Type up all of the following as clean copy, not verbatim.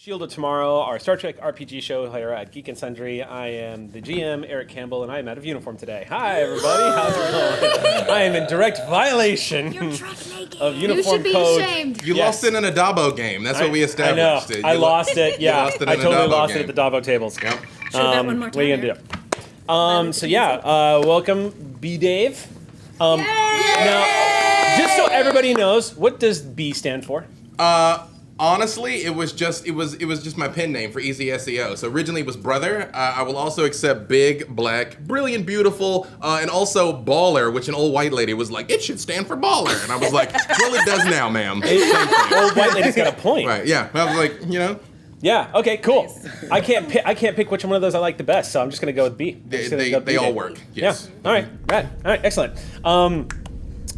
Shield of Tomorrow, our Star Trek RPG show here at Geek and Sundry. I am the GM, Eric Campbell, and I am out of uniform today. Hi, everybody. How's it going? I am in direct violation of uniform you should be code. ashamed. You lost in an Adabo game. That's what we established. I know. I lost it. Yeah, lost it in I an totally Adabo lost game. it at the Davo tables. Yep. Show that one more time. What are you going to do? So yeah, welcome, B. Dave. Now, just so everybody knows, what does B stand for? Honestly, it was just my pen name for easy SEO. So originally it was brother. I will also accept big, black, brilliant, beautiful, and also baller, which an old white lady was like, it should stand for baller. And I was like, well, it does now, ma'am. Old white lady's got a point. Right, yeah. I was like, you know. Yeah. Okay. Cool. I can't pick which one of those I like the best, so I'm just gonna go with B. They all work. Yes. Yeah. All right. Rad. All right. Excellent.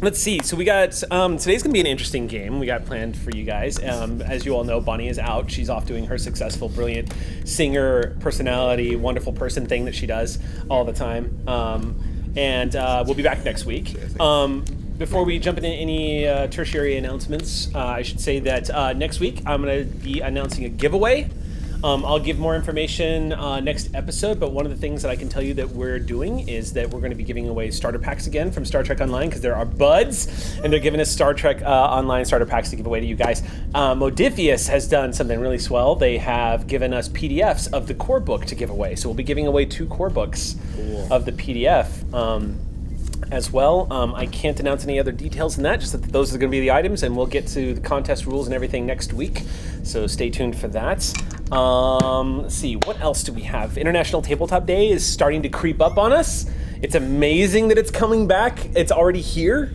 Let's see. So we got today's gonna be an interesting game we got planned for you guys. As you all know, Bonnie is out. She's off doing her successful, brilliant singer, personality, wonderful person thing that she does all the time. And we'll be back next week. Before we jump into any tertiary announcements, I should say that next week I'm going to be announcing a giveaway. I'll give more information next episode, but one of the things that I can tell you that we're doing is that we're going to be giving away starter packs again from Star Trek Online, because there are buds, and they're giving us Star Trek Online starter packs to give away to you guys. Modifius has done something really swell. They have given us PDFs of the core book to give away, so we'll be giving away 2 core books of the PDF. As well. I can't announce any other details than that, just that those are going to be the items, and we'll get to the contest rules and everything next week, so stay tuned for that. Let's see, what else do we have? International Tabletop Day is starting to creep up on us. It's amazing that it's coming back. It's already here.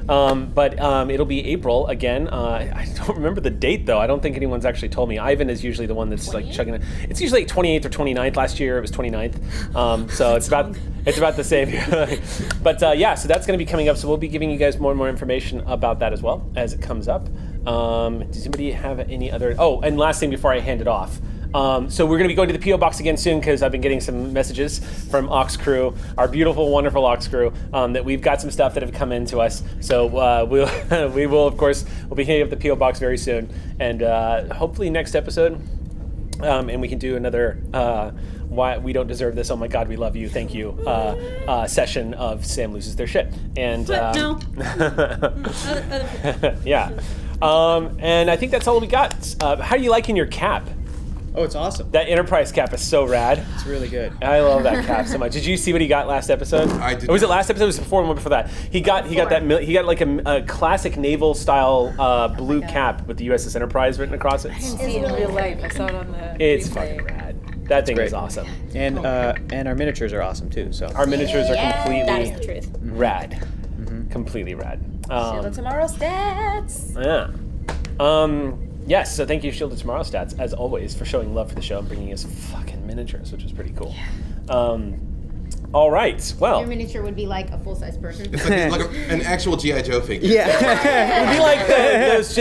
But it'll be April again. I don't remember the date, though. I don't think anyone's actually told me. Ivan is usually the one that's 20th? Like chugging it. It's usually like 28th or 29th. Last year it was 29th. So it's about the same. But yeah, so that's going to be coming up. So we'll be giving you guys more and more information about that as well as it comes up. Does anybody have any other? Oh, and last thing before I hand it off. So we're going to be going to the P.O. Box again soon, because I've been getting some messages from Ox Crew, our beautiful, wonderful Ox Crew, that we've got some stuff that have come in to us. So we will, of course, we'll be hitting up the P.O. Box very soon. And hopefully next episode, and we can do another Why We Don't Deserve This, Oh My God, We Love You, Thank You session of Sam Loses Their Shit. And No. yeah. And I think that's all we got. How are you liking your cap? Oh, it's awesome. That Enterprise cap is so rad. It's really good. I love that cap so much. Did you see what he got last episode? I did. Or was it last episode? It was before like a classic naval style blue cap with the USS Enterprise written across it. I didn't see it in real life. I saw it on the It's replay. fucking rad. That thing is awesome. And our miniatures are awesome too. So Our miniatures are That is completely the truth. rad. Completely rad. Shield of Tomorrow stats. Yeah. Yes, so thank you, Shield of Tomorrow Stats, as always, for showing love for the show and bringing us fucking miniatures, which was pretty cool. All right, well. Your miniature would be like a full-size person. It's like an actual G.I. Joe figure. It would be like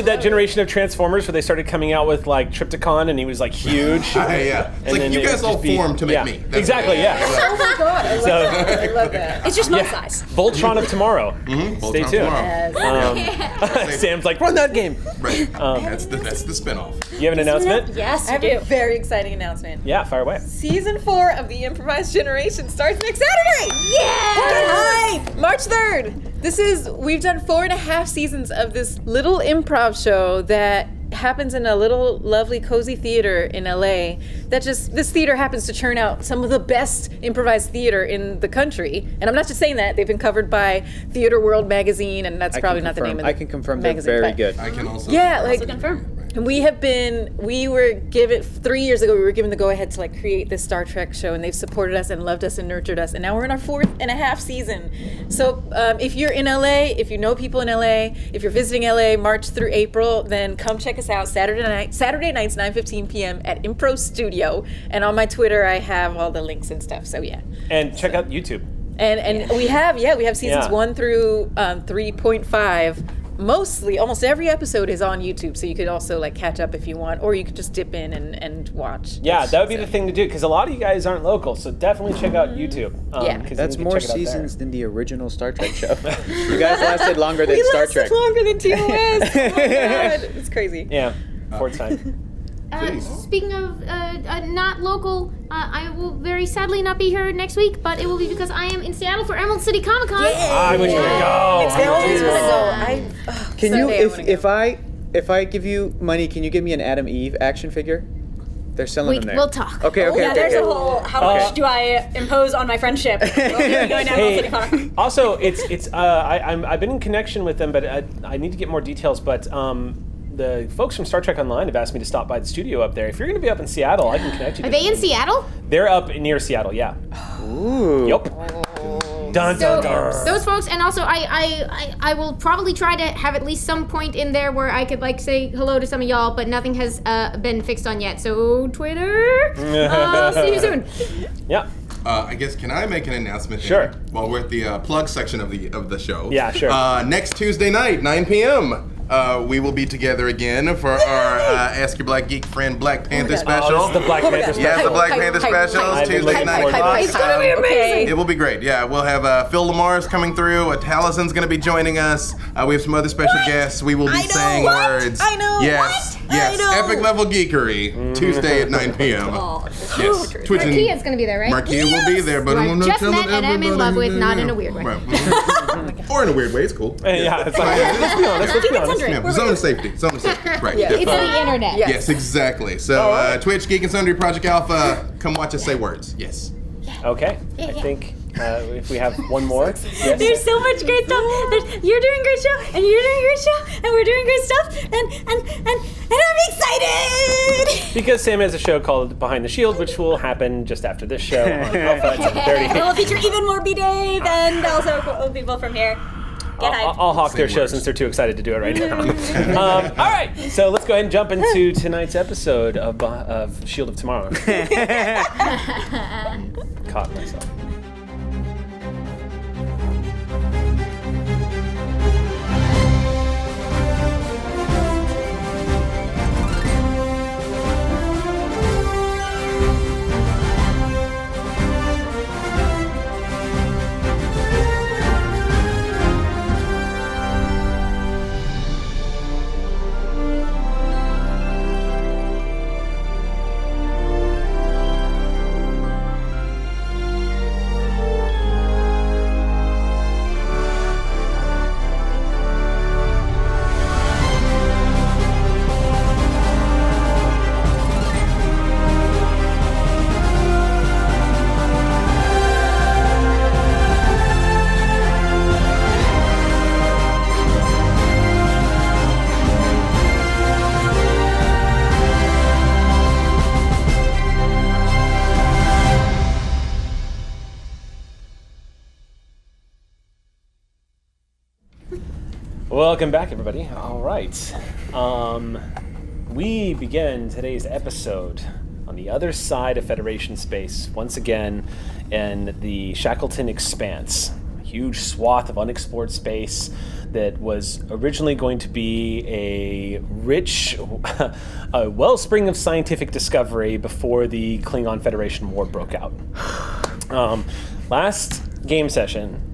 that generation of Transformers where they started coming out with like Trypticon and he was like huge. Yeah. It's like you guys all formed to make me. That's exactly, yeah. Oh my god, I love that. I love that. It's just my size. Voltron of Tomorrow. Stay tuned. Yes. Sam's like, run that game. Right. That's the spinoff. You have an announcement? Yes, I have a very exciting announcement. Yeah, fire away. Season 4 of the Improvised Generation starts next Saturday! Yeah! March 3rd! We've done 4.5 seasons of this little improv show that happens in a little lovely cozy theater in LA this theater happens to churn out some of the best improvised theater in the country. And I'm not just saying that, they've been covered by Theater World magazine, and that's probably not the name of the I can confirm they're magazine, very but- good. I can also. Yeah, like Also confirm. and we were given 3 years ago, we were given the go-ahead to like create this Star Trek show, and they've supported us and loved us and nurtured us, and now we're in our 4.5 season. So if you're in LA, if you know people in LA, if you're visiting LA March through April, then come check us out Saturday nights 9:15 p.m. at Impro Studio, and on my Twitter I have all the links and stuff, so yeah. And check out YouTube. And we have seasons 1 through 3.5. Mostly, almost every episode is on YouTube, so you could also like catch up if you want, or you could just dip in and watch. Yeah, that would be the thing to do, because a lot of you guys aren't local, so definitely check out YouTube. Yeah. 'cause That's you can more check it out there. seasons than the original Star Trek show. You guys lasted longer than We Star lasted Trek. longer than TOS. Oh my god, it's crazy. Yeah, fourth time. please. Speaking of not local, I will very sadly not be here next week, but it will be because I am in Seattle for Emerald City Comic Con. I wish you would go. I always want to go. Can you, Someday I wanna go. if I give you money, can you give me an Adam Eve action figure? They're selling them there. We'll talk. Okay. Yeah, there's okay. a whole, how much do I impose on my friendship? Going down City Park. Also, I've been in connection with them, but I need to get more details. But the folks from Star Trek Online have asked me to stop by the studio up there. If you're going to be up in Seattle, I can connect you. Are they in Seattle? They're up near Seattle. Yeah. Ooh. Yep. Dun, dun, dun. Those folks, and also I will probably try to have at least some point in there where I could like say hello to some of y'all, but nothing has been fixed on yet. So Twitter, see you soon. Yeah. I guess, can I make an announcement? Sure. Here, while we're at the plug section of the show. Yeah, sure. Next Tuesday night, 9 p.m. We will be together again for our Ask Your Black Geek Friend Black Panther special. Oh, this is the Black Panther special. Yeah, the Black Panther special. I've been Tuesday looking night. forward to this. It's gonna be amazing. It will be great. Yeah, we'll have Phil Lamar's coming through. Talison's going to be joining us. We have some other special guests. We will be saying words. I know. Yes. What? Yes. I know. Epic level geekery. Tuesday at 9 p.m. Yes. Twitch and Marquia is going to be there, right? Marquia will be there, but Who I'm I've not just telling met and am in love with, not in a weird way. Right. Or in a weird way. It's cool. Yeah, it's like, let's be honest. Let's be honest. Yeah, zone of safety. Zone of safety. Right. Yeah. It's definitely. the internet. Yes, exactly. So Twitch, Geek and Sundry, Project Alpha, come watch us say words. Yes. Okay. I think if we have one more. Yes. There's so much great stuff. You're doing a great show, and you're doing a great show, and we're doing great stuff, and I'm excited! Because Sam has a show called Behind the Shield, which will happen just after this show on Alpha at 7:30. It will feature even more B-Dave and also cool people from here. Get hyped. I'll hawk their Same show words. since they're too excited to do it right now. All right, so let's go ahead and jump into tonight's episode of Shield of Tomorrow. Caught myself. Welcome back, everybody. All right. We begin today's episode on the other side of Federation space, once again in the Shackleton Expanse, a huge swath of unexplored space that was originally going to be a rich a wellspring of scientific discovery before the Klingon Federation War broke out. Last game session,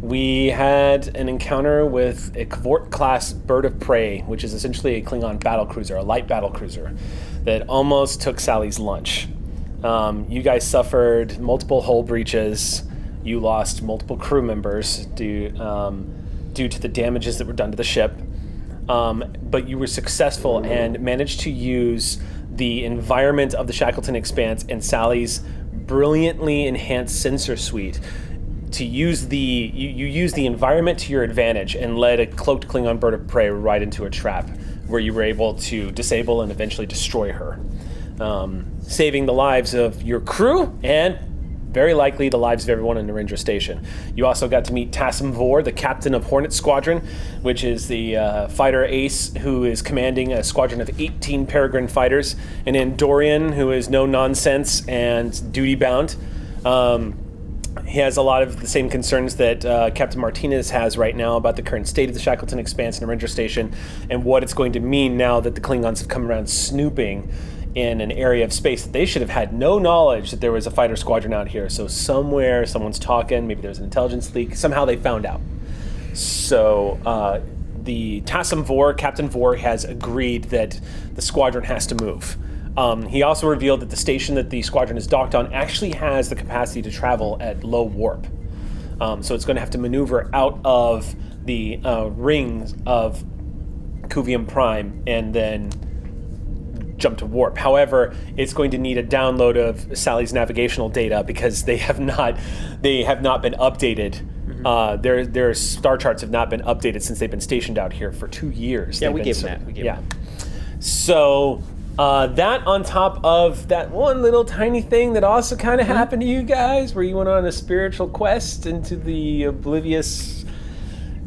we had an encounter with a Kvort-class bird of prey, which is essentially a Klingon battlecruiser, a light battlecruiser, that almost took Sally's lunch. You guys suffered multiple hull breaches. You lost multiple crew members due to the damages that were done to the ship. But you were successful and managed to use the environment of the Shackleton Expanse and Sally's brilliantly enhanced sensor suite to use you use the environment to your advantage and led a cloaked Klingon bird of prey right into a trap where you were able to disable and eventually destroy her, saving the lives of your crew and very likely the lives of everyone in the Ranger Station. You also got to meet Tassim Vor, the captain of Hornet Squadron, which is the fighter ace who is commanding a squadron of 18 Peregrine fighters, and then Dorian, who is no nonsense and duty bound. He has a lot of the same concerns that Captain Martinez has right now about the current state of the Shackleton Expanse and the Ranger Station and what it's going to mean now that the Klingons have come around snooping in an area of space that they should have had no knowledge that there was a fighter squadron out here. So somewhere someone's talking, maybe there's an intelligence leak, somehow they found out. So the Tassim Vor, Captain Vor, has agreed that the squadron has to move. He also revealed that the station that the squadron is docked on actually has the capacity to travel at low warp. So it's going to have to maneuver out of the rings of Cuvium Prime and then jump to warp. However, it's going to need a download of Sally's navigational data because they have not been updated. Their star charts have not been updated since they've been stationed out here for 2 years. Yeah, They've we been gave them that. Yeah. So that on top of that one little tiny thing that also kind of happened to you guys, where you went on a spiritual quest into the oblivious,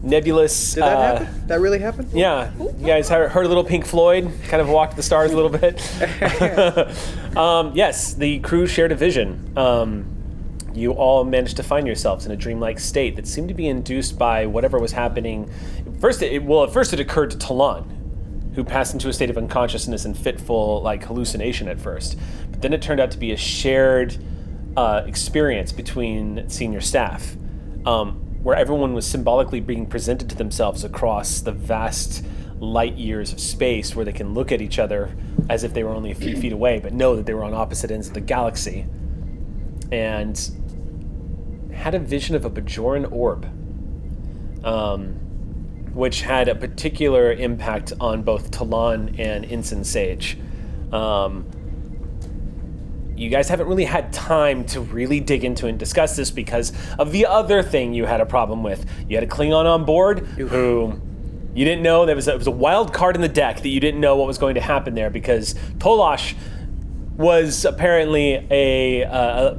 nebulous. Did that happen? That really happened? Yeah, you guys heard a little Pink Floyd, kind of walked the stars a little bit. Yes, the crew shared a vision. You all managed to find yourselves in a dreamlike state that seemed to be induced by whatever was happening. At first it occurred to Talon, who passed into a state of unconsciousness and fitful, hallucination at first. But then it turned out to be a shared experience between senior staff, where everyone was symbolically being presented to themselves across the vast light years of space, where they can look at each other as if they were only a few feet away, but know that they were on opposite ends of the galaxy, and had a vision of a Bajoran orb, which had a particular impact on both Talon and Ensign Sage. You guys haven't really had time to really dig into and discuss this because of the other thing you had a problem with. You had a Klingon on board who you didn't know. It was a wild card in the deck that you didn't know what was going to happen there, because Tolash was apparently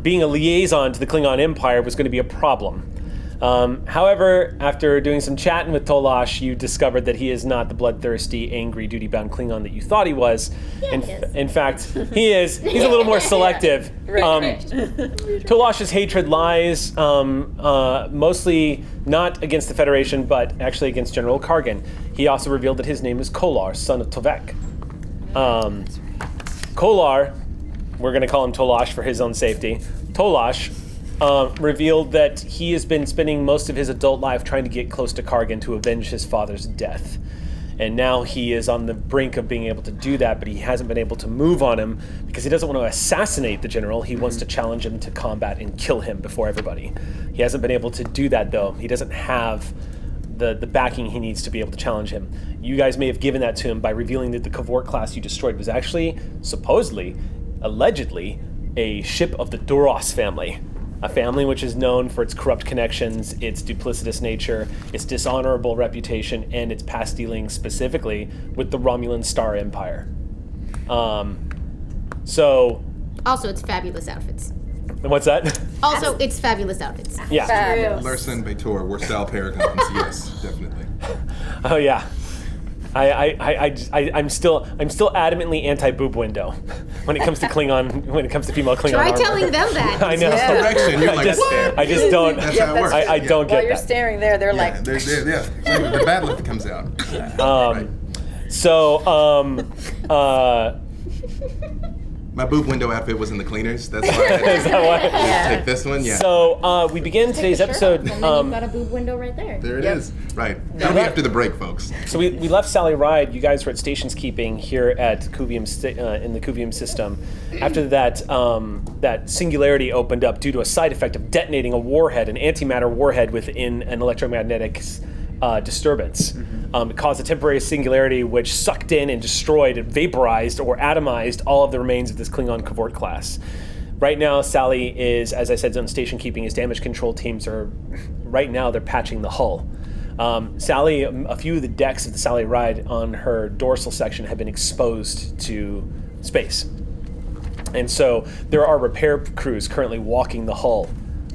being a liaison to the Klingon Empire was going to be a problem. However, after doing some chatting with Tolash, you discovered that he is not the bloodthirsty, angry, duty-bound Klingon that you thought he was. In fact, he is. He's a little more selective. Tolash's hatred lies mostly not against the Federation, but actually against General Kargan. He also revealed that his name is Kolar, son of Tovek. Kolar, we're going to call him Tolash for his own safety. Tolash revealed that he has been spending most of his adult life trying to get close to Kargan to avenge his father's death. And now he is on the brink of being able to do that, but he hasn't been able to move on him because he doesn't want to assassinate the general. He wants to challenge him to combat and kill him before everybody. He hasn't been able to do that, though. He doesn't have the backing he needs to be able to challenge him. You guys may have given that to him by revealing that the Cavort class you destroyed was actually, supposedly, allegedly, a ship of the Duros family. A family which is known for its corrupt connections, its duplicitous nature, its dishonorable reputation, and its past dealings specifically with the Romulan Star Empire. Also, it's fabulous outfits. What's that? Also, it's fabulous outfits. Yeah. Larson, Beitor, we're style paragons. Yes, definitely. Oh yeah. I'm still adamantly anti-boob window when it comes to Klingon, when it comes to female Klingon Try armor. telling them that. I know. Direction. You're like, what? I just don't. That's how it works. I don't While get you're that. staring there, they're like, The bad look comes out. Right. So, My boob window outfit was in the cleaners. That's why I had is that what? to take this one. Yeah. So we begin today's episode. And then you've got a boob window right there. There it is. Right. That'll be after the break, folks. So we left Sally Ride. You guys were at stations keeping here at Cuvium in the Cuvium system. After that, that singularity opened up due to a side effect of detonating a warhead, an antimatter warhead within an electromagnetic disturbance. It caused a temporary singularity which sucked in and destroyed and vaporized or atomized all of the remains of this Klingon Cavort class. Right now, Sally is, as I said, on station keeping. His damage control teams are, right now, they're patching the hull. Sally, a few of the decks of the Sally Ride on her dorsal section have been exposed to space. And so there are repair crews currently walking the hull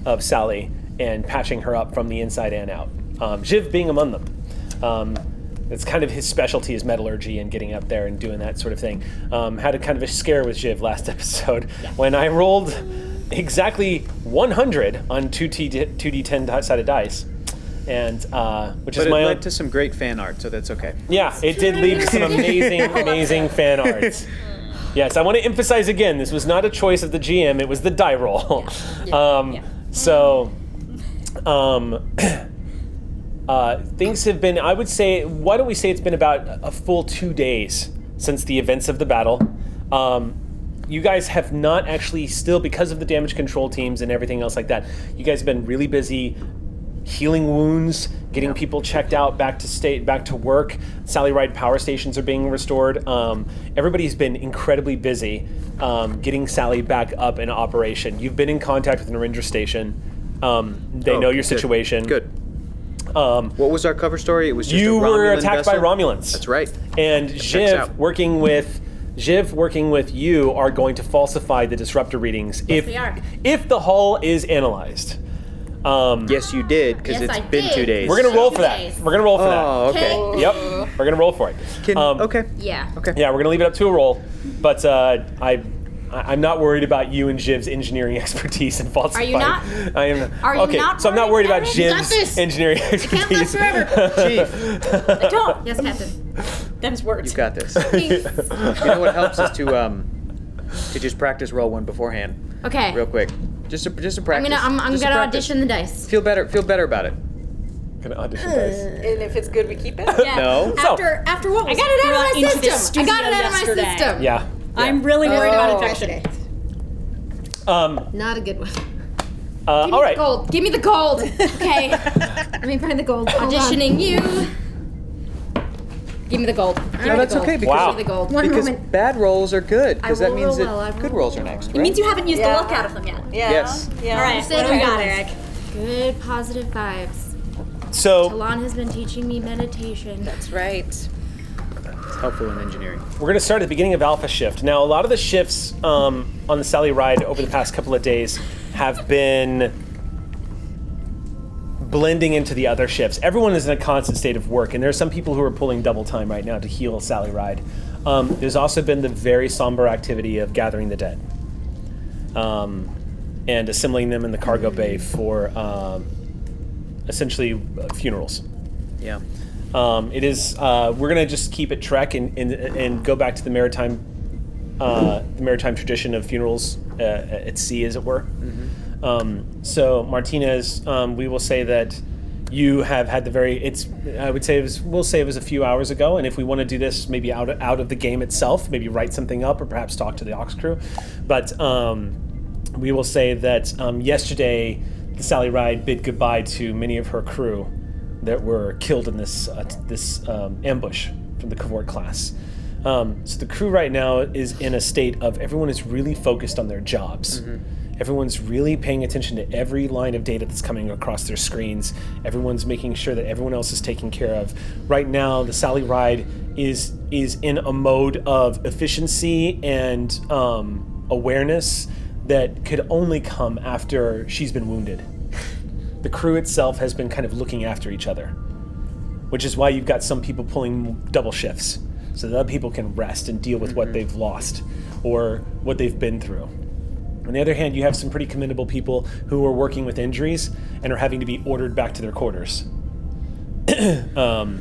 of Sally and patching her up from the inside and out. Jiv being among them. It's kind of his specialty is metallurgy and getting up there and doing that sort of thing. Had a kind of a scare with Jiv last episode when I rolled exactly 100 on 2d10 sided dice. And which is But my it own. led to some great fan art, so that's okay. Yeah, it did lead to some amazing fan arts. Yes, I want to emphasize again, this was not a choice of the GM, it was the die roll. Things have been, I would say, why don't we say it's been about a full 2 days since the events of the battle. you guys have not actually still, because of the damage control teams and everything else like that, you guys have been really busy healing wounds, getting people checked out, back to work. Sally Ride power stations are being restored. Everybody's been incredibly busy getting Sally back up in operation. You've been in contact with an ranger station. They know your situation. Good. What was our cover story? It was just you a Romulan were attacked vessel? by Romulans. That's right. And Checks out. Jiv working with you are going to falsify the disruptor readings Yes, they are. if the hull is analyzed. Yes, you did, because Yes, it's I been did. 2 days. We're gonna roll for 2 that. days. We're gonna roll for that. Oh, okay. Okay. Yep, we're gonna roll for it. Okay. Yeah. Okay. Yeah, we're gonna leave it up to a roll, but I'm not worried about you and Jiv's engineering expertise and falsifying. Are you not? I am. Are you okay, not so I'm not worried about worried, Eric? You got Jiv's this. engineering Can't live expertise. forever. Chief, I don't. Yes, Captain. Them's words. you got this. Thanks. You know what helps is to just practice roll one beforehand, Okay. real quick. Just to practice. I'm gonna Just to gonna practice. audition the dice. Feel better about it. Gonna audition dice. And if it's good, we keep it. Yeah. No. So- After what I was got it out brought of my into this system. I got it out of my studio yesterday. system. Yeah. I'm really worried about infection. Okay. Not a good one. All right. Gold. Give me the gold. Okay. Let me find the gold. Auditioning you. Give me the gold. No, that's okay because Wow. Give me the gold. One because moment. bad rolls are good because I that will means roll that well, I good will rolls are roll next. It Right? means you haven't used Yeah. the look out of them yet. Yeah. Yes. Yeah. All right, Say what do we the got, ones. Eric? Good positive vibes. So Talon has been teaching me meditation. That's right. It's helpful in engineering. we're gonna start at the beginning of Alpha Shift. Now, a lot of the shifts on the Sally Ride over the past couple of days have been blending into the other shifts. Everyone is in a constant state of work, and there's some people who are pulling double time right now to heal Sally Ride. There's also been the very somber activity of gathering the dead and assembling them in the cargo bay for essentially funerals. Yeah. It is. We're gonna just keep it Trek and go back to the maritime tradition of funerals at sea, as it were. So Martinez, we will say that you have had the very. We'll say it was a few hours ago, and if we want to do this, maybe out of the game itself, maybe write something up or perhaps talk to the Ox crew, but we will say that yesterday the Sally Ride bid goodbye to many of her crew that were killed in this ambush from the Cavort class. So the crew right now is in a state of everyone is really focused on their jobs. Everyone's really paying attention to every line of data that's coming across their screens. Everyone's making sure that everyone else is taken care of. Right now, the Sally Ride is in a mode of efficiency and awareness that could only come after she's been wounded. The crew itself has been kind of looking after each other, which is why you've got some people pulling double shifts so that other people can rest and deal with what they've lost or what they've been through. On the other hand, you have some pretty commendable people who are working with injuries and are having to be ordered back to their quarters. And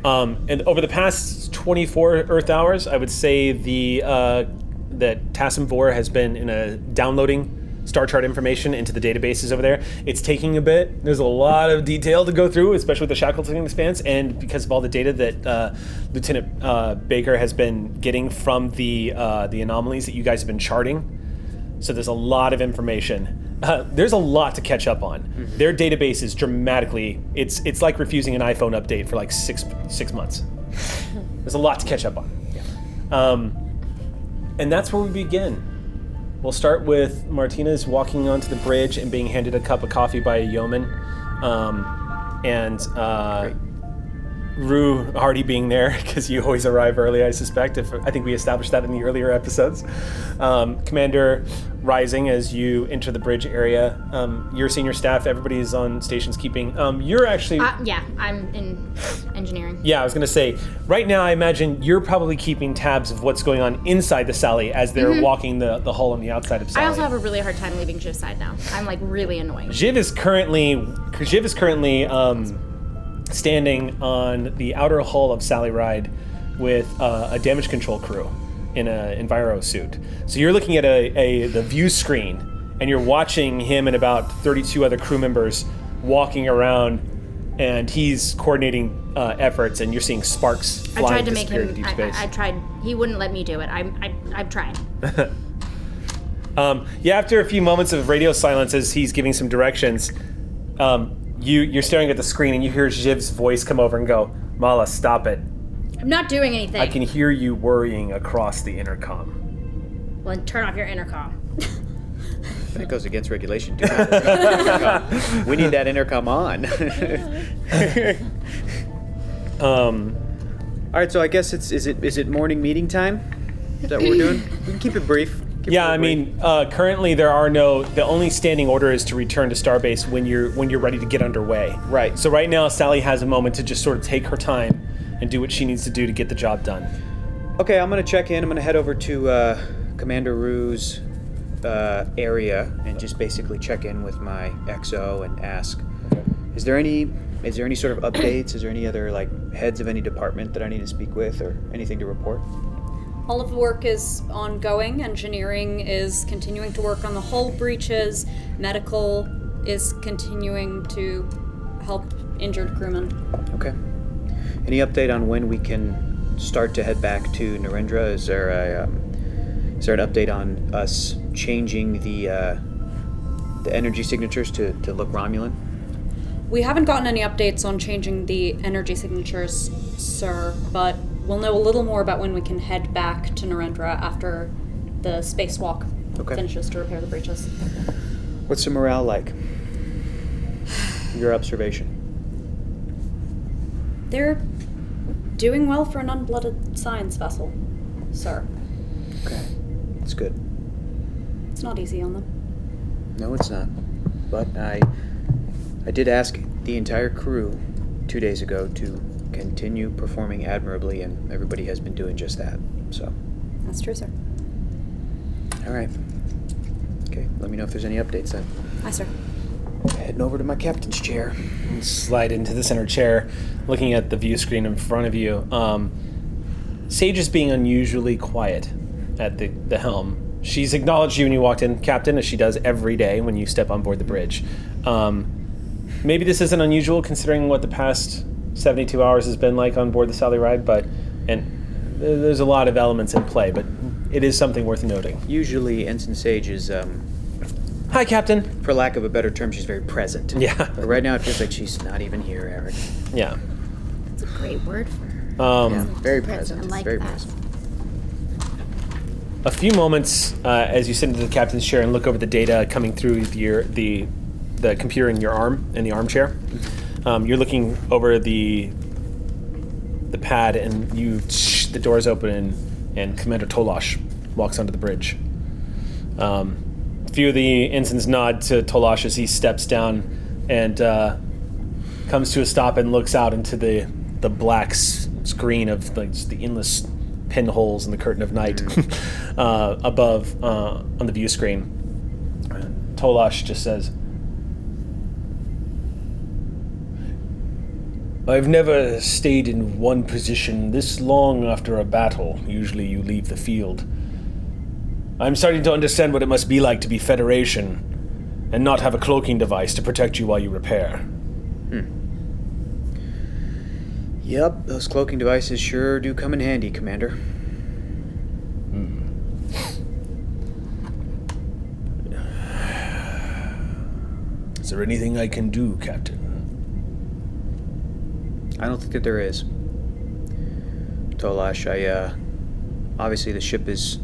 over the past 24 Earth hours, I would say that Tassim Vor has been in a downloading star chart information into the databases over there. It's taking a bit. There's a lot of detail to go through, especially with the Shackleton expanse, and because of all the data that Lieutenant Baker has been getting from the anomalies that you guys have been charting. So there's a lot of information. There's a lot to catch up on. Their database is dramatically. It's like refusing an iPhone update for like six months. There's a lot to catch up on. And that's where we begin. We'll start with Martinez walking onto the bridge and being handed a cup of coffee by a yeoman, and Rue already being there because you always arrive early. I suspect. I think we established that in the earlier episodes. Commander rising as you enter the bridge area. Your senior staff, everybody is on stations keeping. You're actually. Yeah, I'm in engineering. Yeah, I was gonna say, right now I imagine you're probably keeping tabs of what's going on inside the Sally as they're walking the hull on the outside of Sally. I also have a really hard time leaving Jiv's side now. I'm like really annoying. Jiv is currently standing on the outer hull of Sally Ride with a damage control crew in an Enviro suit. So you're looking at the view screen, and you're watching him and about 32 other crew members walking around and he's coordinating efforts, and you're seeing sparks I flying tried to make disappear him. into deep I space. tried. He wouldn't let me do it. I've tried. After a few moments of radio silence as he's giving some directions, you're staring at the screen and you hear Jiv's voice come over and go, "Mala, stop it. I'm not doing anything. I can hear you worrying across the intercom." Well, then turn off your intercom. That goes against regulation. Do not turn off the intercom. We need that intercom on. All right, so I guess is it morning meeting time? Is that what we're doing? We can keep it brief. Currently the only standing order is to return to Starbase when you're ready to get underway. Right. So right now, Sally has a moment to just sort of take her time and do what she needs to do to get the job done. Okay, I'm gonna check in. I'm gonna head over to Commander Rue's area and just basically check in with my XO and ask, is there any sort of updates? Is there any other heads of any department that I need to speak with or anything to report? All of the work is ongoing. Engineering is continuing to work on the hull breaches. Medical is continuing to help injured crewmen. Okay. Any update on when we can start to head back to Narendra? Is there an update on us changing the energy signatures to look Romulan? We haven't gotten any updates on changing the energy signatures, sir, but we'll know a little more about when we can head back to Narendra after the spacewalk finishes to repair the breaches. What's the morale like? Your observation. They're doing well for an unblooded science vessel, sir. Okay, that's good. It's not easy on them. No, it's not. But I did ask the entire crew 2 days ago to continue performing admirably, and everybody has been doing just that. So. That's true, sir. All right. Okay, let me know if there's any updates then. Aye, sir. Heading over to my captain's chair. Slide into the center chair, looking at the view screen in front of you. Sage is being unusually quiet at the helm. She's acknowledged you when you walked in, Captain, as she does every day when you step on board the bridge. Maybe this isn't unusual considering what the past 72 hours has been like on board the Sally Ride, and there's a lot of elements in play, but it is something worth noting. Usually, Ensign Sage is, Hi, Captain. for lack of a better term, she's very present. Yeah. But right now, it feels like she's not even here, Eric. Yeah. That's a great word for her. Yeah, very Present. present. I like very that. present. A few moments as you sit into the captain's chair and look over the data coming through the computer in your arm, in the armchair. You're looking over the pad, and the doors open, and Commander Tolash walks onto the bridge. A few of the ensigns nod to Tolash as he steps down and comes to a stop and looks out into the black screen of the endless pinholes in the curtain of night above on the view screen. Tolash just says, "I've never stayed in one position this long after a battle. Usually you leave the field. I'm starting to understand what it must be like to be Federation and not have a cloaking device to protect you while you repair." Yep, those cloaking devices sure do come in handy, Commander. Is there anything I can do, Captain? I don't think that there is. Tolash, obviously the ship is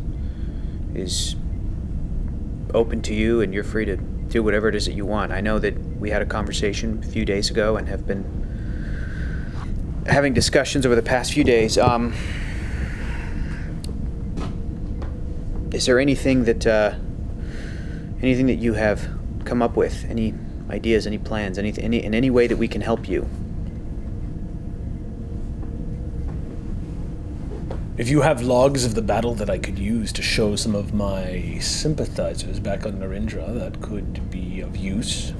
open to you, and you're free to do whatever it is that you want. I know that we had a conversation a few days ago and have been having discussions over the past few days. Is there anything that you have come up with? Any ideas, any plans, anything, in any way that we can help you? If you have logs of the battle that I could use to show some of my sympathizers back on Narendra, that could be of use.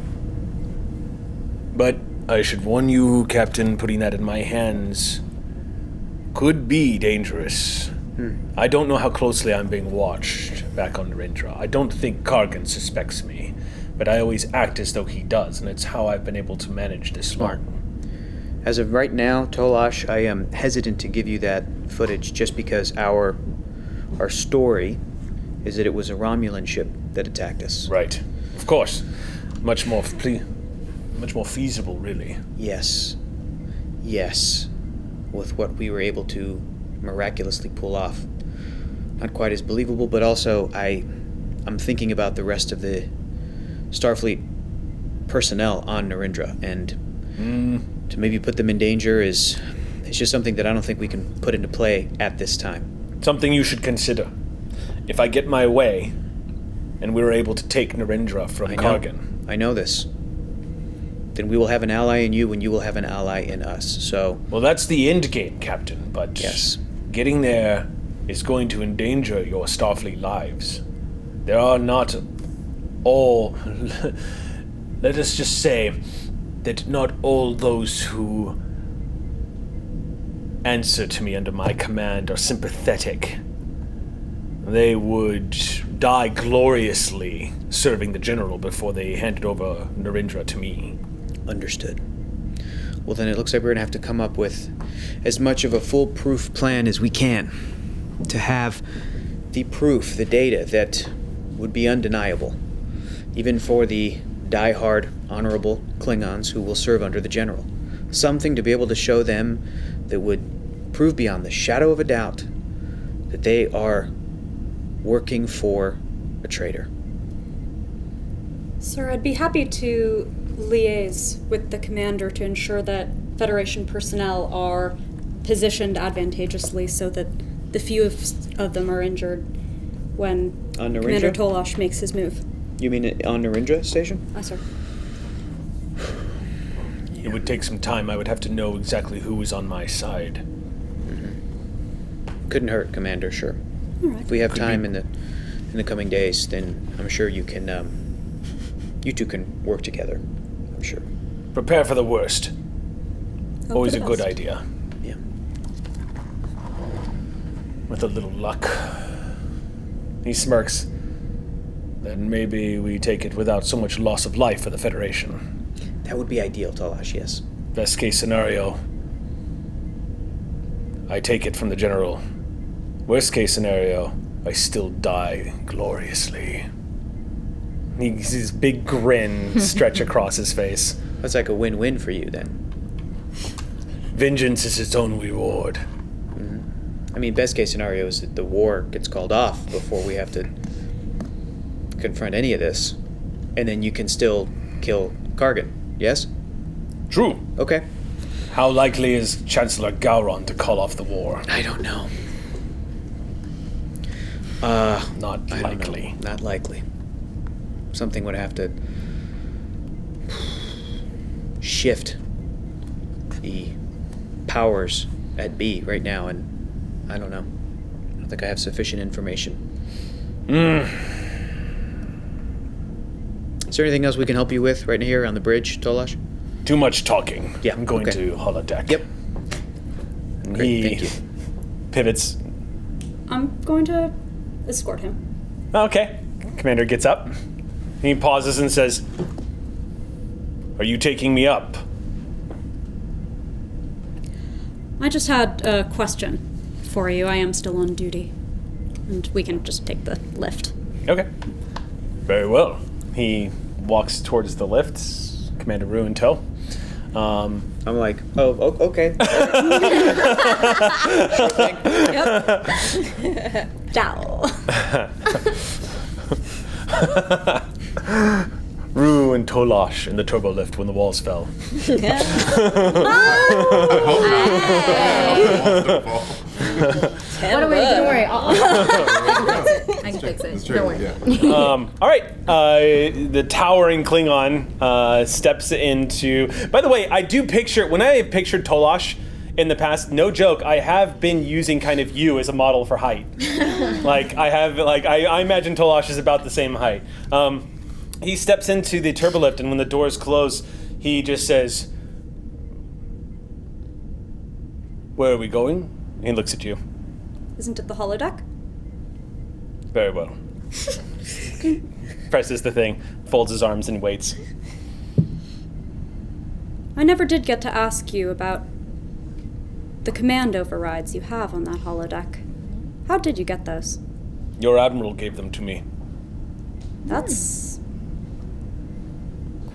But I should warn you, Captain, putting that in my hands could be dangerous. I don't know how closely I'm being watched back on Narendra. I don't think Kargan suspects me, but I always act as though he does, and it's how I've been able to manage this long. As of right now, Tolash, I am hesitant to give you that footage just because our story is that it was a Romulan ship that attacked us. Right. Of course. Much more feasible, really. Yes. With what we were able to miraculously pull off. Not quite as believable, but also I'm thinking about the rest of the Starfleet personnel on Narendra, and to maybe put them in danger is just something that I don't think we can put into play at this time. Something you should consider. If I get my way, and we're able to take Narendra from Kargan. I know this. Then we will have an ally in you, and you will have an ally in us, so... Well, that's the end game, Captain, but... Yes. Getting there is going to endanger your Starfleet lives. There are not all... Let us just say that not all those who answer to me under my command are sympathetic. They would die gloriously serving the general before they handed over Narendra to me. Understood. Well, then it looks like we're going to have to come up with as much of a foolproof plan as we can to have the proof, the data that would be undeniable, even for the die-hard, honorable Klingons who will serve under the general. Something to be able to show them that would prove beyond the shadow of a doubt that they are working for a traitor. Sir, I'd be happy to liaise with the commander to ensure that Federation personnel are positioned advantageously so that the few of them are injured when On Narendra? Commander Tolash makes his move. You mean on Narendra station? Sir. It would take some time. I would have to know exactly who was on my side. Couldn't hurt, Commander, sure. All right. If we have time in the coming days, then I'm sure you can, you two can work together. I'm sure. Prepare for the worst. Hope Always for a the good best. idea. Yeah. With a little luck. He smirks. Then maybe we take it without so much loss of life for the Federation. That would be ideal, Talash, yes. Best case scenario, I take it from the general. Worst case scenario, I still die gloriously. He sees this big grin stretch across his face. That's like a win-win for you, then. Vengeance is its own reward. I mean, best case scenario is that the war gets called off before we have to confront any of this. And then you can still kill Kargan, yes? True. Okay. How likely is Chancellor Gowron to call off the war? I don't know. Not I don't likely. know. Not likely. Something would have to shift the powers at B right now, and I don't know. I don't think I have sufficient information. Is there anything else we can help you with right here on the bridge, Tolash? Too much talking. Yeah, I'm going okay. to holodeck. Yep. And Great, he thank you. pivots. I'm going to escort him. Okay. Commander gets up. He pauses and says, "Are you taking me up?" I just had a question for you. I am still on duty. And we can just take the lift. Okay. Very well. He walks towards the lift, Commander Rue in tow. I'm like, okay. Dow. Rue and Tolash in the turbo lift when the walls fell. What are we? Don't worry. I can fix it. It's true, Don't worry. yeah. All right. The towering Klingon steps into... By the way, I do picture... When I have pictured Tolash in the past, no joke, I have been using kind of you as a model for height. I imagine Tolash is about the same height. He steps into the turbolift, and when the doors close, he just says, "Where are we going?" And he looks at you. Isn't it the holodeck? Very well. Presses the thing, folds his arms, and waits. I never did get to ask you about the command overrides you have on that holodeck. How did you get those? Your admiral gave them to me. That's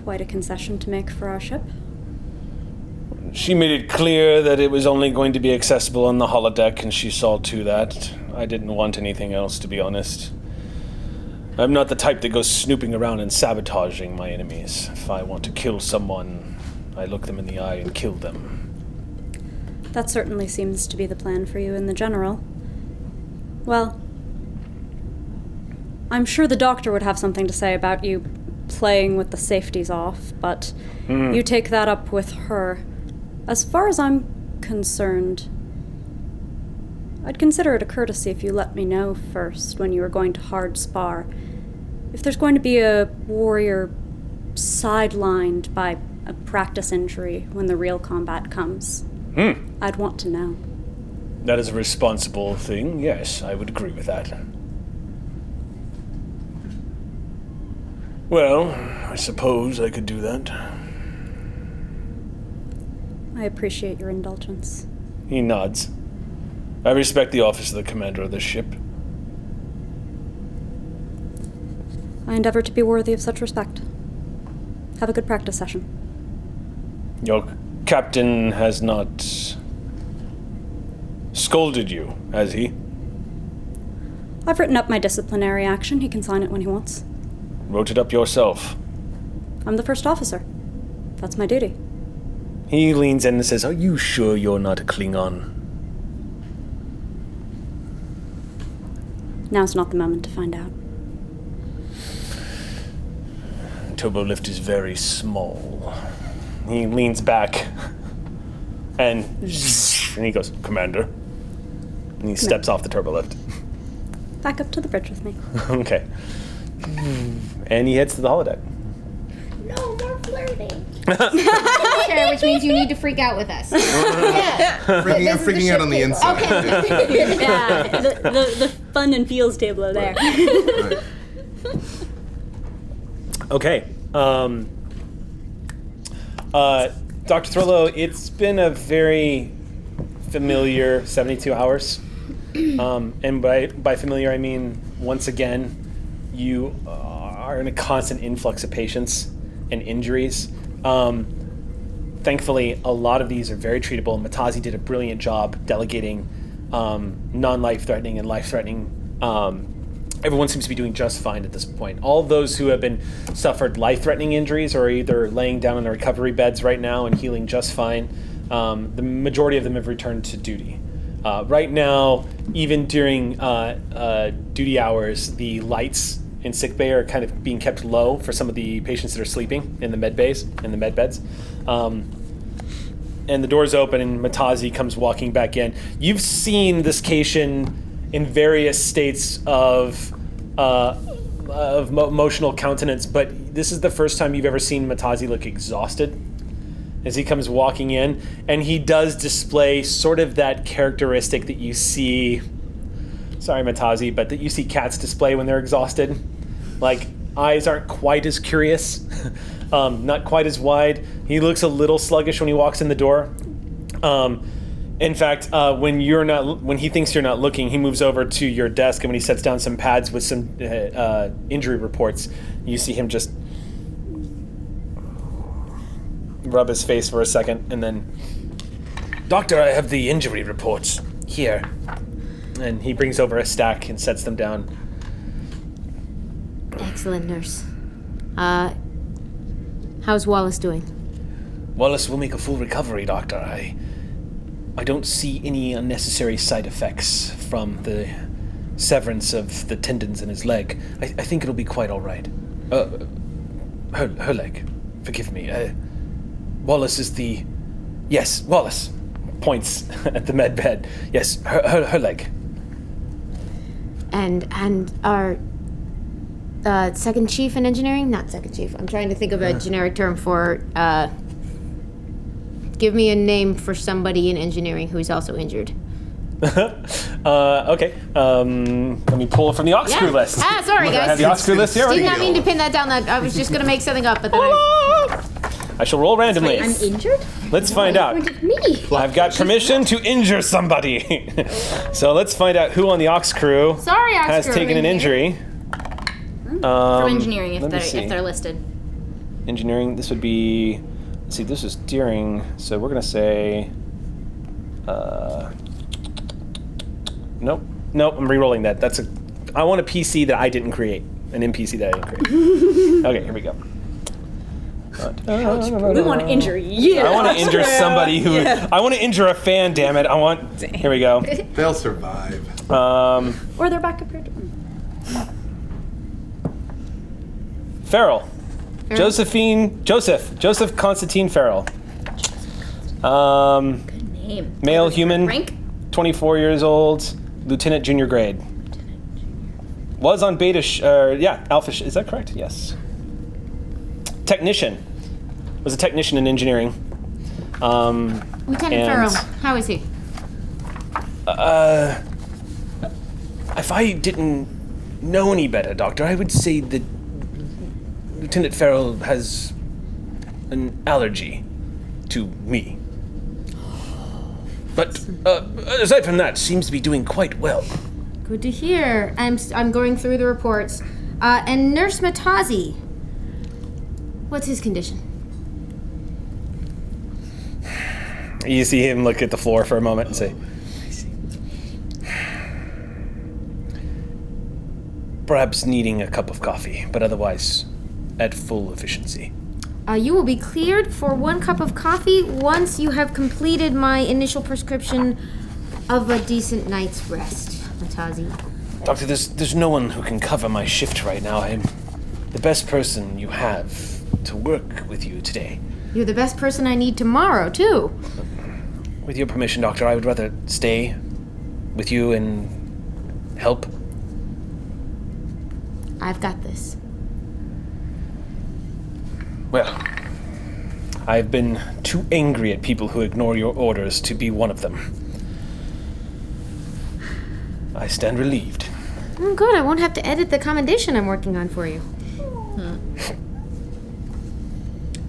quite a concession to make for our ship. She made it clear that it was only going to be accessible on the holodeck, and she saw to that. I didn't want anything else, to be honest. I'm not the type that goes snooping around and sabotaging my enemies. If I want to kill someone, I look them in the eye and kill them. That certainly seems to be the plan for you in the general. Well, I'm sure the doctor would have something to say about you playing with the safeties off, but you take that up with her. As far as I'm concerned, I'd consider it a courtesy if you let me know first when you were going to hard spar. If there's going to be a warrior sidelined by a practice injury when the real combat comes, I'd want to know. That is a responsible thing. Yes, I would agree with that. Well, I suppose I could do that. I appreciate your indulgence. He nods. I respect the office of the commander of this ship. I endeavor to be worthy of such respect. Have a good practice session. Your captain has not scolded you, has he? I've written up my disciplinary action. He can sign it when he wants. Wrote it up yourself. I'm the first officer. That's my duty. He leans in and says, "Are you sure you're not a Klingon?" Now's not the moment to find out. Turbolift is very small. He leans back and he goes, "Commander." And he steps off the turbolift. Back up to the bridge with me. Okay. And he heads to the holodeck. No more flirting. Sure, which means you need to freak out with us. Yeah. I'm freaking out on the inside. Okay. Yeah, the fun and feels table there. Right. Okay. Dr. Thurlow, it's been a very familiar 72 hours. And by familiar, I mean, once again, you are in a constant influx of patients and injuries. Thankfully, a lot of these are very treatable. Matazi did a brilliant job delegating non-life-threatening and life-threatening. Everyone seems to be doing just fine at this point. All of those who have suffered life-threatening injuries are either laying down on the recovery beds right now and healing just fine. The majority of them have returned to duty. Right now, even during duty hours, the lights in sickbay are kind of being kept low for some of the patients that are sleeping in the med bays, in the med beds. And the doors open and Matazi comes walking back in. You've seen this Cation in various states of emotional countenance, but this is the first time you've ever seen Matazi look exhausted as he comes walking in, and he does display sort of that characteristic that you see, sorry Matazi, but that you see cats display when they're exhausted. Like, eyes aren't quite as curious, not quite as wide. He looks a little sluggish when he walks in the door. In fact, when he thinks you're not looking, he moves over to your desk, and when he sets down some pads with some injury reports, you see him just rub his face for a second, and then, "Doctor, I have the injury reports here." And he brings over a stack and sets them down. Excellent, nurse. How's Wallace doing? Wallace will make a full recovery, Doctor. I don't see any unnecessary side effects from the severance of the tendons in his leg. I think it'll be quite all right. Her leg. Forgive me. Wallace is the... Yes, Wallace points at the med bed. Yes, her leg. And our second chief in engineering? Not second chief. I'm trying to think of a generic term for... give me a name for somebody in engineering who's also injured. Okay. Let me pull from the aux crew list. Sorry, I guys. have the aux crew list here. Did not mean to pin that down. I was just going to make something up, but then I shall roll randomly. I'm injured? Let's find out. Pointed me. I've got permission to injure somebody. So let's find out who on the Ox crew Sorry, Ox has crew. taken an injury. From engineering, let me see. if they're listed. Engineering, this would be, let's see, this is during, so we're going to say, nope, I'm re-rolling that. I want a PC that I didn't create, an NPC that I didn't create. Okay, here we go. We want to injure you. I want to injure somebody who, I want to injure a fan, damn it. Here we go. They'll survive. Or they're backup here. Farrell. Joseph Constantine Farrell. Good name. Male human. Rank? 24 years old. Lieutenant junior grade. Was on beta, alpha, is that correct? Yes. Technician. Was a technician in engineering. Lieutenant Farrell, how is he? If I didn't know any better, Doctor, I would say that Lieutenant Farrell has an allergy to me. But aside from that, seems to be doing quite well. Good to hear. I'm going through the reports. And Nurse Matazi, what's his condition? You see him look at the floor for a moment and say, Perhaps needing a cup of coffee, but otherwise at full efficiency. You will be cleared for 1 cup of coffee once you have completed my initial prescription of a decent night's rest, Matazi. Doctor, there's no one who can cover my shift right now. I'm the best person you have to work with you today. You're the best person I need tomorrow, too. With your permission, Doctor, I would rather stay with you and help. I've got this. Well, I've been too angry at people who ignore your orders to be one of them. I stand relieved. Oh, good. I won't have to edit the commendation I'm working on for you.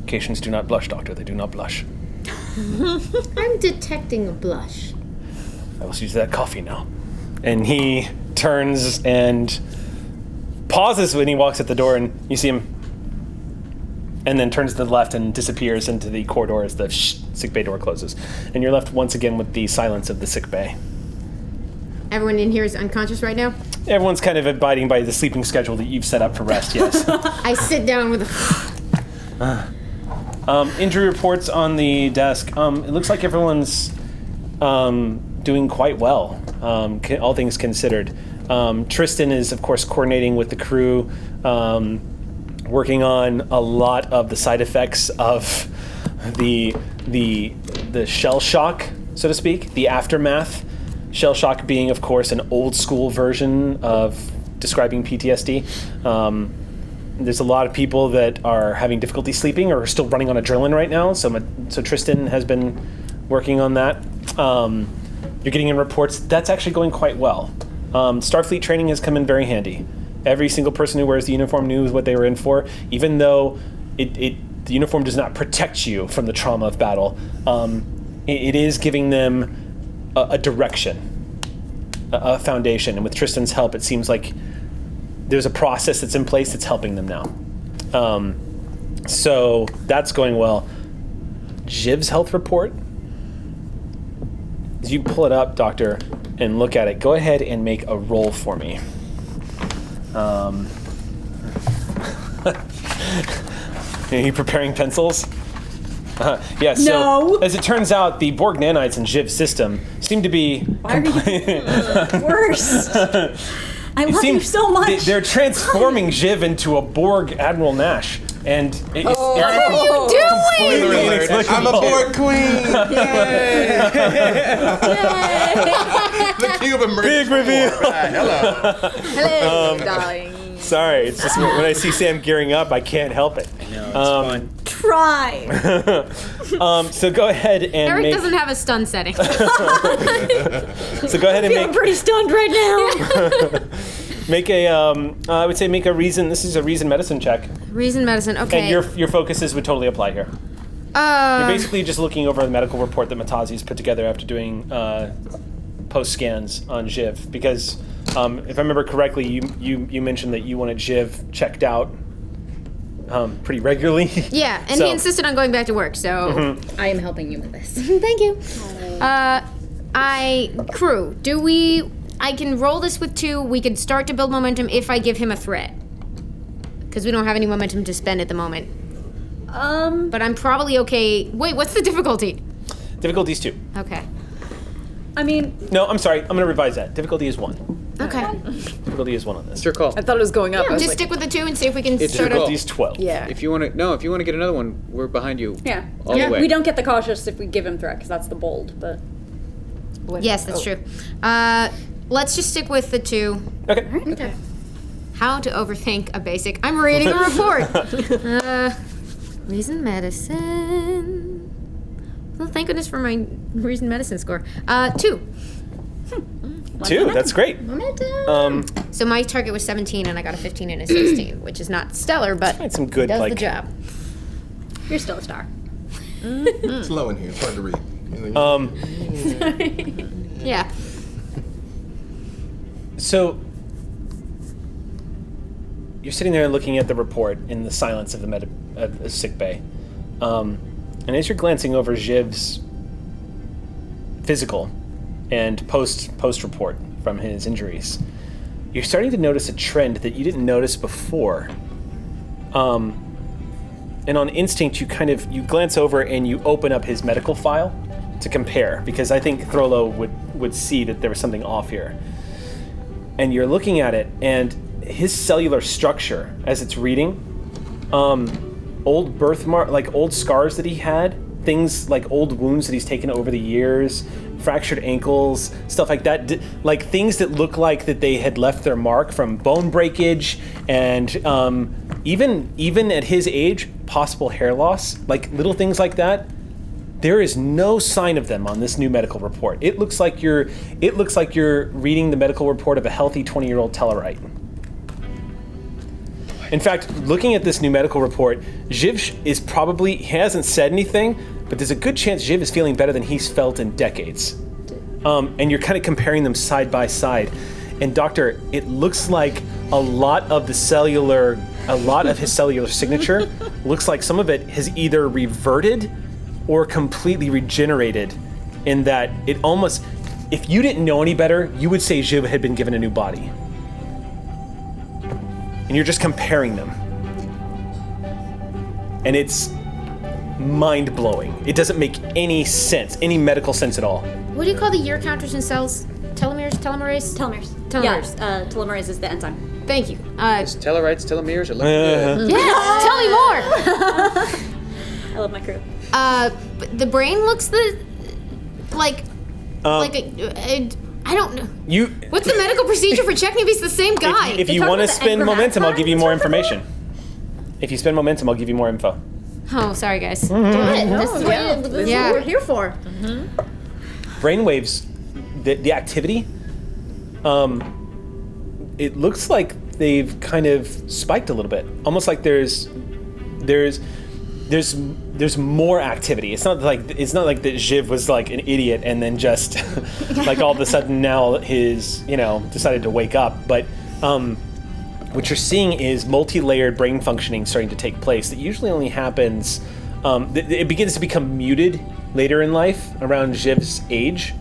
Cations do not blush, Doctor. They do not blush. I'm detecting a blush. I will use that coffee now. and he turns and pauses when he walks at the door, and you see him, and then turns to the left and disappears into the corridor as the sickbay door closes. And you're left once again with the silence of the sickbay. Everyone in here is unconscious right now? Everyone's kind of abiding by the sleeping schedule that you've set up for rest, yes. I sit down with a... Injury reports on the desk. It looks like everyone's doing quite well, all things considered. Tristan is, of course, coordinating with the crew, working on a lot of the side effects of the shell shock, so to speak, the aftermath. Shell shock being, of course, an old school version of describing PTSD. There's a lot of people that are having difficulty sleeping or are still running on adrenaline right now. So Tristan has been working on that. You're getting in reports. That's actually going quite well. Starfleet training has come in very handy. Every single person who wears the uniform knew what they were in for, even though the uniform does not protect you from the trauma of battle. It is giving them a direction, a foundation. And with Tristan's help, it seems like there's a process that's in place that's helping them now. So that's going well. Jiv's health report. As you pull it up, Doctor, and look at it, go ahead and make a roll for me. Are you preparing pencils? Yeah, so No. as it turns out, the Borg nanites in Jiv's system seem to be... Worst. I love you so much. They're transforming Jiv into a Borg Admiral Nash, and it's completely inexplicable. I'm a Borg queen! The king of emergency. Big reveal. Hello. Hello, darling. Sorry, it's just when I see Sam gearing up, I can't help it. No, it's fine. Try. So go ahead and Eric make... doesn't have a stun setting. So go ahead and I'm make... pretty stunned right now. Make a, I would say make a reason, this is a reason medicine check. Reason medicine, okay. And your focuses would totally apply here. You're basically just looking over the medical report that Matazi's put together after doing post scans on Jiv, because if I remember correctly, you mentioned that you wanted Jiv checked out pretty regularly. Yeah, and he insisted on going back to work, so I am helping you with this. thank you. Crew, I can roll this with 2. We could start to build momentum if I give him a threat. Because we don't have any momentum to spend at the moment. But I'm probably okay. Wait, what's the difficulty? Difficulty's 2. Okay. I mean, No, I'm sorry. I'm going to revise that. Difficulty is 1. Okay. Difficulty is 1 on this. It's your call. I thought it was going up. I was Just like, stick with the 2 and see if we can It's start your a... call. Difficulty's 12. yeah. If you want to get another one, we're behind you. yeah. All the way. We don't get the cautious if we give him threat, because that's the bold, but... Yes, that's true. Let's just stick with the 2. Okay. Okay. How to overthink a basic. I'm reading a report. Reason medicine. Well, thank goodness for my reason medicine score. 2. 2. That's great. So my target was 17, and I got a 15 and a 16, which is not stellar, but Find some good does like the job. You're still a star. It's low in here. It's hard to read. Yeah. So you're sitting there looking at the report in the silence of the sick bay, and as you're glancing over Jiv's physical and post report from his injuries, you're starting to notice a trend that you didn't notice before. And on instinct, you glance over and you open up his medical file to compare, because I think Throlo would see that there was something off here. And you're looking at it, and his cellular structure, as it's reading, old birthmark, like old scars that he had, things like old wounds that he's taken over the years, fractured ankles, stuff like that, like things that look like that they had left their mark from bone breakage, and even at his age, possible hair loss, like little things like that. There is no sign of them on this new medical report. It looks like you're reading the medical report of a healthy 20-year-old Tellarite. In fact, looking at this new medical report, Jiv he hasn't said anything, but there's a good chance Jiv is feeling better than he's felt in decades. And you're kind of comparing them side by side. And Doctor, it looks like a lot of his cellular signature looks like some of it has either reverted or completely regenerated, in that it almost, if you didn't know any better, you would say Jiv had been given a new body. And you're just comparing them. And it's mind-blowing. It doesn't make any sense, any medical sense at all. What do you call the year counters in cells? Telomeres? Telomerase? Telomeres. Telomeres. Yeah, telomerase is the enzyme. Thank you. Tellarites, telomeres are looking good. Yeah, tell me more! I love my crew. But the brain looks I don't know. What's the medical procedure for checking if he's the same guy? If you talk want to about the spend Edgar momentum, I'll give you Hackman more sort of information. If you spend momentum, I'll give you more info. Oh, sorry, guys. This is what we're here for. Brainwaves, the activity, it looks like they've kind of spiked a little bit. Almost like there's more activity. It's not like that Jiv was like an idiot and then just like all of a sudden now decided to wake up. But what you're seeing is multi-layered brain functioning starting to take place. That usually only happens. It begins to become muted later in life, around Jiv's age.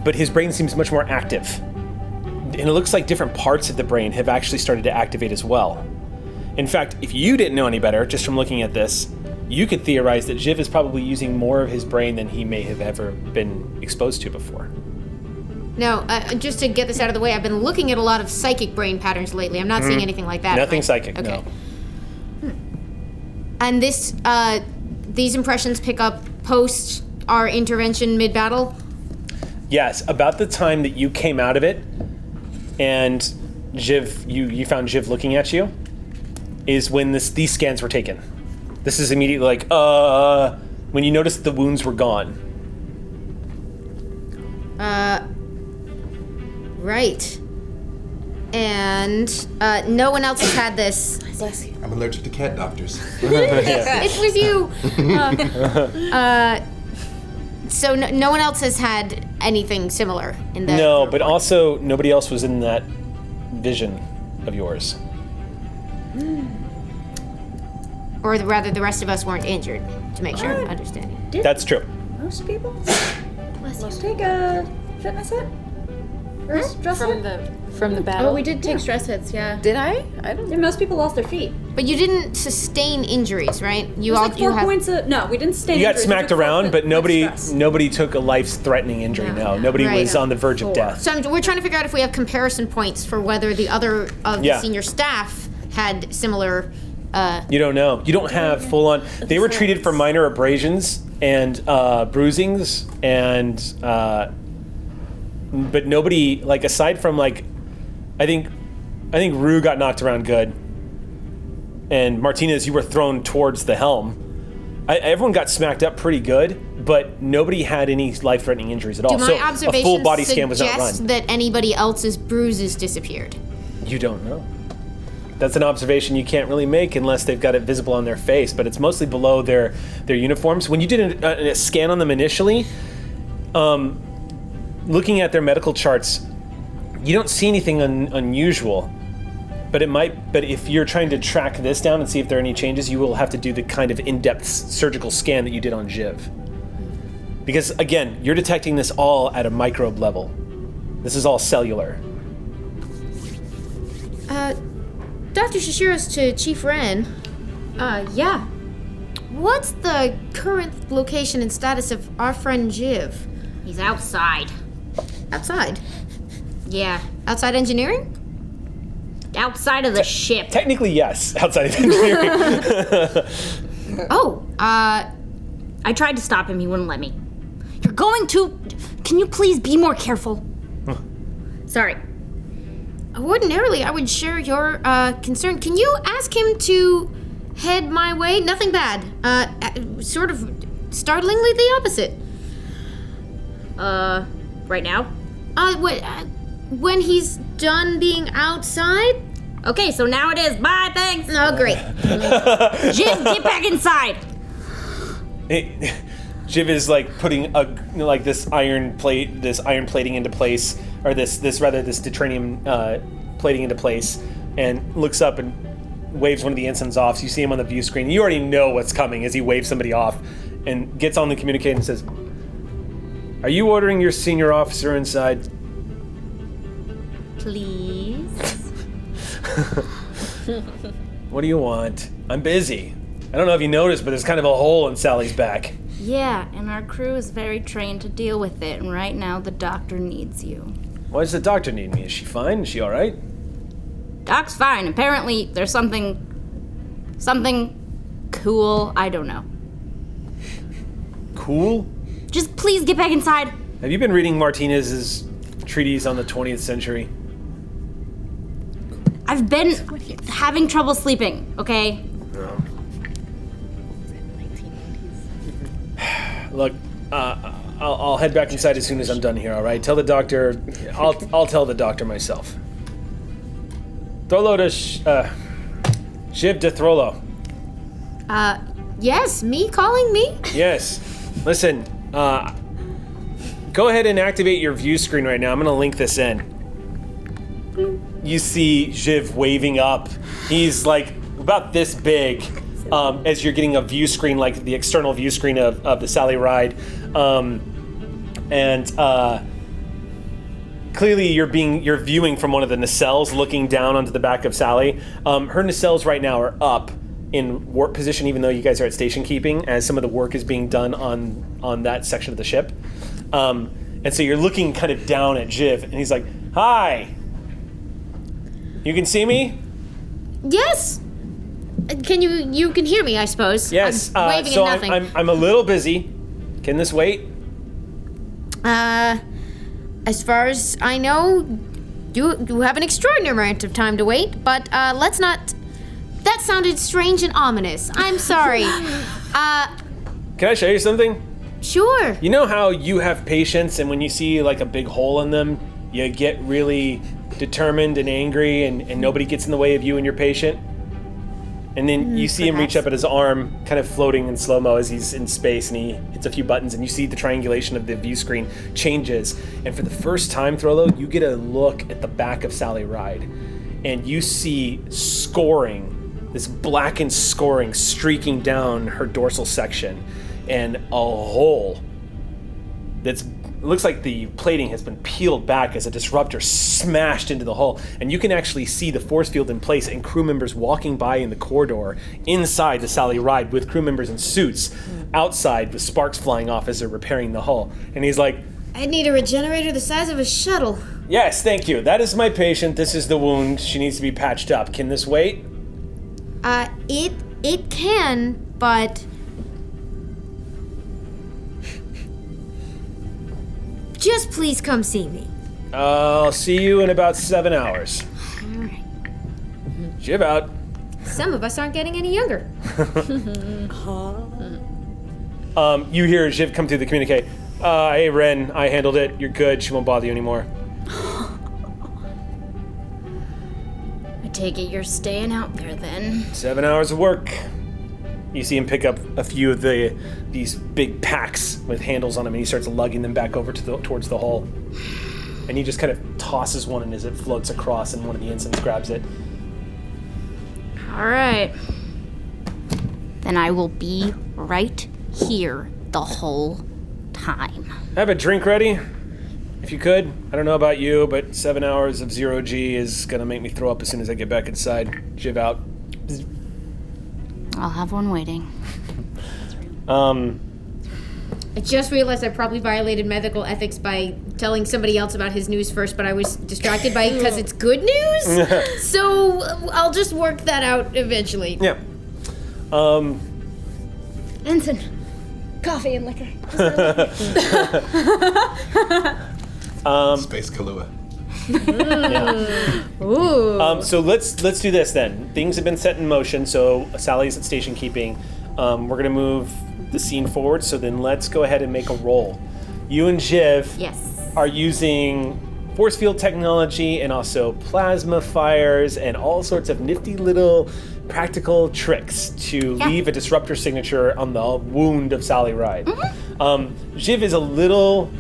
But his brain seems much more active, and it looks like different parts of the brain have actually started to activate as well. In fact, if you didn't know any better, just from looking at this, you could theorize that Jiv is probably using more of his brain than he may have ever been exposed to before. Now, just to get this out of the way, I've been looking at a lot of psychic brain patterns lately. I'm not seeing anything like that. Nothing right? psychic, Okay. no. And these impressions pick up post our intervention mid-battle? Yes, about the time that you came out of it, and Jiv, you found Jiv looking at you, is when these scans were taken. This is immediately like, when you noticed the wounds were gone. Right. And no one else has had this. Bless you. I'm allergic to cat doctors. It's with you. So no one else has had anything similar in the. No, but also nobody else was in that vision of yours. Or rather, the rest of us weren't injured, to make sure I'm understanding. That's true. Most people? Let's take a fitness hit? Or stress hit? From the battle. Oh, we did take stress hits, yeah. Did I? I don't Yeah, most people lost their feet. But you didn't sustain injuries, right? You It was all like you 4 have. points of... No, we didn't stay You got smacked around, but nobody took a life-threatening injury. No, nobody Right. was on the verge of death. So we're trying to figure out if we have comparison points for whether the other of the Yeah. senior staff had similar. You don't know. You don't have full-on. They were treated for minor abrasions and bruisings, and but nobody, like, aside from, like, I think Rue got knocked around good, and Martinez, you were thrown towards the helm. Everyone got smacked up pretty good, but nobody had any life-threatening injuries at all. Do my So a observations full body scan was not suggest run. that anybody else's bruises disappeared? You don't know. That's an observation you can't really make unless they've got it visible on their face, but it's mostly below their uniforms. When you did a scan on them initially, looking at their medical charts, you don't see anything unusual. But if you're trying to track this down and see if there are any changes, you will have to do the kind of in-depth surgical scan that you did on Jiv. Because again, you're detecting this all at a microbe level. This is all cellular. Dr. Shishiros to Chief Ren. Yeah. What's the current location and status of our friend Jiv? He's outside. Outside? Yeah. Outside engineering? Outside of the ship. Technically, yes, outside of engineering. Oh, I tried to stop him, he wouldn't let me. You're going to... Can you please be more careful? Sorry. ordinarily I would share your concern. Can you ask him to head my way? Nothing bad. Sort of startlingly the opposite. Right now? When he's done being outside? Okay, so now it is. Bye, thanks. Oh, great. Jiv, get back inside. Jiv is like putting this iron plating into place, or this deuterium plating into place, and looks up and waves one of the ensigns off. So you see him on the view screen. You already know what's coming as he waves somebody off, and gets on the communicator and says, "Are you ordering your senior officer inside?" Please. What do you want? I'm busy. I don't know if you noticed, but there's kind of a hole in Sally's back. Yeah, and our crew is very trained to deal with it, and right now the doctor needs you. Why does the doctor need me? Is she fine? Is she all right? Doc's fine. Apparently there's something cool. I don't know. Cool? Just please get back inside. Have you been reading Martinez's treatise on the 20th century? I've been having trouble sleeping, okay? Look, I'll head back inside as soon as I'm done here, all right? Tell the doctor... I'll tell the doctor myself. Throllo to... Shiv de Throllo. Yes, me calling me? Yes. Listen, go ahead and activate your view screen right now. I'm gonna link this in. You see Jiv waving up. He's like about this big as you're getting a view screen, like the external view screen of the Sally ride. Clearly you're viewing from one of the nacelles looking down onto the back of Sally. Her nacelles right now are up in warp position, even though you guys are at station keeping, as some of the work is being done on that section of the ship. And so you're looking kind of down at Jiv, and he's like, "Hi! You can see me?" Yes. Can you can hear me, I suppose? Yes. I'm waving so at nothing. I'm a little busy. Can this wait? As far as I know, you have an extraordinary amount of time to wait, but let's not... That sounded strange and ominous. I'm sorry. Can I show you something? Sure. You know how you have patients, and when you see like a big hole in them, you get really determined and angry, and nobody gets in the way of you and your patient. And then you see him reach up at his arm, kind of floating in slow-mo as he's in space, and he hits a few buttons, and you see the triangulation of the view screen changes. And for the first time, Throlo, you get a look at the back of Sally Ride, and you see scoring, this blackened scoring streaking down her dorsal section, and a hole that's looks like the plating has been peeled back as a disruptor smashed into the hull, and you can actually see the force field in place and crew members walking by in the corridor inside the Sally Ride with crew members in suits outside with sparks flying off as they're repairing the hull. And he's like, I need a regenerator the size of a shuttle. yes, thank you. That is my patient. This is the wound. She needs to be patched up. Can this wait? It can, but just please come see me. I'll see you in about 7 hours. All right. Jiv out. Some of us aren't getting any younger. You hear Jiv come through the communique. Hey, Ren, I handled it. You're good. She won't bother you anymore. I take it you're staying out there then. 7 hours of work. You see him pick up a few of these big packs with handles on them, and he starts lugging them back over towards the hull. And he just kind of tosses one, and as it floats across, and one of the ensigns grabs it. All right. Then I will be right here the whole time. Have a drink ready, if you could. I don't know about you, but 7 hours of 0G is gonna make me throw up as soon as I get back inside. Jiv out. I'll have one waiting. I just realized I probably violated medical ethics by telling somebody else about his news first, but I was distracted by it because it's good news. So I'll just work that out eventually. Yeah. Ensign, coffee and liquor. Space Kahlua. Ooh. So let's do this then. Things have been set in motion, so Sally's at station keeping. We're gonna move the scene forward, so then let's go ahead and make a roll. You and Jiv are using force field technology and also plasma fires and all sorts of nifty little practical tricks to leave a disruptor signature on the wound of Sally Ride. Jiv is a little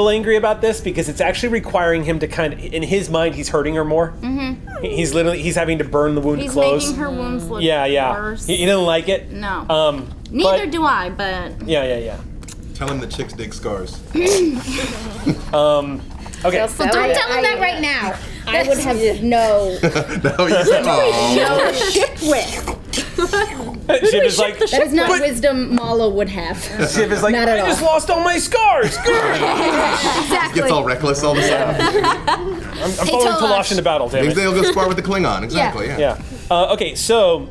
angry about this because it's actually requiring him to kind of, in his mind, he's hurting her more. He's having to burn the wound He's close. making her wounds look worse. He doesn't like it. No. Neither do I, but... Yeah. Tell him the chicks dig scars. Okay. Well, don't tell him that right now. I would have no ship with. Jiv is like, That is not wisdom Mala would have. Jiv is like, Not at I just all. lost all my scars. Exactly. Gets all reckless all of a sudden. I'm following Kalash into battle, damn Thinks it. they'll go spar with the Klingon. Exactly. Yeah. Okay, so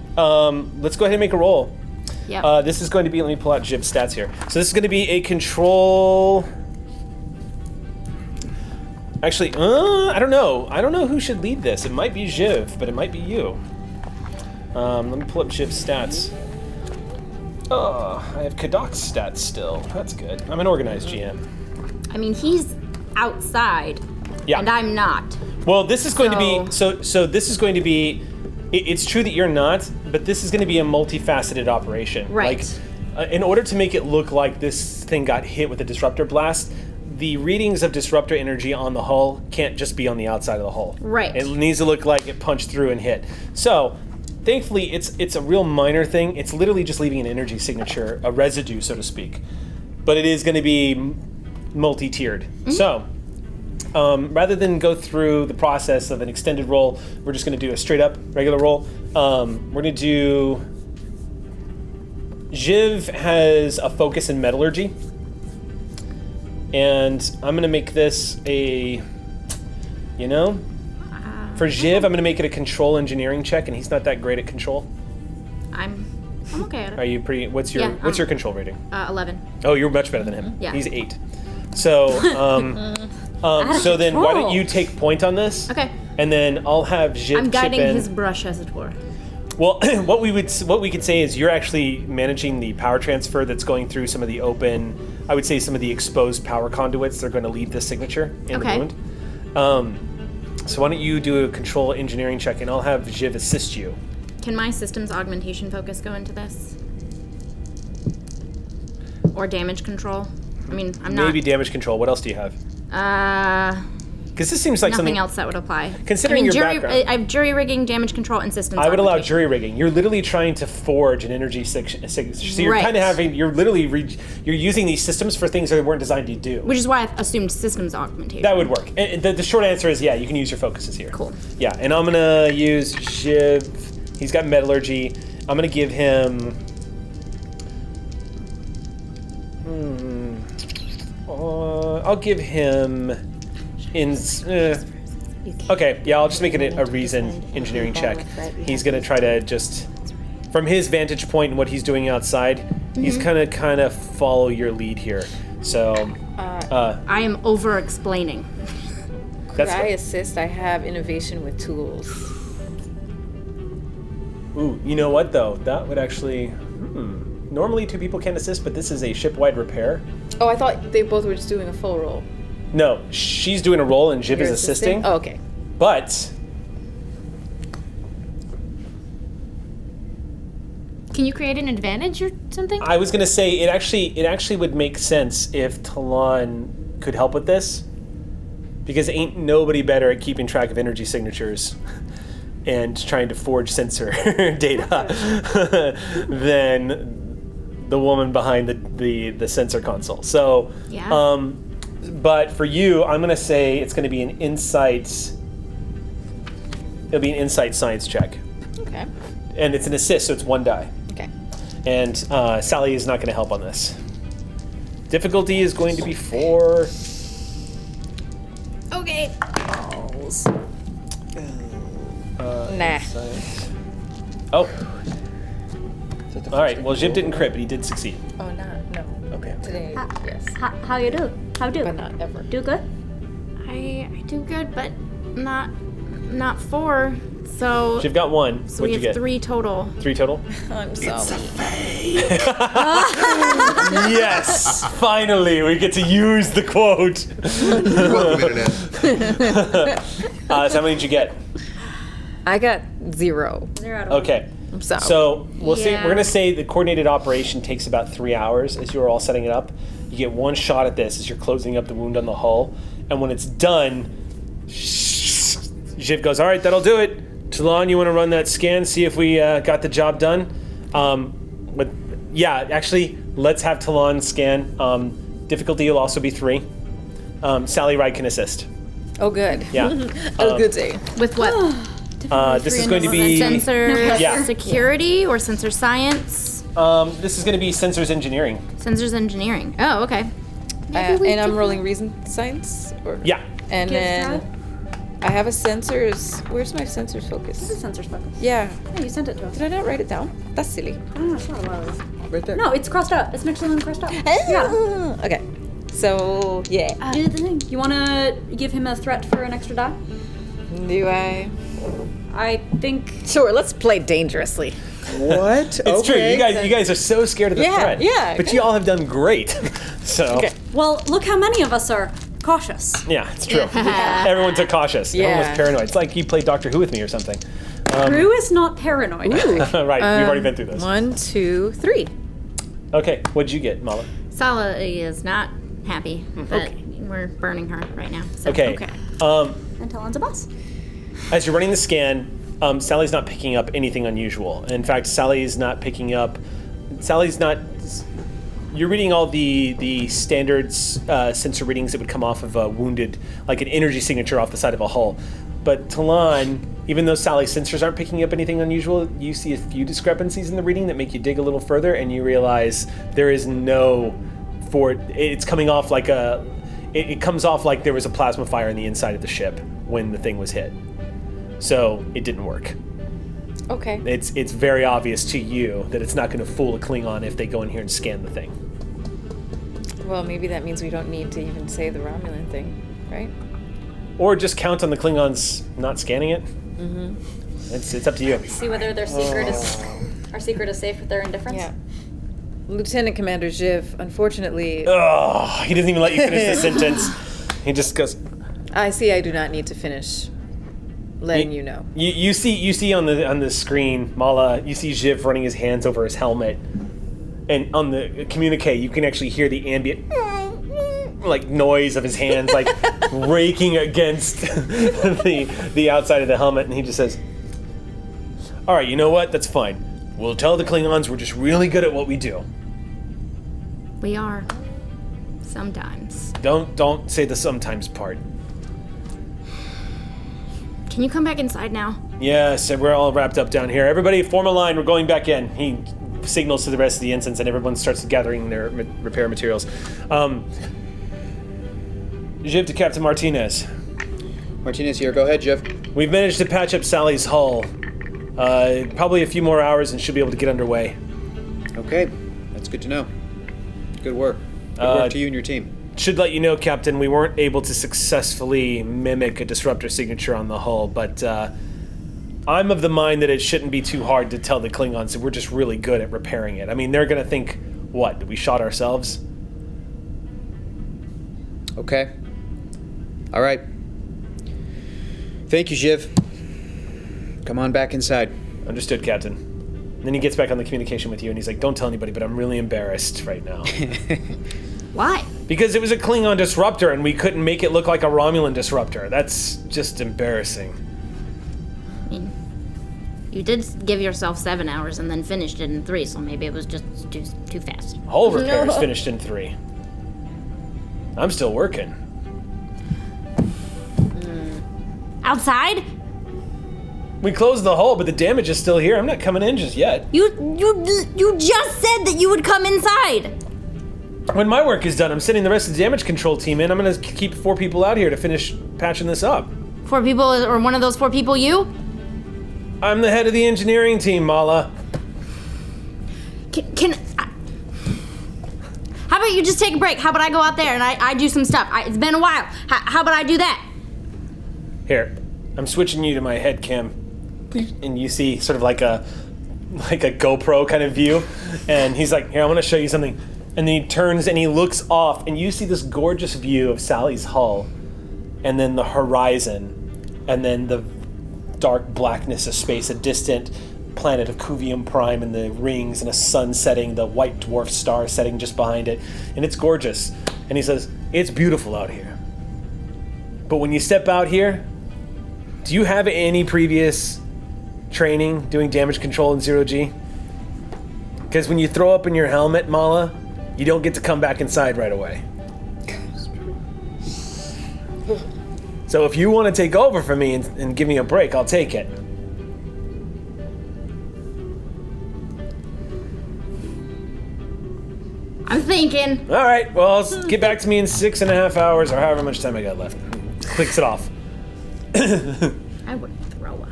let's go ahead and make a roll. Yep. This is going to be, let me pull out Jib's stats here. So this is going to be a control... Actually, I don't know. I don't know who should lead this. It might be Jiv, but it might be you. Let me pull up Jiv's stats. Oh, I have Kadok's stats still. That's good. I'm an organized GM. I mean, he's outside. Yeah. And I'm not. Well, this is going to be... So this is going to be... It's true that you're not, but this is going to be a multifaceted operation. Right. Like, in order to make it look like this thing got hit with a disruptor blast, the readings of disruptor energy on the hull can't just be on the outside of the hull. Right. It needs to look like it punched through and hit. So, thankfully, it's a real minor thing. It's literally just leaving an energy signature, a residue, so to speak. But it is going to be multi-tiered. So, rather than go through the process of an extended roll, we're just going to do a straight up regular roll. We're going to do... Jiv has a focus in metallurgy. And I'm going to make this a... For Jiv, I'm going to make it a control engineering check, and he's not that great at control. I'm okay at it. Are you pretty... What's your control rating? 11. Oh, you're much better than him. Yeah. He's 8. So, so then why don't you take point on this? Okay. And then I'll have Jiv I'm guiding chip in. his brush, as it were. Well, what we could say is you're actually managing the power transfer that's going through some of the open, I would say some of the exposed power conduits that are going to leave this signature in the Okay. wound. So why don't you do a control engineering check, and I'll have Jiv assist you. Can my systems augmentation focus go into this? Or damage control? I mean, I'm not. Maybe damage control. What else do you have? Because this seems like Nothing something else that would apply. Considering your jury, background. I have jury rigging, damage control, and systems. I would allow augmentation. jury rigging. You're literally trying to forge an energy signature. So you're Right. kind of having. You're literally. You're using these systems for things that weren't designed to do. Which is why I assumed systems augmentation. That would work. And the short answer is yeah. You can use your focuses here. Cool. Yeah, and I'm gonna use Jiv. He's got metallurgy. I'm gonna give him. I'll give him. Okay, yeah, I'll just make it a reason engineering check. He's gonna try to just, from his vantage point and what he's doing outside, he's gonna kind of follow your lead here. So, I am over explaining. Could I assist? I have innovation with tools. Ooh, you know what though? That would actually. Normally 2 people can assist, but this is a ship-wide repair. Oh, I thought they both were just doing a full roll. No, she's doing a roll and Jiv is assisting. Oh, okay. But Can you create an advantage or something? I was gonna say it actually would make sense if Talon could help with this, because ain't nobody better at keeping track of energy signatures and trying to forge sensor data than the woman behind the sensor console. So, Yeah. but for you, I'm gonna say it's gonna be an insight. It'll be an insight science check, Okay. and it's an assist, so it's 1 die. Okay. And Sally is not going to help on this. Difficulty is going to be 4. Okay. Nah. Oh. All right. Well, Jiv didn't crit, but he did succeed. Oh, no. Okay. Today, yes. How you do? How do? But not ever. Do good? I do good, but not 4. So Jiv got 1. so What'd we you have get? 3 total. 3 total. I'm sorry. Yes. Finally, we get to use the quote. You're welcome, Internet. So how many did you get? I got 0. Okay. I'm sorry. So we'll say Yeah. we're gonna say the coordinated operation takes about 3 hours as you are all setting it up. You get 1 shot at this as you're closing up the wound on the hull, and when it's done, Jiv goes, "All right, that'll do it. Talon, you want to run that scan, see if we got the job done?" Actually, let's have Talon scan. Difficulty will also be 3. Sally Ride can assist. Oh, good. Yeah. Oh, good day. With what? This is going to be Sensor Yeah. security or sensor science? This is going to be sensors engineering. Sensors engineering. Oh, okay. And I'm rolling reason science? Or? Yeah. And then I have a sensors. Where's my sensors focus? Sensors focus. Yeah. Yeah, you sent it to us. Did I not write it down? That's silly. Oh, it's not a lot. Right there. No, it's crossed out. It's next to the one crossed out. Yeah. Okay. So, yeah. Do the thing. You want to give him a threat for an extra die? Do I? I think. Sure, let's play dangerously. What? It's true. You guys are so scared of the Yeah, threat. yeah, But you all have done great. So Okay. Well, look how many of us are cautious. yeah, it's true. Everyone took cautious. Everyone was Yeah. paranoid. It's like you played Doctor Who with me or something. Crew is not paranoid. Right, we've already been through this. 1, 2, 3. Okay, what'd you get, Mala? Sala is not happy that we're burning her right now. So. Okay. And Talon's a boss. As you're running the scan, Sally's not picking up anything unusual. In fact, Sally's not. You're reading all the standard sensor readings that would come off of a wounded, like an energy signature off the side of a hull. But Talon, even though Sally's sensors aren't picking up anything unusual, you see a few discrepancies in the reading that make you dig a little further, and you realize there is it's coming off like it comes off like there was a plasma fire in the inside of the ship when the thing was hit. So it didn't work. Okay. It's very obvious to you that it's not going to fool a Klingon if they go in here and scan the thing. Well, maybe that means we don't need to even say the Romulan thing, right? Or just count on the Klingons not scanning it. Mm-hmm. It's up to you. See whether their secret is our secret is safe with their indifference. Yeah. Lieutenant Commander Jiv, unfortunately, Oh, he doesn't even let you finish the sentence. He just goes, I see I do not need to finish letting you know. You see on the screen, Mala, you see Jiv running his hands over his helmet. And on the communique, you can actually hear the ambient like noise of his hands like raking against the outside of the helmet, and he just says, "All right, you know what? That's fine. We'll tell the Klingons we're just really good at what we do." We are. Sometimes. Don't say the sometimes part. Can you come back inside now? Yes, we're all wrapped up down here. Everybody form a line, we're going back in. He signals to the rest of the ensigns and everyone starts gathering their repair materials. Jiv to Captain Martinez. Martinez here. Go ahead, Jiv. We've managed to patch up Sally's hull. Probably a few more hours and she'll be able to get underway. Okay, that's good to know. Good work. Good work to you and your team. Should let you know, Captain, we weren't able to successfully mimic a disruptor signature on the hull, but I'm of the mind that it shouldn't be too hard to tell the Klingons that we're just really good at repairing it. I mean, they're going to think, what, that we shot ourselves? Okay. All right. Thank you, Jiv. Come on back inside. Understood, Captain. And then he gets back on the communication with you and he's like, don't tell anybody, but I'm really embarrassed right now. Why? Because it was a Klingon disruptor and we couldn't make it look like a Romulan disruptor. That's just embarrassing. I mean, you did give yourself 7 hours and then finished it in 3, so maybe it was just too fast. Hull repairs finished in 3. I'm still working. Outside? We closed the hull, but the damage is still here. I'm not coming in just yet. You just said that you would come inside. When my work is done, I'm sending the rest of the damage control team in. I'm going to keep 4 people out here to finish patching this up. 4 people, or one of those 4 people you? I'm the head of the engineering team, Mala. How about you just take a break? How about I go out there and I do some stuff? It's been a while. How about I do that? Here, I'm switching you to my head cam. And you see sort of like a GoPro kind of view. And he's like, here, I want to show you something. And then he turns and he looks off and you see this gorgeous view of Sally's hull. And then the horizon. And then the dark blackness of space, a distant planet of Cuvium Prime and the rings and a sun setting, the white dwarf star setting just behind it. And it's gorgeous. And he says, it's beautiful out here. But when you step out here, do you have any previous training doing damage control in 0G? Because when you throw up in your helmet, Mala, you don't get to come back inside right away. So if you want to take over for me and give me a break, I'll take it. I'm thinking. All right, well, get back to me in 6.5 hours or however much time I got left. Clicks it off. I would throw up.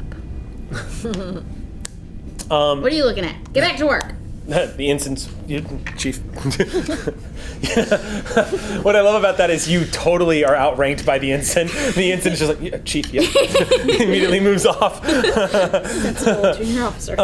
What are you looking at? Get back to work. The instance, Chief. What I love about that is you totally are outranked by the ensign. The ensign's just like, yeah, Chief, yeah. Immediately moves off. Sensible junior officer.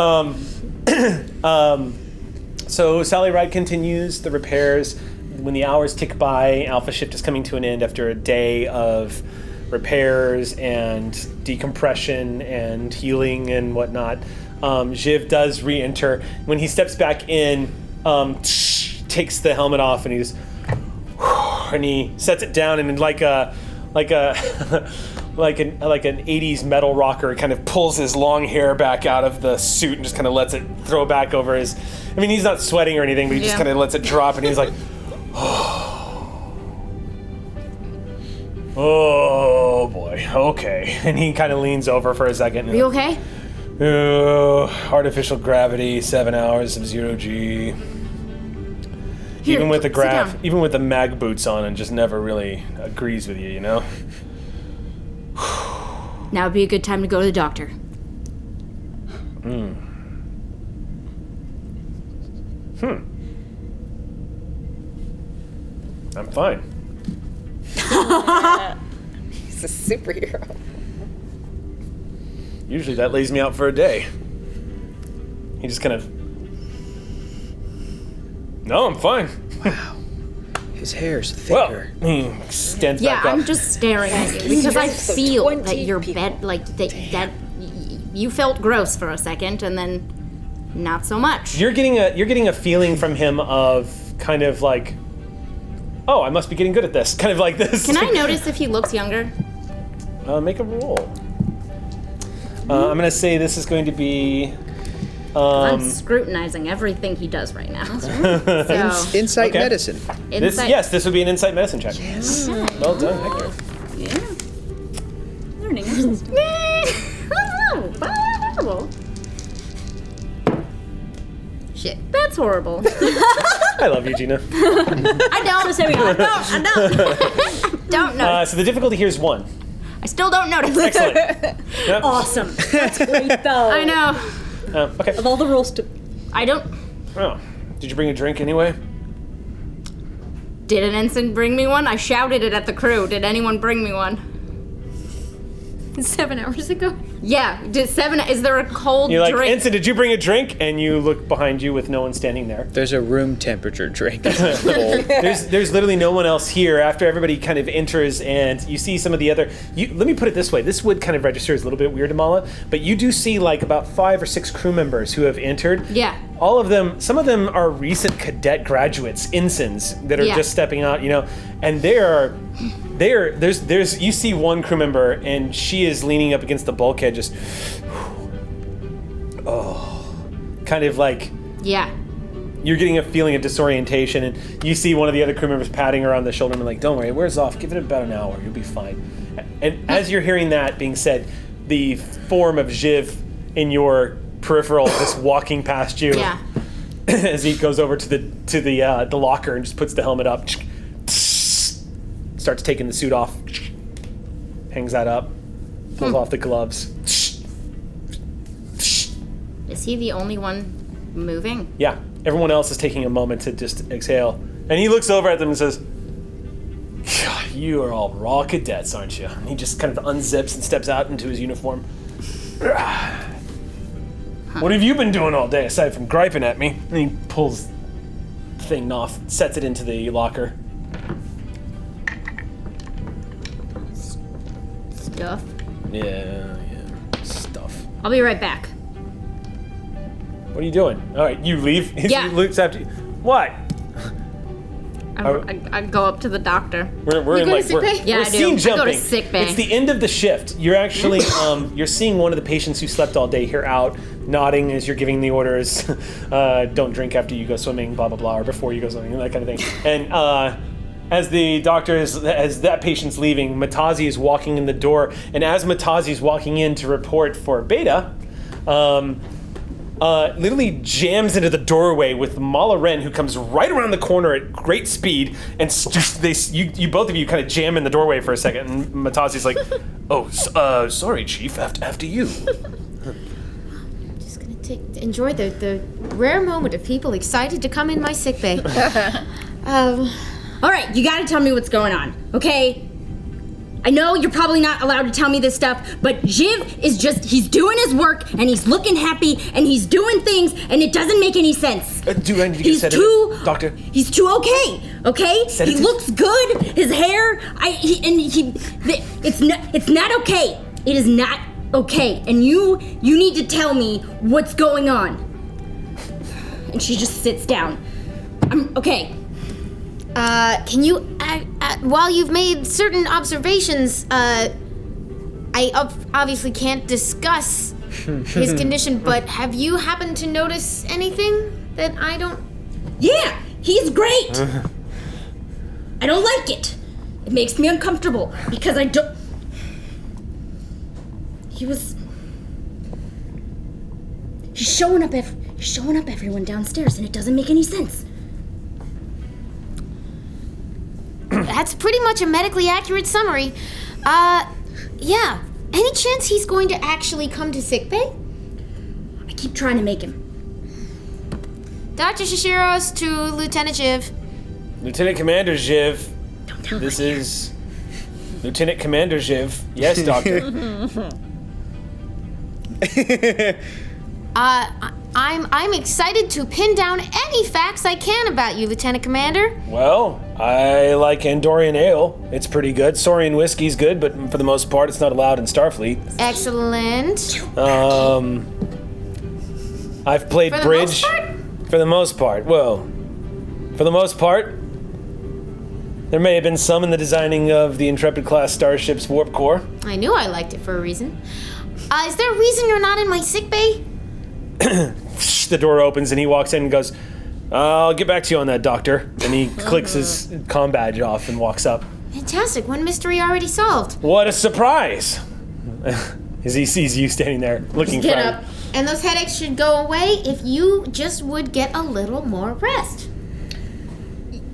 So Sally Ride continues the repairs. When the hours tick by, Alpha Shift is coming to an end after a day of repairs and decompression and healing and whatnot. Jiv does re-enter. When he steps back in, takes the helmet off and and he sets it down and like an 80s metal rocker kind of pulls his long hair back out of the suit and just kind of lets it throw back over his. I mean, he's not sweating or anything, but he just kind of lets it drop and he's like, oh boy, okay. And he kind of leans over for a second. Are you okay? Artificial gravity, 7 hours of 0G. Here, even with the sit down. even with the mag boots on, and just never really agrees with you, you know? Now would be a good time to go to the doctor. I'm fine. He's a superhero. Usually that lays me out for a day. He just kind of... No, I'm fine. Wow. His hair's thicker. Well, he stands Yeah, back up. I'm just staring at you because I So feel 20 that you're people. that you felt gross for a second and then not so much. You're getting a feeling from him of kind of like, oh, I must be getting good at this. Kind of like this. Can I notice if he looks younger? Make a roll. I'm gonna say this is going to be. I'm scrutinizing everything he does right now. So, Insight Okay. medicine. This, insight- yes, this would be an insight medicine check. Yes. Well done, Hector. Yeah. Learning. Horrible. Shit, that's horrible. I love you, Gina. I don't. So I don't. Don't know. So the difficulty here is 1. I still don't notice. Excellent. Yep. Awesome. That's great, though. I know. Okay. Of all the rules to. I don't. Oh, did you bring a drink anyway? Did an ensign bring me one? I shouted it at the crew. Did anyone bring me one? 7 hours ago. Yeah. Is there a cold You're like, drink? Ensign, did you bring a drink? And you look behind you with no one standing there. There's a room temperature drink. It's cold. There's literally no one else here after everybody kind of enters, and you see some of the other. Let me put it this way: this would kind of register as a little bit weird to Mala, but you do see like about 5 or 6 crew members who have entered. Yeah. All of them. Some of them are recent cadet graduates, ensigns that are Yeah. just stepping out. And there's you see one crew member, and she is leaning up against the bulkhead, just kind of like. Yeah. You're getting a feeling of disorientation, and you see one of the other crew members patting her on the shoulder and like, don't worry, it wears off. Give it about an hour. You'll be fine. And as you're hearing that being said, the form of Jiv in your peripheral just walking past you Yeah. as he goes over to the locker and just puts the helmet up, starts taking the suit off, hangs that up, pulls off the gloves. Is he the only one moving? Yeah, everyone else is taking a moment to just exhale. And he looks over at them and says, "God, you are all raw cadets, aren't you?" And he just kind of unzips and steps out into his uniform. What have you been doing all day aside from griping at me? And he pulls the thing off, sets it into the locker. Stuff. Yeah, stuff. I'll be right back. What are you doing? All right, you leave. Yeah. He looks after you. What? I go up to the doctor. We're You in go to like sick we're, bay? Yeah, we're I do. scene I go to jumping. sick bay. It's the end of the shift. You're actually you're seeing one of the patients who slept all day here out, nodding as you're giving the orders. Don't drink after you go swimming, blah blah blah, or before you go swimming, that kind of thing. And as the doctor as that patient's leaving, Matazi is walking in the door, and as Matazi is walking in to report for Beta, literally jams into the doorway with Mala Ren, who comes right around the corner at great speed, and you both of you kind of jam in the doorway for a second, and Matazi's like, "Oh, sorry, Chief. After you." Just gonna enjoy the rare moment of people excited to come in my sick bay. All right, you gotta tell me what's going on, okay? I know you're probably not allowed to tell me this stuff, but Jiv is he's doing his work, and he's looking happy, and he's doing things, and it doesn't make any sense. Do I need to get He's sedative, too, Doctor? He's too okay? Sedative? He looks good, his hair, it's not okay. It is not okay, and you need to tell me what's going on. And she just sits down. Okay. Can you, while you've made certain observations, I obviously can't discuss his condition, but have you happened to notice anything that I don't? Yeah, he's great. I don't like it. It makes me uncomfortable because I don't. He's showing up everyone downstairs, and it doesn't make any sense. That's pretty much a medically accurate summary. Yeah. Any chance he's going to actually come to sickbay? I keep trying to make him. Dr. Shishiros to Lieutenant Jiv. Lieutenant Commander Jiv. This is Lieutenant Commander Jiv. Yes, Doctor. I'm excited to pin down any facts I can about you, Lieutenant Commander. Well, I like Andorian ale. It's pretty good. Saurian whiskey's good, but for the most part, it's not allowed in Starfleet. Excellent. I've played For the bridge. most part? For the most part. Well, for the most part, there may have been some in the designing of the Intrepid class starship's warp core. I knew I liked it for a reason. Is there a reason you're not in my sick bay? The door opens and he walks in and goes, I'll get back to you on that, Doctor. And he clicks his comm badge off and walks up. Fantastic. One mystery already solved. What a surprise! As he sees you standing there looking Get frightened. up. And those headaches should go away if you just would get a little more rest.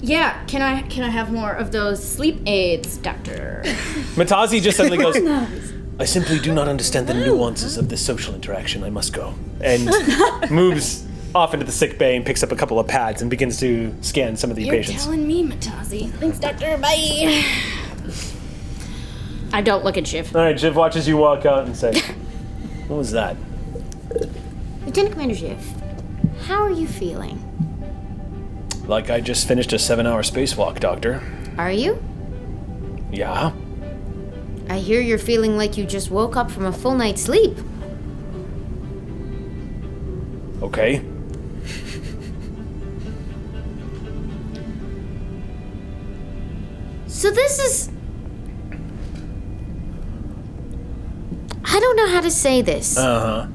Yeah, can I have more of those sleep aids, Doctor? Matazi just suddenly goes, I simply do not understand the nuances of this social interaction. I must go. And moves off into the sick bay and picks up a couple of pads and begins to scan some of the patients. telling me, Matazi. Thanks, Doctor. Bye. I don't look at Shiv. All right, Jiv watches you walk out and say, what was that? Lieutenant Commander Shiv, how are you feeling? Like I just finished a 7-hour spacewalk, Doctor. Are you? Yeah? I hear you're feeling like you just woke up from a full night's sleep. Okay. So this is... I don't know how to say this. Uh-huh.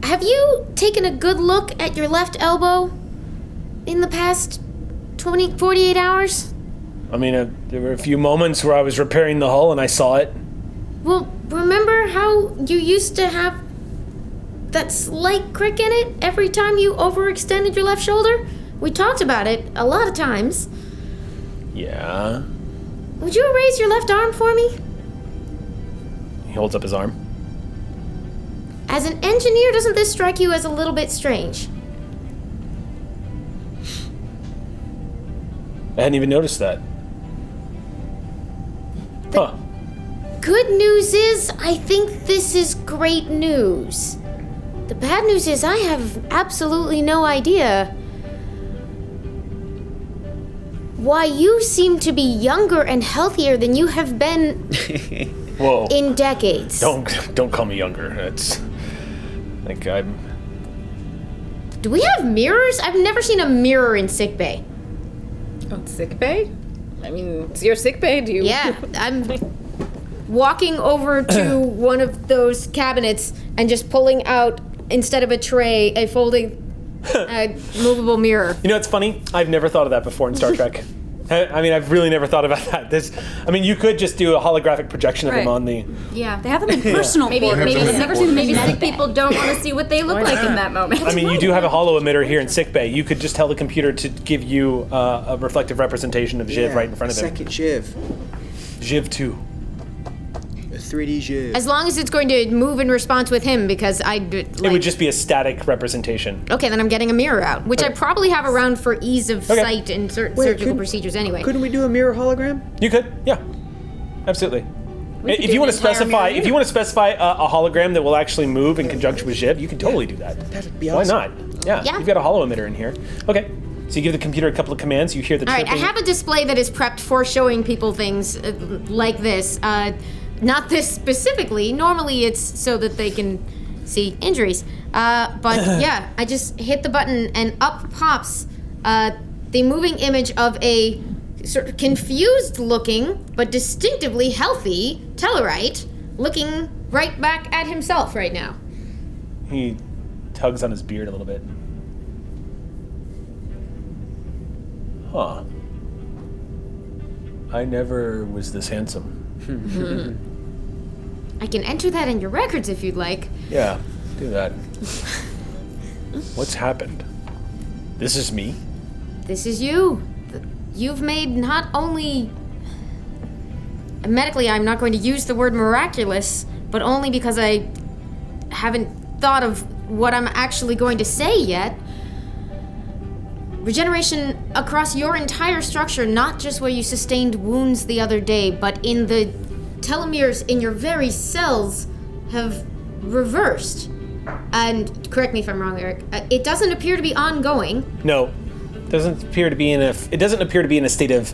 Have you taken a good look at your left elbow in the past 48 hours? I mean, there were a few moments where I was repairing the hull and I saw it. Well, remember how you used to have that slight crick in it every time you overextended your left shoulder? We talked about it a lot of times. Yeah. Would you raise your left arm for me? He holds up his arm. As an engineer, doesn't this strike you as a little bit strange? I hadn't even noticed that. Huh. Good news is, I think this is great news. The bad news is, I have absolutely no idea why you seem to be younger and healthier than you have been Whoa. in decades. Don't call me younger. It's like I'm. Do we have mirrors? I've never seen a mirror in sickbay. Oh, sick bay? I mean, it's your sick bay. Do you? Yeah, I'm walking over to one of those cabinets and just pulling out, instead of a tray, a folding, movable mirror. You know, it's funny. I've never thought of that before in Star Trek. I mean, I've really never thought about that. You could just do a holographic projection of him on the. Yeah. They have them in personal quarters. I've never seen maybe sick people don't want to see what they look like in that moment. I mean, you do have a holo emitter here in sickbay. You could just tell the computer to give you a reflective representation of Jiv right in front of him. Second Jiv. Jiv 2. A 3D Jiv. As long as it's going to move in response with him, because It would just be a static representation. Okay, then I'm getting a mirror out, which I probably have around for ease of Okay. sight in certain Wait, surgical couldn't- procedures anyway. Couldn't we do a mirror hologram? You could, yeah, absolutely. If do you want to an entire specify, mirror if you want to specify a hologram that will actually move in conjunction with Jiv, you can totally do that. That'd be Why awesome. not? Yeah, Yeah. you've got a holo emitter in here. Okay, so you give the computer a couple of commands. You hear the All right, I tripping. have a display that is prepped for showing people things like this. Not this specifically. Normally it's so that they can see injuries. But yeah, I just hit the button and up pops the moving image of a sort of confused looking but distinctively healthy Tellarite looking right back at himself right now. He tugs on his beard a little bit. Huh. I never was this handsome. I can enter that in your records if you'd like. Yeah, do that. What's happened? This is me? This is you. You've made not only... Medically, I'm not going to use the word miraculous, but only because I haven't thought of what I'm actually going to say yet. Regeneration across your entire structure, not just where you sustained wounds the other day, but in the telomeres in your very cells have reversed. And correct me if I'm wrong, Eric. It doesn't appear to be ongoing. No. doesn't appear to be in a state of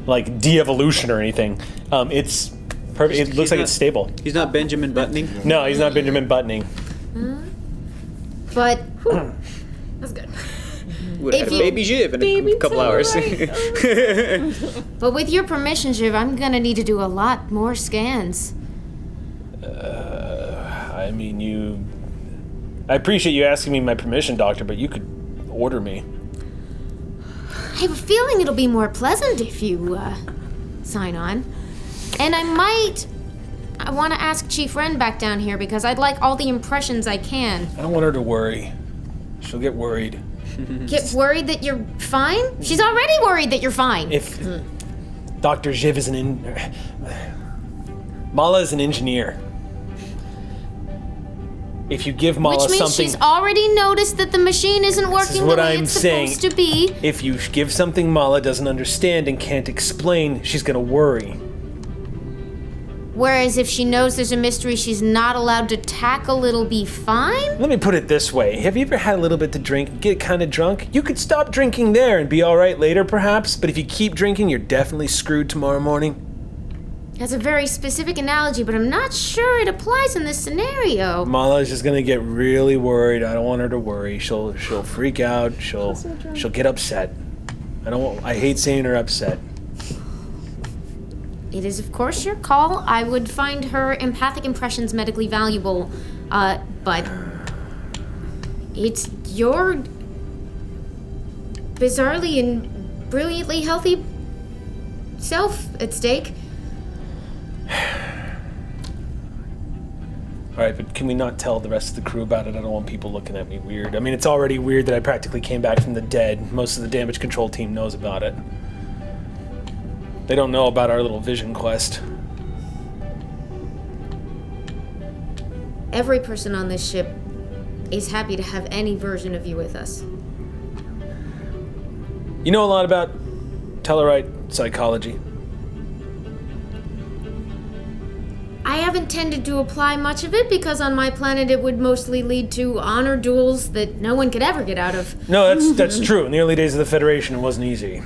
like de-evolution or anything. It's perfect. It looks like it's stable. He's not Benjamin Buttoning? No, he's not Benjamin Buttoning. But that's good. Would have had a baby Jiv in a couple hours. But with your permission, Jiv, I'm gonna need to do a lot more scans. I mean, I appreciate you asking me my permission, Doctor, but you could order me. I have a feeling it'll be more pleasant if you sign on. And I want to ask Chief Wren back down here because I'd like all the impressions I can. I don't want her to worry. She'll get worried. Get worried that you're fine? She's already worried that you're fine. If Dr. Jiv is Mala is an engineer. If you give Mala Which means something... she's already noticed that the machine isn't working the way it's supposed to be. If you give something Mala doesn't understand and can't explain, she's gonna worry. Whereas if she knows there's a mystery she's not allowed to tackle, it'll be fine? Let me put it this way. Have you ever had a little bit to drink, get kind of drunk? You could stop drinking there and be alright later, perhaps, but if you keep drinking, you're definitely screwed tomorrow morning. That's a very specific analogy, but I'm not sure it applies in this scenario. Mala is just gonna get really worried. I don't want her to worry. She'll freak out. She'll get upset. I hate seeing her upset. It is, of course, your call. I would find her empathic impressions medically valuable, but it's your bizarrely and brilliantly healthy self at stake. Alright, but can we not tell the rest of the crew about it? I don't want people looking at me weird. I mean, it's already weird that I practically came back from the dead. Most of the damage control team knows about it. They don't know about our little vision quest. Every person on this ship is happy to have any version of you with us. You know a lot about Tellarite psychology. I haven't tended to apply much of it because on my planet it would mostly lead to honor duels that no one could ever get out of. No, that's true. In the early days of the Federation, it wasn't easy.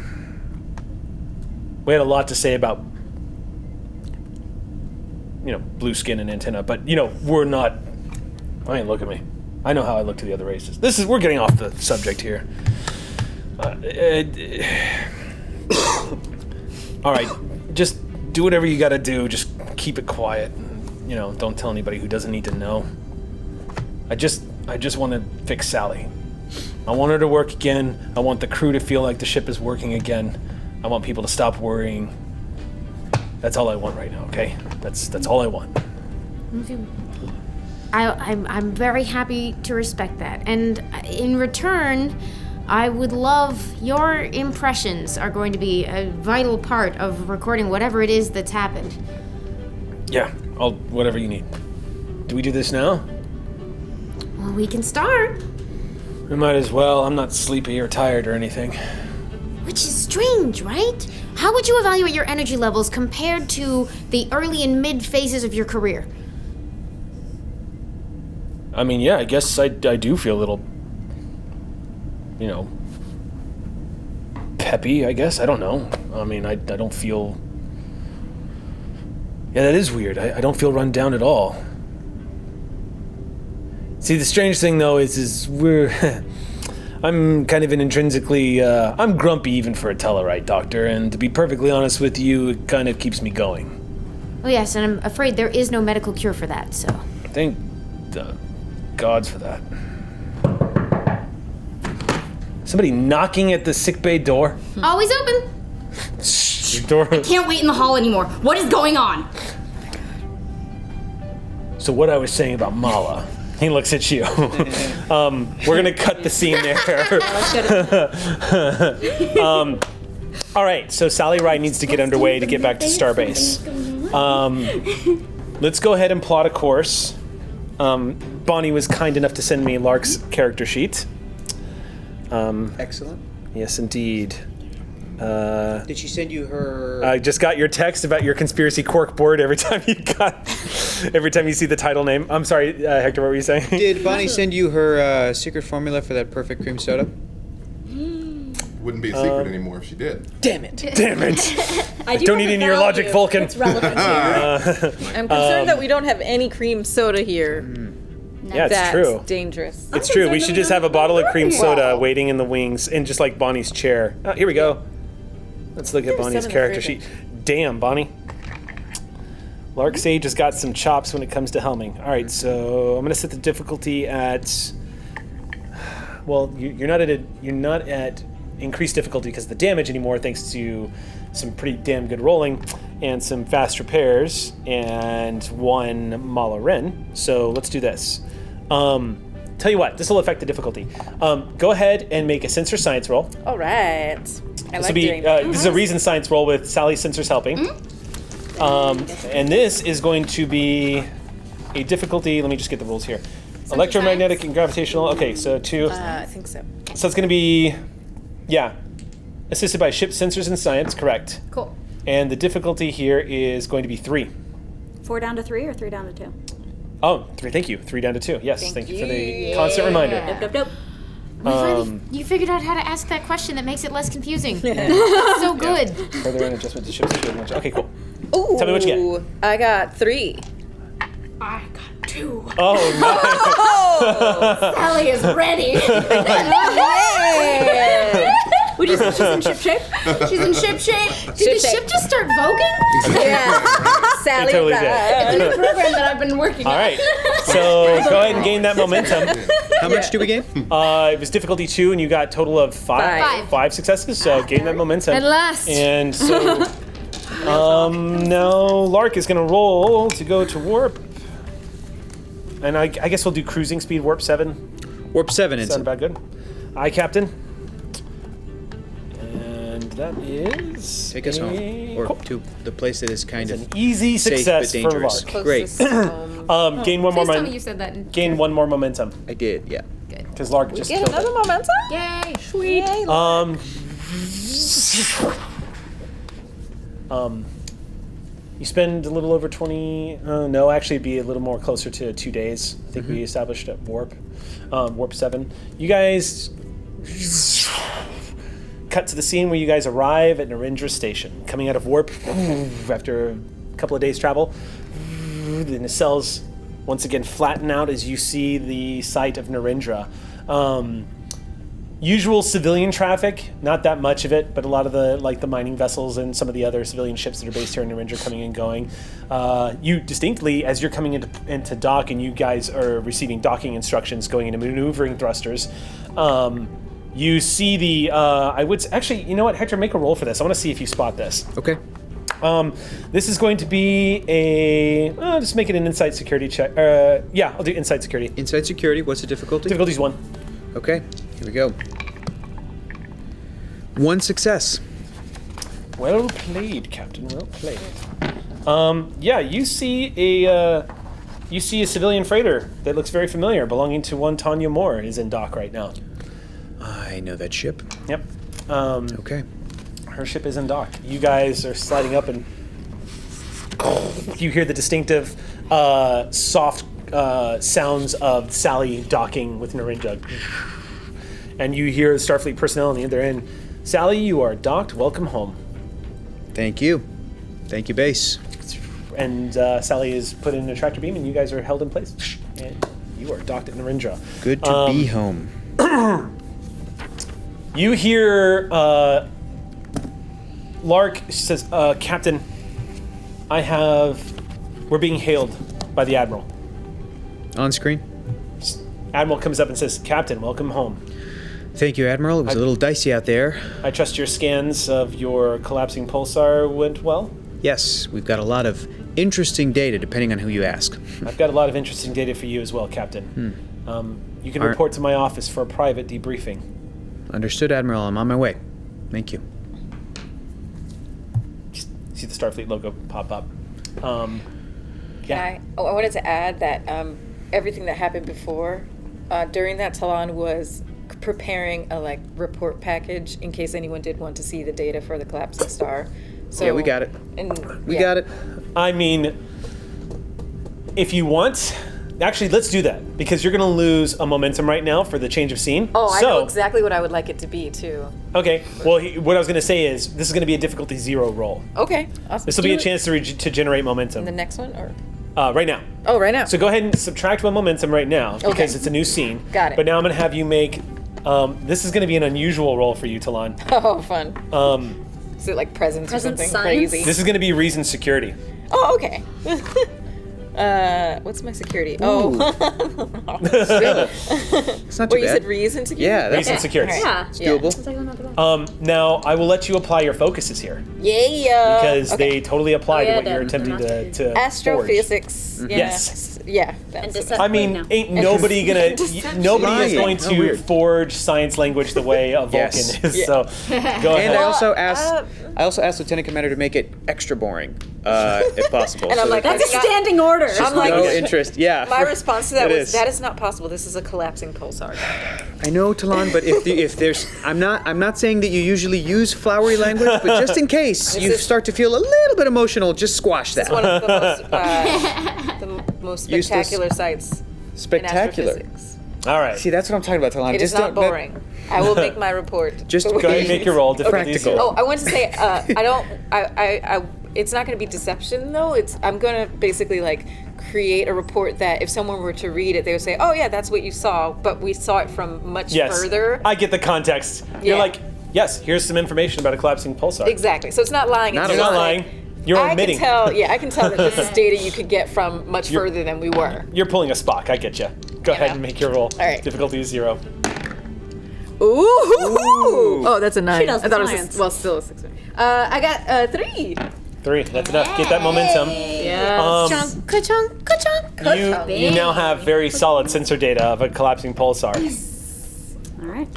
We had a lot to say about, blue skin and antenna, but, we're not... I mean, look at me. I know how I look to the other races. We're getting off the subject here. Alright, just do whatever you gotta do. Just keep it quiet. And, don't tell anybody who doesn't need to know. I just want to fix Sally. I want her to work again. I want the crew to feel like the ship is working again. I want people to stop worrying. That's all I want right now, okay? That's all I want. I'm very happy to respect that. And in return, I would love your impressions are going to be a vital part of recording whatever it is that's happened. Yeah, whatever you need. Do we do this now? Well, we can start. We might as well. I'm not sleepy or tired or anything. Which is strange, right? How would you evaluate your energy levels compared to the early and mid phases of your career? I mean, yeah, I guess I do feel a little, peppy, I guess. I don't know. I mean, I don't feel... Yeah, that is weird. I don't feel run down at all. See, the strange thing, though, is we're... I'm kind of an intrinsically... I'm grumpy even for a Tellarite, Doctor, and to be perfectly honest with you, it kind of keeps me going. Oh, yes, and I'm afraid there is no medical cure for that, so... Thank the gods for that. Somebody knocking at the sickbay door? Always open! Door. Can't wait in the hall anymore. What is going on? So what I was saying about Mala... He looks at you. We're gonna cut the scene there. All right, so Sally Ride needs to get underway to get back to Starbase. Let's go ahead and plot a course. Bonnie was kind enough to send me Lark's character sheet. Excellent. Yes, indeed. Did she send you her... I just got your text about your conspiracy cork board every time you see the title name. I'm sorry, Hector, what were you saying? Did Bonnie send you her secret formula for that perfect cream soda? wouldn't be a secret anymore if she did. Damn it! Damn it! I Don't need any of your logic, Vulcan. It's relevant here. I'm concerned that we don't have any cream soda here. Yeah, it's That's true. dangerous. It's true. We should just have a bottle of cream soda waiting in the wings, and just like Bonnie's chair. Oh, here we go. Let's look at Bonnie's some in the character fridge. sheet. Damn, Bonnie. Lark Sage has got some chops when it comes to helming. All right, so I'm gonna set the difficulty at. Well, you're not at increased difficulty because of the damage anymore, thanks to some pretty damn good rolling and some fast repairs and 1 Mala Ren. So let's do this. Tell you what, this will affect the difficulty. Go ahead and make a sensor science roll. All right. I like doing This is a reason science roll with Sally's sensors helping. And this is going to be a difficulty. Let me just get the rules here. Electromagnetic and gravitational. Okay, so 2. I think so. So it's going to be, assisted by ship sensors and science, correct. Cool. And the difficulty here is going to be 3. 4 down to 3 or 3 down to 2? Oh, 3, thank you. 3 down to 2. Yes, thank you for the constant reminder. Nope. You figured out how to ask that question that makes it less confusing. So good. Further an adjustment to ship sensors. Okay, cool. Ooh, Tell me what you get. I got 3. I got 2. Oh, nice. Sally is ready. Would you say she's in ship shape? She's in ship shape. Did the ship just start voguing? Yeah. Sally It totally Ride. did. It's a new program that I've been working All on. right. So go ahead and gain that momentum. How much do we gain? It was difficulty 2, and you got a total of 5. 5 successes. So gain that momentum. At last. And so now Lark is going to roll to go to warp. And I guess we'll do cruising speed, warp 7. Warp 7 Sound inside. about good. Aye, Captain. And that is Take us home. Or cool. to the place that is kind An of easy safe success but for dangerous. Lark. Great. Gain one more Please tell me momentum. you said that. Gain 1 more momentum I did, yeah. because Lark just Get killed another it. momentum? Yay. Sweet. You spend a little over 20. No, actually, it'd be a little more closer to 2 days. I think we established at warp 7. You guys cut to the scene where you guys arrive at Narendra Station, coming out of warp after a couple of days travel. The nacelles once again flatten out as you see the site of Narendra. Usual civilian traffic, not that much of it, but a lot of the mining vessels and some of the other civilian ships that are based here in Narendra coming and going. You distinctly, as you're coming into dock and you guys are receiving docking instructions going into maneuvering thrusters, you see the, actually, you know what, Hector, make a roll for this. I want to see if you spot this. Okay. This is going to be just make it an insight security check. I'll do insight security. Inside security, what's the difficulty? Difficulty's 1. Okay, here we go. 1 success. Well played, Captain. Well played. You see a civilian freighter that looks very familiar, belonging to one Tanya Moore, is in dock right now. I know that ship. Yep. Okay. Her ship is in dock. You guys are sliding up, and you hear the distinctive, soft sounds of Sally docking with Narendra. And you hear Starfleet personnel on the other end. Sally, you are docked. Welcome home. Thank you. Thank you, base. And Sally is put in a tractor beam, and you guys are held in place. And you are docked at Narendra. Good to be home. You hear Lark says, Captain, we're being hailed by the Admiral. On screen. Admiral comes up and says, Captain, welcome home. Thank you, Admiral. It was a little dicey out there. I trust your scans of your collapsing pulsar went well? Yes, we've got a lot of interesting data, depending on who you ask. I've got a lot of interesting data for you as well, Captain. You can report to my office for a private debriefing. Understood, Admiral. I'm on my way. Thank you. See the Starfleet logo pop up. I wanted to add that everything that happened before during that Talon was preparing a report package in case anyone did want to see the data for the collapsing star. So Yeah, we got it. And We got it. I mean, if you want, Actually, let's do that because you're going to lose a momentum right now for the change of scene. Oh, I So- know exactly what I would like it to be too. Okay. Well, what I was going to say is this is going to be a difficulty 0 roll. Okay, awesome. This will be a chance to generate momentum. The next one, or Right now. oh, right now. So go ahead and subtract 1 momentum right now because Okay. it's a new scene. Got it. But now I'm going to have you make. This is going to be an unusual roll for you, Talon. Oh, fun. Is it like presents or Present something science? crazy? This is going to be reason security. Oh, okay. What's my security? Oh, It's not too well, you bad. said reason security. Yeah, that's Reason security. Yeah. it's doable. Now I will let you apply your focuses here Yeah. because okay. they totally apply to yeah, what you're the attempting to forge. Astrophysics. Yeah. Yes. Yeah. And That's it. deception. I mean, No. ain't nobody gonna nobody is Lying. going Oh, to weird. forge science language the way a Vulcan Yes. is. Yeah. So go And ahead. I also asked Lieutenant Commander to make it extra boring, if possible. And I'm like, That's a Not- standing order. I'm like, no interest. Yeah. my response to that It was, is. that is not possible. This is a collapsing pulsar. I know, Talon, but if there's, I'm not saying that you usually use flowery language, but just in case you is- start to feel a little bit emotional, just squash that. It's one of the most Useless. spectacular sites Spectacular. in astrophysics. All right. See, that's what I'm talking about, Talon. It is Just not don't- boring. I will make my report. Just the go Go way ahead and make your roll. Difficulty Practical. 0. Oh, I want to say, it's not going to be deception though. I'm going to basically like create a report that if someone were to read it, they would say, oh yeah, that's what you saw, but we saw it from much Yes. further. I get the context. You're Yeah. like, yes, here's some information about a collapsing pulsar. Exactly. So it's not lying. Not it's a You're just not lie. like, lying. You're I omitting. can tell. Yeah, I can tell that this is data you could get from much further than we were. You're pulling a Spock. I get you. Go ahead and make your roll. All right. Difficulty is 0. Ooh. Oh, that's a 9. She does I thought it science. was still a 6. I got 3. 3. That's enough. Get that momentum. Yeah. Chunk, ka-chunk, ka-chunk. You now have very solid sensor data of a collapsing pulsar. All right.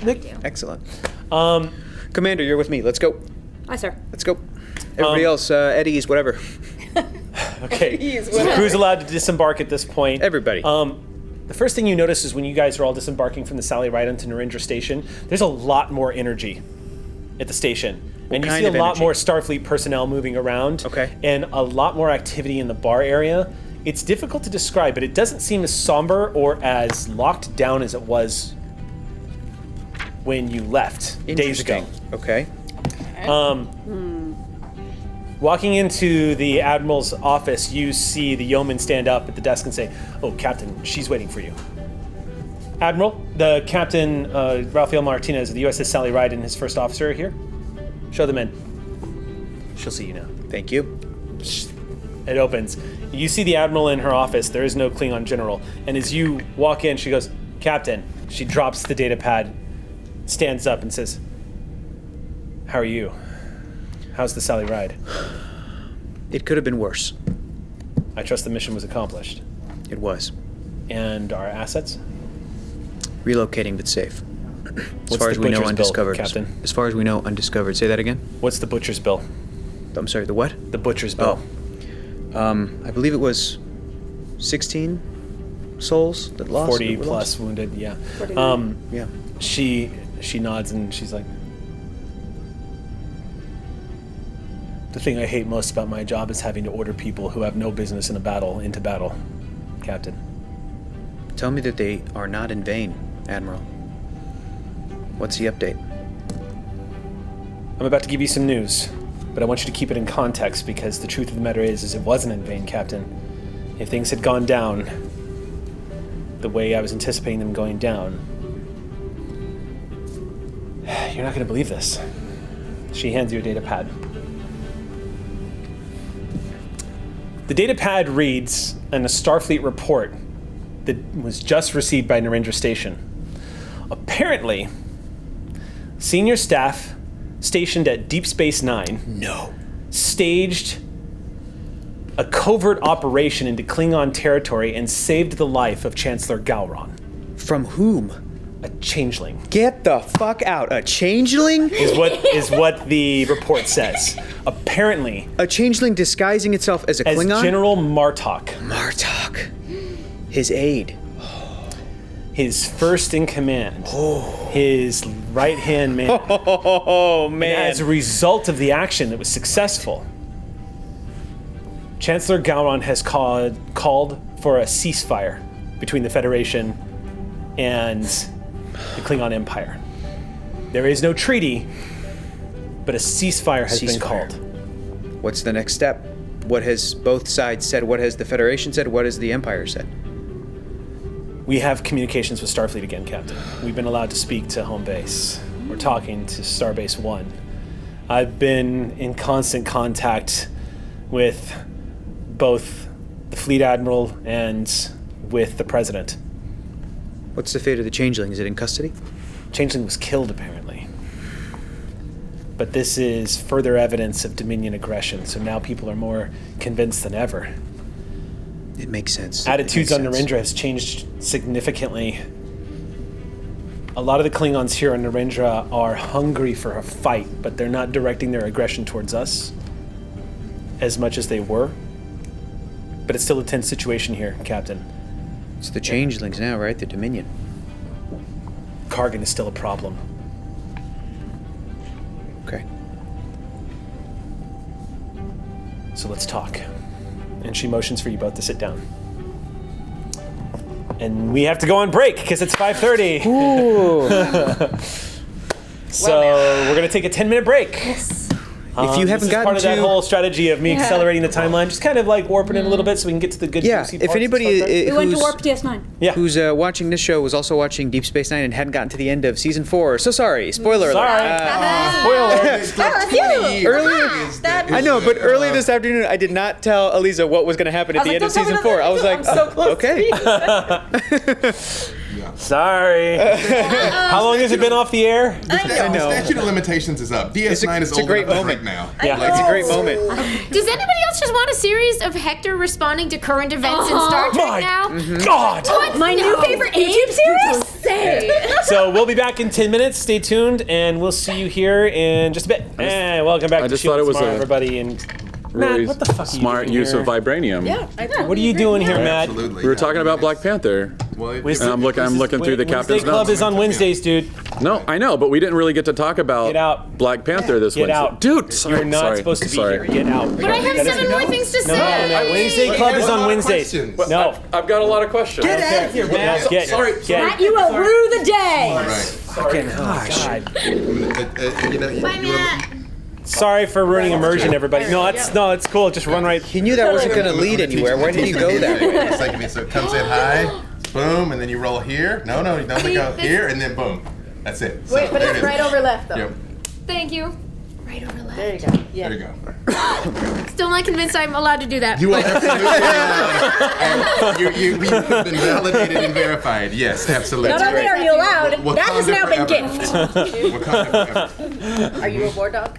Excellent. Commander, you're with me. Let's go. Hi, sir. Let's go. Everybody else, Eddie's, whatever. Okay. Jeez, So the crew's allowed to disembark at this point. Everybody. The first thing you notice is when you guys are all disembarking from the Sally Ride onto Narendra Station, there's a lot more energy at the station. And you kind see a of lot energy? more Starfleet personnel moving around. Okay. And a lot more activity in the bar area. It's difficult to describe, but it doesn't seem as somber or as locked down as it was when you left days ago. Okay. Walking into the Admiral's office, you see the yeoman stand up at the desk and say, "Oh, Captain, she's waiting for you." Admiral, the Captain, Rafael Martinez of the USS Sally Ride and his first officer are here. Show them in. She'll see you now. Thank you. It opens. You see the Admiral in her office. There is no Klingon general. And as you walk in, she goes, "Captain." She drops the data pad, stands up and says, "How are you? How's the Sally Ride? It could have been worse. I trust the mission was accomplished. It was. And our assets?" Relocating but safe. As What's far the as we know, butcher's bill, undiscovered. Captain? As far as we know, undiscovered. Say that again? What's the butcher's bill? I'm sorry, the what? The butcher's bill. I believe it was 16 souls that lost. 40 that were plus lost. wounded, yeah. 49. Yeah. She nods and she's like, "The thing I hate most about my job is having to order people who have no business in a battle into battle, Captain." Tell me that they are not in vain, Admiral. What's the update? I'm about to give you some news, but I want you to keep it in context because the truth of the matter is it wasn't in vain, Captain. If things had gone down the way I was anticipating them going down, you're not going to believe this. She hands you a data pad. The data pad reads in a Starfleet report that was just received by Narendra Station. Apparently, senior staff stationed at Deep Space Nine staged a covert operation into Klingon territory and saved the life of Chancellor Gowron, From whom? a changeling. Get the fuck out. A changeling? Is what the report says. Apparently, A changeling disguising itself as a as Klingon? General Martok, Martok. His aide. his first in command, his right-hand man. Oh, man. As a result of the action that was successful, Chancellor Gowron has called for a ceasefire between the Federation and the Klingon Empire. There is no treaty, but a ceasefire has been called. What's the next step? What has both sides said? What has the Federation said? What has the Empire said? We have communications with Starfleet again, Captain. We've been allowed to speak to home base. We're talking to Starbase 1. I've been in constant contact with both the Fleet Admiral and with the President. What's the fate of the Changeling? Is it in custody? Changeling was killed, apparently. But this is further evidence of Dominion aggression, so now people are more convinced than ever. It makes sense. Attitudes on Narendra has changed significantly. A lot of the Klingons here on Narendra are hungry for a fight, but they're not directing their aggression towards us as much as they were. But it's still a tense situation here, Captain. It's the Changelings now, right? The Dominion. Kargan is still a problem. Okay. So let's talk. And she motions for you both to sit down. And we have to go on break because it's 5:30. So we're going to take a 10-minute break. Yes. If you haven't this is gotten part of that to- whole strategy of me accelerating the timeline, just kind of like warping it a little bit so we can get to the good juicy if parts anybody and stuff, right? We went to who's, Warp DS9. Yeah. who's watching this show was also watching Deep Space Nine and hadn't gotten to the end of season 4, so sorry. Spoiler alert. Spoiler. Earlier, I know, but early this afternoon, I did not tell Eliza what was going to happen at the end of season 4. I was like, so close okay. Sorry. How long has it been off the air? The know. statute of limitations is up. DS9 is it's a old great enough moment. right now. Yeah. It's a great moment. Does anybody else just want a series of Hector responding to current events in Star Trek My now? God. My new favorite YouTube series? So we'll be back in 10 minutes. Stay tuned, and we'll see you here in just a bit. And welcome back I to just Shield thought it was Smart, a everybody. And Really Matt, what the fuck are you smart doing use here? of vibranium. Yeah, I totally What are you agree. doing here, Matt? Absolutely. We were talking about Black Panther. Well, it- Wednesday- And I'm looking through the Wednesday captain's Club notes. is on Wednesdays, dude. No, I know, but we didn't really get to talk about Get out. Black Panther this Get Wednesday. out. Dude, sorry, You're not sorry, supposed to be sorry. here. Get out. But I have 7 more things to No, say. Wednesday Wait, Club I is have a on lot of Wednesdays. questions. No. I've got a lot of questions. Get out here, Matt. Get. Matt, you will rue the day. Right. Fucking God. You know, Sorry for ruining immersion, everybody. No, it's cool. Just run right. He knew that wasn't going to lead anywhere. Why did you go that way? It's like, so it comes in high, boom, and then you roll here. No, you don't go here, and then boom. That's it. So Wait, but there it's it is. right over left, though. Yep. Thank you. Right over left. There you go. Yeah. There you go. Still not convinced I'm allowed to do that. You are absolutely you've been validated and verified. Yes, absolutely. Not only are you allowed, that has now been gift. Are you a war dog?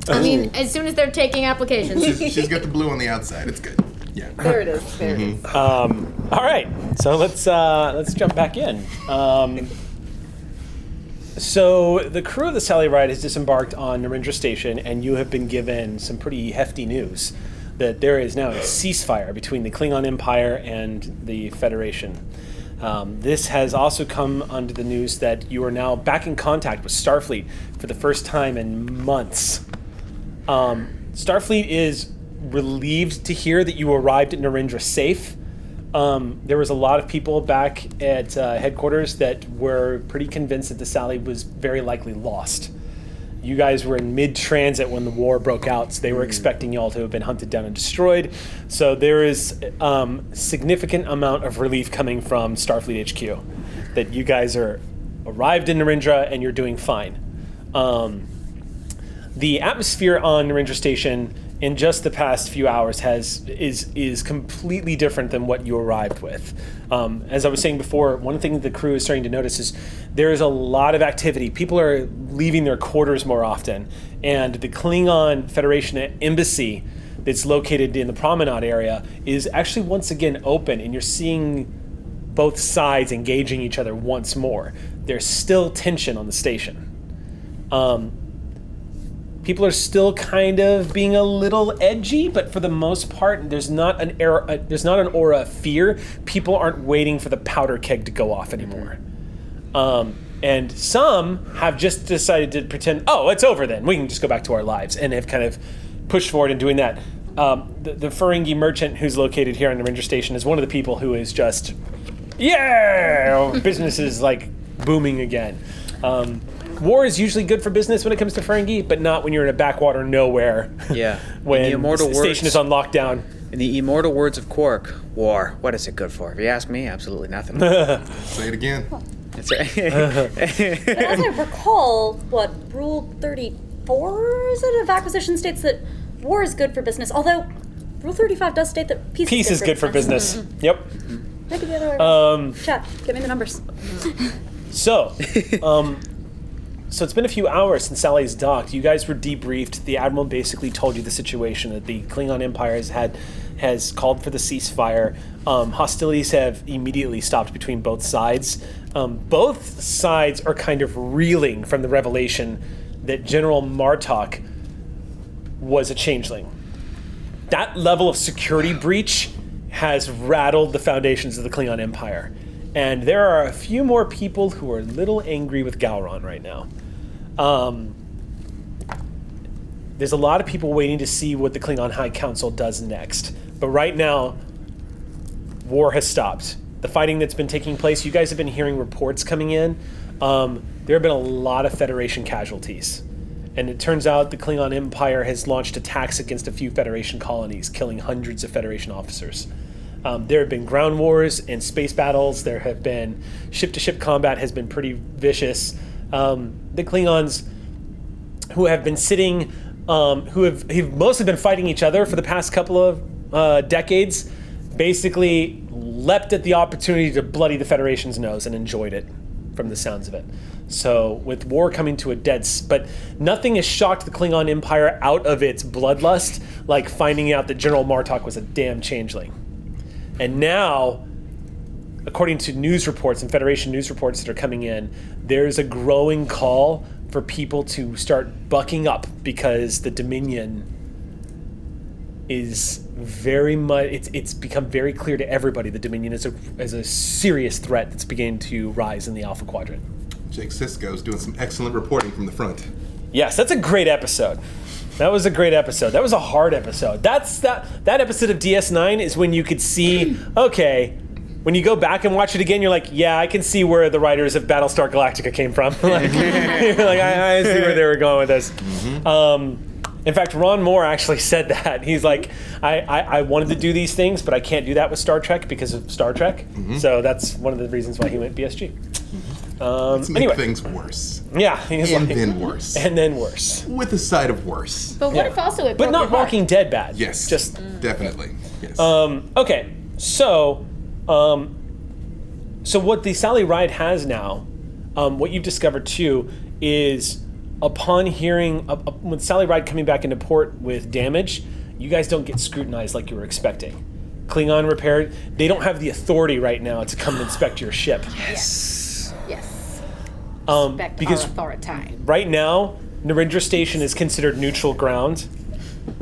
I mean, as soon as they're taking applications. She's got the blue on the outside. It's good. Yeah. There it is. There it is. All right. So let's jump back in. So the crew of the Sally Ride has disembarked on Narendra Station, and you have been given some pretty hefty news that there is now a ceasefire between the Klingon Empire and the Federation. This has also come under the news that you are now back in contact with Starfleet for the first time in months. Starfleet is relieved to hear that you arrived at Narendra safe. There was a lot of people back at headquarters that were pretty convinced that the Sally was very likely lost. You guys were in mid-transit when the war broke out, so they were expecting y'all to have been hunted down and destroyed. So there is significant amount of relief coming from Starfleet HQ that you guys are arrived in Narendra and you're doing fine. The atmosphere on Narendra Station in just the past few hours is completely different than what you arrived with. As I was saying before, one thing that the crew is starting to notice is there is a lot of activity. People are leaving their quarters more often, and the Klingon Federation embassy that's located in the promenade area is actually once again open, and you're seeing both sides engaging each other once more. There's still tension on the station. People are still kind of being a little edgy, but for the most part, there's not an aura of fear. People aren't waiting for the powder keg to go off anymore. And some have just decided to pretend, oh, it's over then. We can just go back to our lives, and have kind of pushed forward in doing that. the Ferengi merchant who's located here on the Ranger Station is one of the people who is just, yeah, business is like booming again. War is usually good for business when it comes to Ferengi, but not when you're in a backwater nowhere. Yeah. When In the immortal the station is on lockdown. In the immortal words of Quark, war, what is it good for? If you ask me, absolutely nothing. Say it again. That's right. But as I recall, Rule 34 is it, of acquisition states that war is good for business, although Rule 35 does state that peace is good for business. Mm-hmm. Yep. That could be the other way. Chat, give me the numbers. So, so it's been a few hours since Sally's docked. You guys were debriefed. The Admiral basically told you the situation, that the Klingon Empire has called for the ceasefire. Hostilities have immediately stopped between both sides. Both sides are kind of reeling from the revelation that General Martok was a changeling. That level of security breach has rattled the foundations of the Klingon Empire. And there are a few more people who are a little angry with Gowron right now. There's a lot of people waiting to see what the Klingon High Council does next. But right now, war has stopped. The fighting that's been taking place, you guys have been hearing reports coming in. There have been a lot of Federation casualties. And it turns out the Klingon Empire has launched attacks against a few Federation colonies, killing hundreds of Federation officers. There have been ground wars and space battles. There have been ship-to-ship combat has been pretty vicious. The Klingons, who have been sitting, who've mostly been fighting each other for the past couple of decades, basically leapt at the opportunity to bloody the Federation's nose and enjoyed it, from the sounds of it. So with war coming to a but nothing has shocked the Klingon Empire out of its bloodlust like finding out that General Martok was a damn changeling. And now, according to news reports and Federation news reports that are coming in, there's a growing call for people to start bucking up because the Dominion is very much, it's become very clear to everybody the Dominion is a serious threat that's beginning to rise in the Alpha Quadrant. Jake Sisko's doing some excellent reporting from the front. Yes, that's a great episode. That was a great episode. That was a hard episode. That episode of DS9 is when you could see, okay, when you go back and watch it again, you're like, yeah, I can see where the writers of Battlestar Galactica came from. Like, you're like, I see where they were going with this. In fact, Ron Moore actually said that. He's like, I wanted to do these things, but I can't do that with Star Trek because of Star Trek. So that's one of the reasons why he went BSG. Let's make things worse. Yeah. And then worse. And then worse. With a side of worse. But what if also it But broke not your heart? Walking Dead bad. Yes. Just definitely. Yes. okay. So what the Sally Ride has now, what you've discovered too, is upon hearing with Sally Ride coming back into port with damage, you guys don't get scrutinized like you were expecting. Klingon repaired. They don't have the authority right now to come and inspect your ship. Yes. Because authority. right now, Narendra Station is considered neutral ground.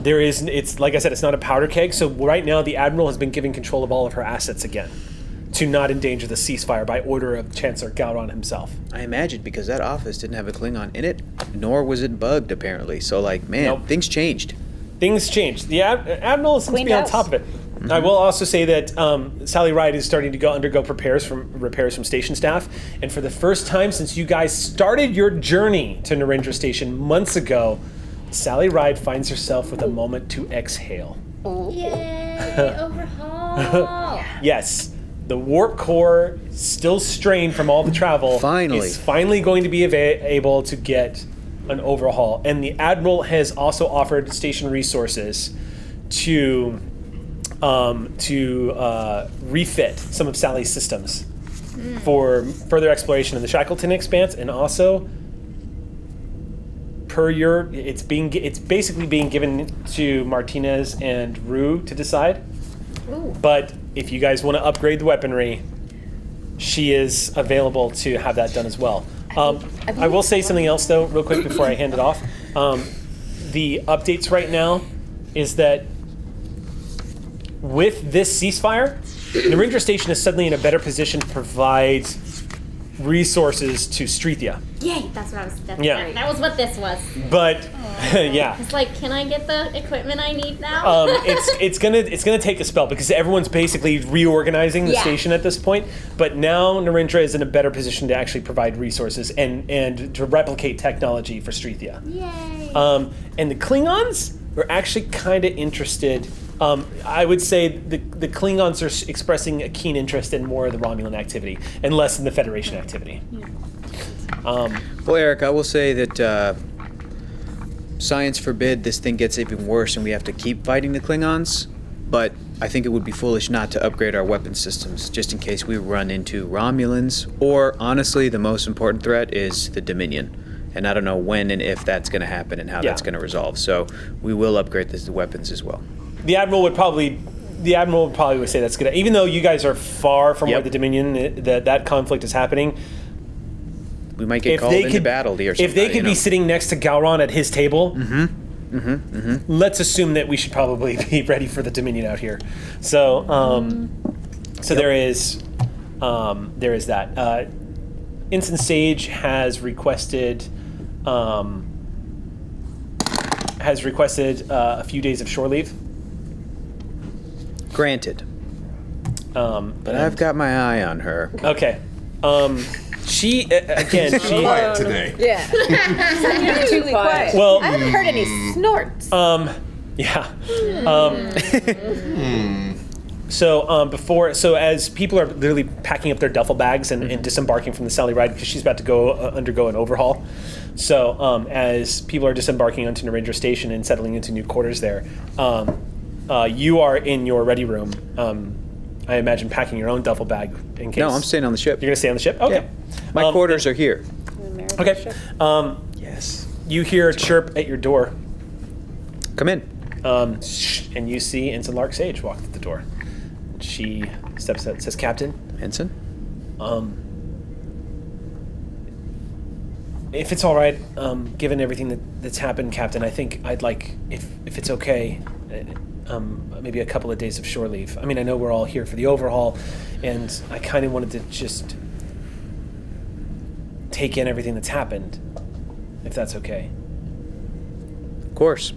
It's like I said, it's not a powder keg. So right now, the Admiral has been given control of all of her assets again, to not endanger the ceasefire by order of Chancellor Gowron himself. I imagine because that office didn't have a Klingon in it, nor was it bugged apparently. So like, man, things changed. Things changed. The Admiral seems to be on top of it. I will also say that Sally Ride is starting to undergo repairs from station staff, and for the first time since you guys started your journey to Narendra Station months ago, Sally Ride finds herself with a moment to exhale. Yay! Overhaul. Yes, the warp core, still strained from all the travel, is finally going to be able to get an overhaul, and the Admiral has also offered station resources to refit some of Sally's systems for further exploration in the Shackleton Expanse, and also it's basically being given to Martinez and Rue to decide. Ooh. But if you guys want to upgrade the weaponry, she is available to have that done as well. I will say something else though, real quick before I hand it off. The updates right now is that with this ceasefire, Narendra Station is suddenly in a better position to provide resources to Strethia. Yay! That's what I was. That's Yeah. great. That was what this was. But yeah. It's like, can I get the equipment I need now? It's gonna take a spell because everyone's basically reorganizing the Yeah. station at this point. But now Narendra is in a better position to actually provide resources and to replicate technology for Strethia. Yay! And the Klingons are actually kind of interested. I would say the Klingons are expressing a keen interest in more of the Romulan activity and less in the Federation activity. Well, Eric, I will say that science forbid this thing gets even worse and we have to keep fighting the Klingons, but I think it would be foolish not to upgrade our weapon systems just in case we run into Romulans, or honestly, the most important threat is the Dominion. And I don't know when and if that's going to happen and how that's going to resolve. So we will upgrade the weapons as well. The Admiral would probably say that's good. Even though you guys are far from where the Dominion, that conflict is happening. We might get called into battle or something. If they could be sitting next to Gowron at his table, let's assume that we should probably be ready for the Dominion out here. So, there is that. Ensign Sage has requested a few days of shore leave. Granted. But I've got my eye on her. Okay. She quiet today. Yeah. You're too quiet. Well, I haven't heard any snorts. Yeah. So as people are literally packing up their duffel bags and disembarking from the Sally Ride because she's about to go undergo an overhaul. So as people are disembarking onto Narendra Station and settling into new quarters there, you are in your ready room. I imagine packing your own duffel bag in case. No, I'm staying on the ship. You're gonna stay on the ship? Okay. Yeah. My quarters are here. Okay. Yes. You hear a chirp at your door. Come in. And you see Ensign Lark Sage walk through the door. She steps out and says, "Captain." Ensign? If it's all right, given everything that's happened, Captain, I think I'd like, if it's okay, maybe a couple of days of shore leave. I mean, I know we're all here for the overhaul, and I kind of wanted to just take in everything that's happened, if that's okay. Of course.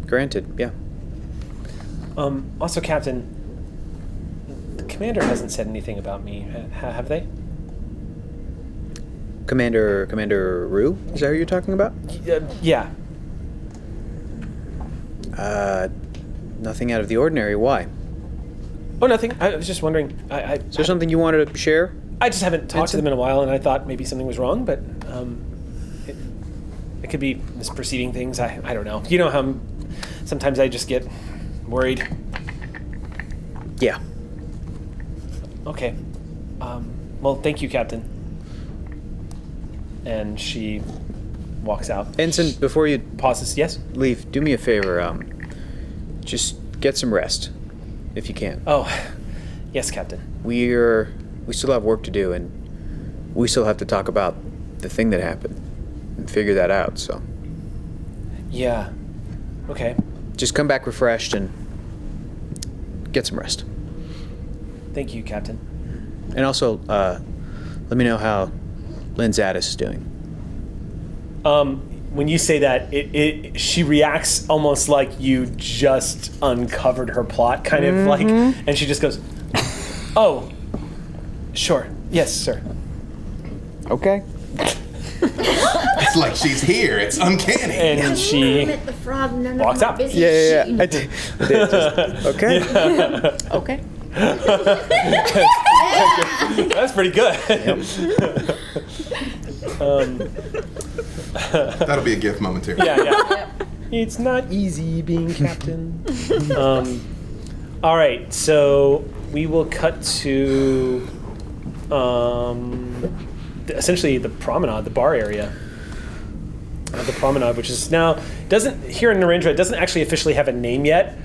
Granted, yeah. Also, Captain, the commander hasn't said anything about me, have they? Commander Rue? Is that who you're talking about? Yeah. Nothing out of the ordinary. Why? Oh, nothing. I was just wondering. Is there something you wanted to share? I just haven't talked to them in a while, and I thought maybe something was wrong, but it could be misperceiving things. I don't know. You know how sometimes I just get worried. Yeah. Okay. Well, thank you, Captain. And she walks out. Ensign, before you pauses, yes? Leave, do me a favor. Just get some rest, if you can. Oh, yes, Captain. We still have work to do, and we still have to talk about the thing that happened and figure that out, so. Yeah. Okay. Just come back refreshed and get some rest. Thank you, Captain. And also, let me know how Lynn Zadis is doing. When you say that, she reacts almost like you just uncovered her plot, kind of like, and she just goes, "Oh, sure, yes, sir." Okay. It's like she's here. It's uncanny. And she The frog, none walks of my out. business. Yeah. I did. Okay. Okay. That's pretty good. That'll be a gift momentarily. Yeah. It's not easy being captain. All right, so we will cut to essentially the promenade, the bar area. The promenade, which is now here in Narendra, it doesn't actually officially have a name yet.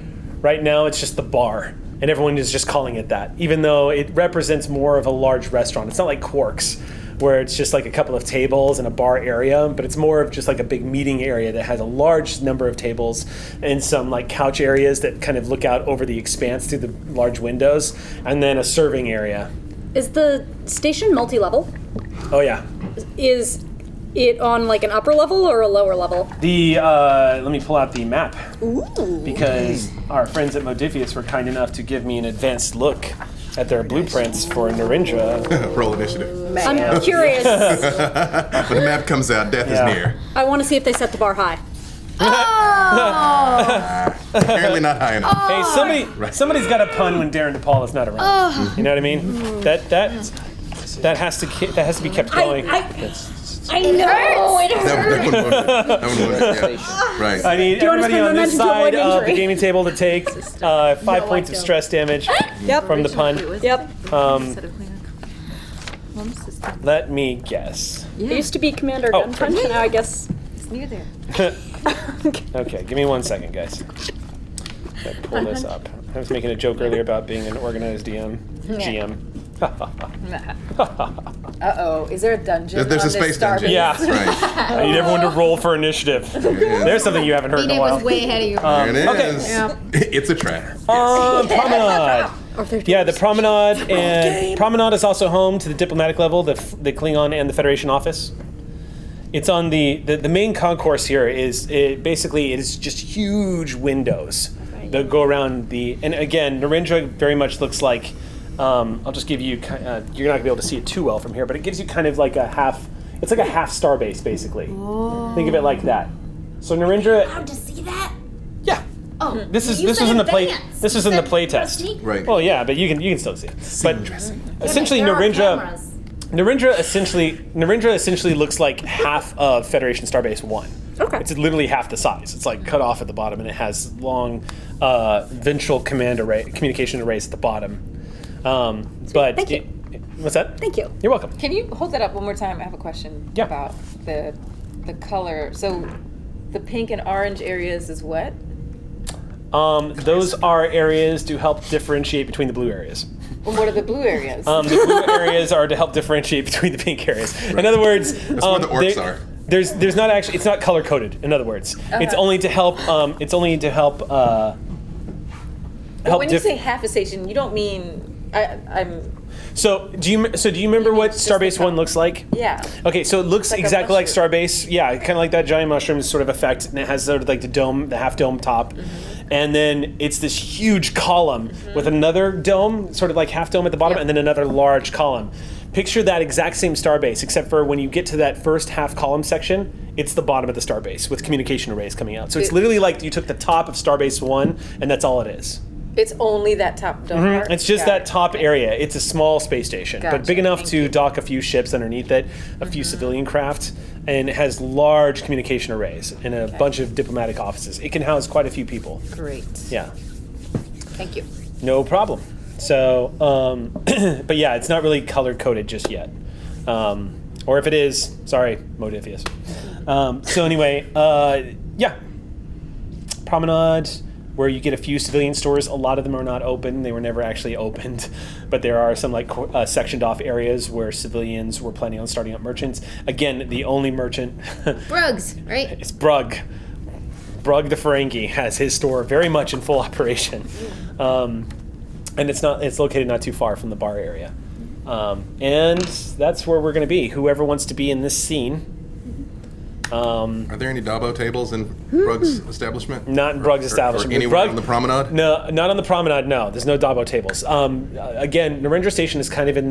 Right now, it's just the bar, and everyone is just calling it that, even though it represents more of a large restaurant. It's not like Quark's, where it's just like a couple of tables and a bar area, but it's more of just like a big meeting area that has a large number of tables and some like couch areas that kind of look out over the expanse through the large windows, and then a serving area. Is the station multi-level? Oh yeah. Is it on like an upper level or a lower level? The let me pull out the map. Because our friends at Modifius were kind enough to give me an advanced look at their blueprints for Narendra. Roll initiative. I'm curious. When the map comes out, death is near. I want to see if they set the bar high. Apparently not high enough. Hey, somebody's got a pun when Darren DePaul is not around. You know what I mean? That has to be kept going. I know it hurts. That one wounded. That one wounded. Yeah. Right. I need you wanna everybody spend on this momentum to side avoid of the injury? gaming table to take 5 points of stress damage from the pun. Yep. Let me guess. I used to be Commander Oh, Gun Punch, now I guess. It's near there. Okay, give me 1 second, guys. Gotta pull this up. I was making a joke earlier about being an organized GM. Uh-oh. Is there a dungeon There's on a this space Starbase? dungeon. Yeah. That's right. I need everyone to roll for initiative. There's something you haven't heard in a It while. was way ahead of you. There it okay. is. Yeah. It's a trap. Promenade. Yeah, the Promenade, and Promenade is also home to the diplomatic level, the Klingon and the Federation office. It's on the main concourse here is it is just huge windows that go around and again, Narendra very much looks like, I'll just give you, you're not gonna be able to see it too well from here, but it gives you kind of like it's like a half starbase basically. Think of it like that. So Narendra, Allowed to see that? yeah. Oh, This was said in the play. advanced. This was You in the said play test. rusty? Right. Well, yeah, but you can still see it. But essentially, There are Narendra cameras. essentially looks like half of Federation Starbase 1. Okay. It's literally half the size. It's like cut off at the bottom, and it has long ventral communication arrays at the bottom. But Thank you. what's that? Thank you. You're welcome. Can you hold that up one more time? I have a question Yeah. about the color. So the pink and orange areas is what? Those are areas to help differentiate between the blue areas. Well, what are the blue areas? The blue areas are to help differentiate between the pink areas. In other words, That's where the orcs are. There's not actually, it's not color coded. In other words, it's only to help. It's only to help. But when you say half a station, you don't mean I'm. So do you remember what just the Starbase top. 1 looks like? Yeah. Okay, so it looks Like a exactly like mushroom. Starbase. Yeah, kind of like that giant mushroom sort of effect, and it has sort of like the half dome top, and then it's this huge column with another dome, sort of like half dome at the bottom, Yep. and then another large column. Picture that exact same Starbase, except for when you get to that first half column section, it's the bottom of the Starbase with communication arrays coming out. So it's literally like you took the top of Starbase 1, and that's all it is. It's only that top dome part? It's just Got that it. top area. It's a small space station, but Gotcha. big enough Thank to you. dock a few ships underneath it, a few civilian craft, and it has large communication arrays and a bunch of diplomatic offices. It can house quite a few people. Great. Yeah, Thank you. no problem. So, but yeah, it's not really color coded just yet. Or if it is, sorry, Modifius. So anyway, yeah, Promenade, where you get a few civilian stores. A lot of them are not open. They were never actually opened, but there are some like sectioned off areas where civilians were planning on starting up merchants. Again, the only merchant Brugs, right? is Brug. Brug the Ferengi has his store very much in full operation, and it's located not too far from the bar area, and that's where we're going to be. Whoever wants to be in this scene. Are there any Dabo tables in Brug's establishment? Not in Brug's Or establishment. anywhere Brug- on the promenade? No, not on the promenade. No, there's no Dabo tables. Again, Narendra Station is kind of in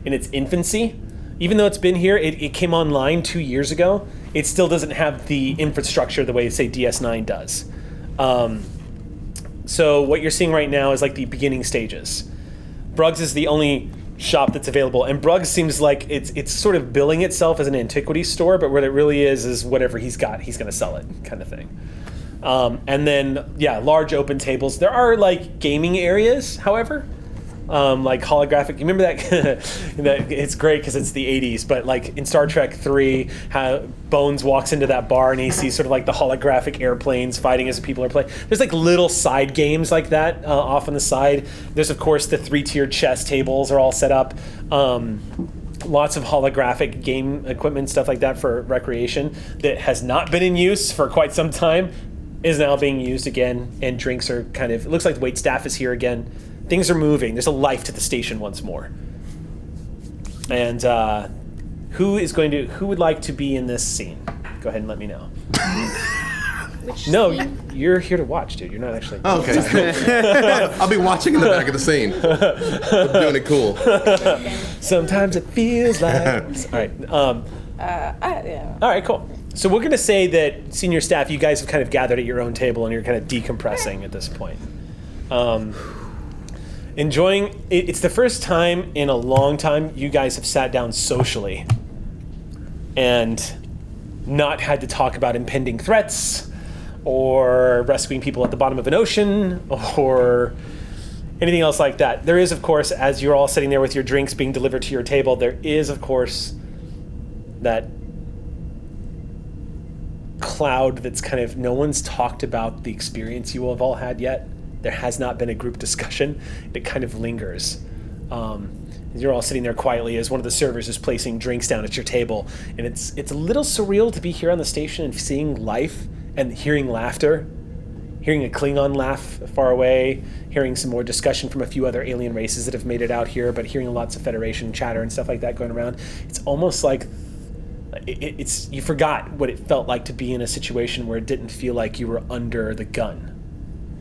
its infancy. Even though it's been here, it came online 2 years ago. It still doesn't have the infrastructure the way, say, DS9 does. So what you're seeing right now is like the beginning stages. Brug's is the only shop that's available, and Brug's seems like it's sort of billing itself as an antiquity store, but what it really is whatever he's got, he's going to sell it, kind of thing. And then, yeah, large open tables. There are like gaming areas, however, like holographic. You remember that? That it's great because it's the 80s, but like in Star Trek 3, how Bones walks into that bar and he sees sort of like the holographic airplanes fighting as people are playing. There's like little side games like that off on the side. There's of course the 3-tiered chess tables are all set up. Lots of holographic game equipment, stuff like that for recreation that has not been in use for quite some time is now being used again, and drinks are kind of, it looks like the wait staff is here again. Things are moving. There's a life to the station once more. And who would like to be in this scene? Go ahead and let me know. No, you're here to watch, dude. You're not actually. Oh, okay. I'll be watching in the back of the scene. I'm doing it cool. Sometimes it feels like. All right. Yeah. All right. Cool. So we're gonna say that senior staff, you guys have kind of gathered at your own table and you're kind of decompressing at this point. Enjoying. It's the first time in a long time you guys have sat down socially and not had to talk about impending threats or rescuing people at the bottom of an ocean or anything else like that. There is, of course, as you're all sitting there with your drinks being delivered to your table, there is, of course, that cloud that's kind of, no one's talked about the experience you have all had yet. There has not been a group discussion. It kind of lingers. You're all sitting there quietly as one of the servers is placing drinks down at your table. And it's a little surreal to be here on the station and seeing life and hearing laughter, hearing a Klingon laugh far away, hearing some more discussion from a few other alien races that have made it out here, but hearing lots of Federation chatter and stuff like that going around. It's almost like it's you forgot what it felt like to be in a situation where it didn't feel like you were under the gun.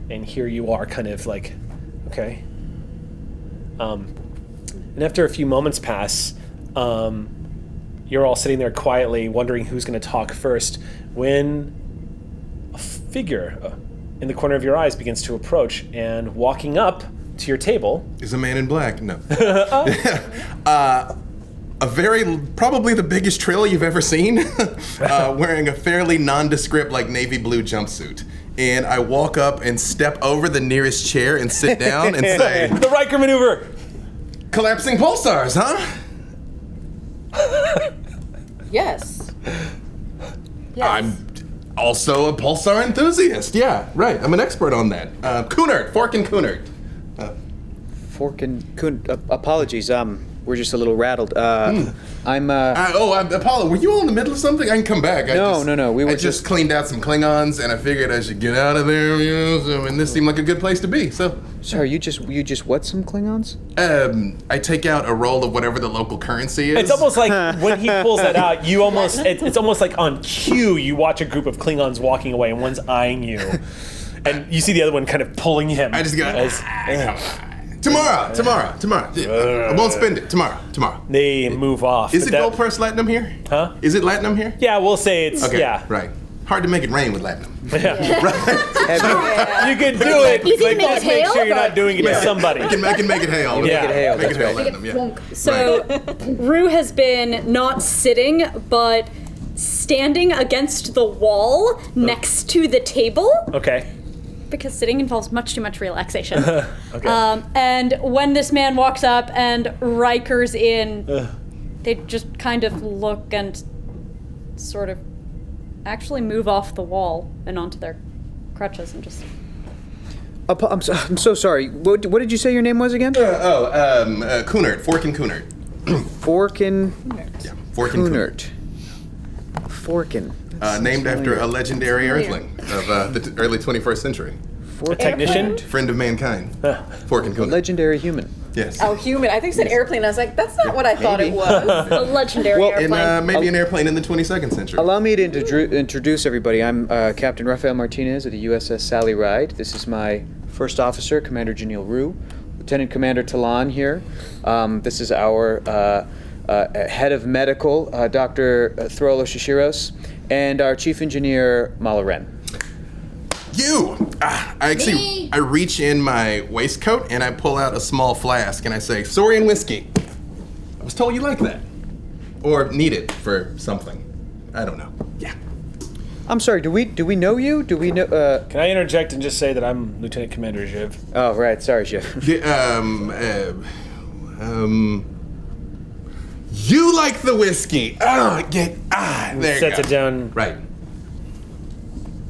And here you are kind of like, okay. And after a few moments pass, you're all sitting there quietly wondering who's going to talk first when a figure in the corner of your eyes begins to approach, and walking up to your table is a man in black. No. Probably the biggest trill you've ever seen, wearing a fairly nondescript like navy blue jumpsuit. And I walk up and step over the nearest chair and sit down and say, "The Riker maneuver! Collapsing pulsars, huh?" Yes. I'm also a pulsar enthusiast. Yeah, right. I'm an expert on that. Kunert, Fork and Kunert. Apologies. We're just a little rattled. I'm Apollo, were you all in the middle of something? I can come back. No. We were I just cleaned out some Klingons, and I figured I should get out of there. And this seemed like a good place to be. So. Sorry, you just what? Some Klingons? I take out a roll of whatever the local currency is. It's almost like when he pulls that out, it's almost like on cue. You watch a group of Klingons walking away, and one's eyeing you, and you see the other one kind of pulling him. I just go. Tomorrow. I won't spend it. Tomorrow. They move off. Is it Gold Press Latinum here? Huh? Is it Latinum here? Yeah, we'll say it's, okay, yeah. Right. Hard to make it rain with Latinum. Yeah. Right. You can do it. Easy to Like, make just it make hail, sure you're not but- doing it to somebody. I can make it hail. Yeah. Make it hail, Make it Latinum, yeah. flunk. So, Rue has been not sitting, but standing against the wall next to the table. Okay. Because sitting involves much too much relaxation. Okay. And when this man walks up and Riker's in, they just kind of look and sort of actually move off the wall and onto their crutches and just... I'm so sorry. What did you say your name was again? Kunert. Fork and Kunert. Forkin. Yeah, Fork and Kunert. Forkin. Named after a legendary Earthling of the early 21st century. A technician? Friend of mankind. Fork and A Kunert. legendary human. Yes. Oh, human. I think you said airplane. I was like, that's not what I thought it was. a legendary airplane. And maybe an airplane in the 22nd century. Allow me to introduce everybody. I'm Captain Rafael Martinez of the USS Sally Ride. This is my first officer, Commander Janil Rue. Lieutenant Commander Talan here. This is our head of medical, Dr. Throlo Shishiros, and our chief engineer, Mala Ren. I reach in my waistcoat and I pull out a small flask and I say, Saurian whiskey. I was told you like that. Or need it for something. I don't know. Yeah. I'm sorry, do we know you? Do we know, Can I interject and just say that I'm Lieutenant Commander Jiv? Oh, right, sorry, Chef. You like the whiskey. There you Sets go. it down. Right.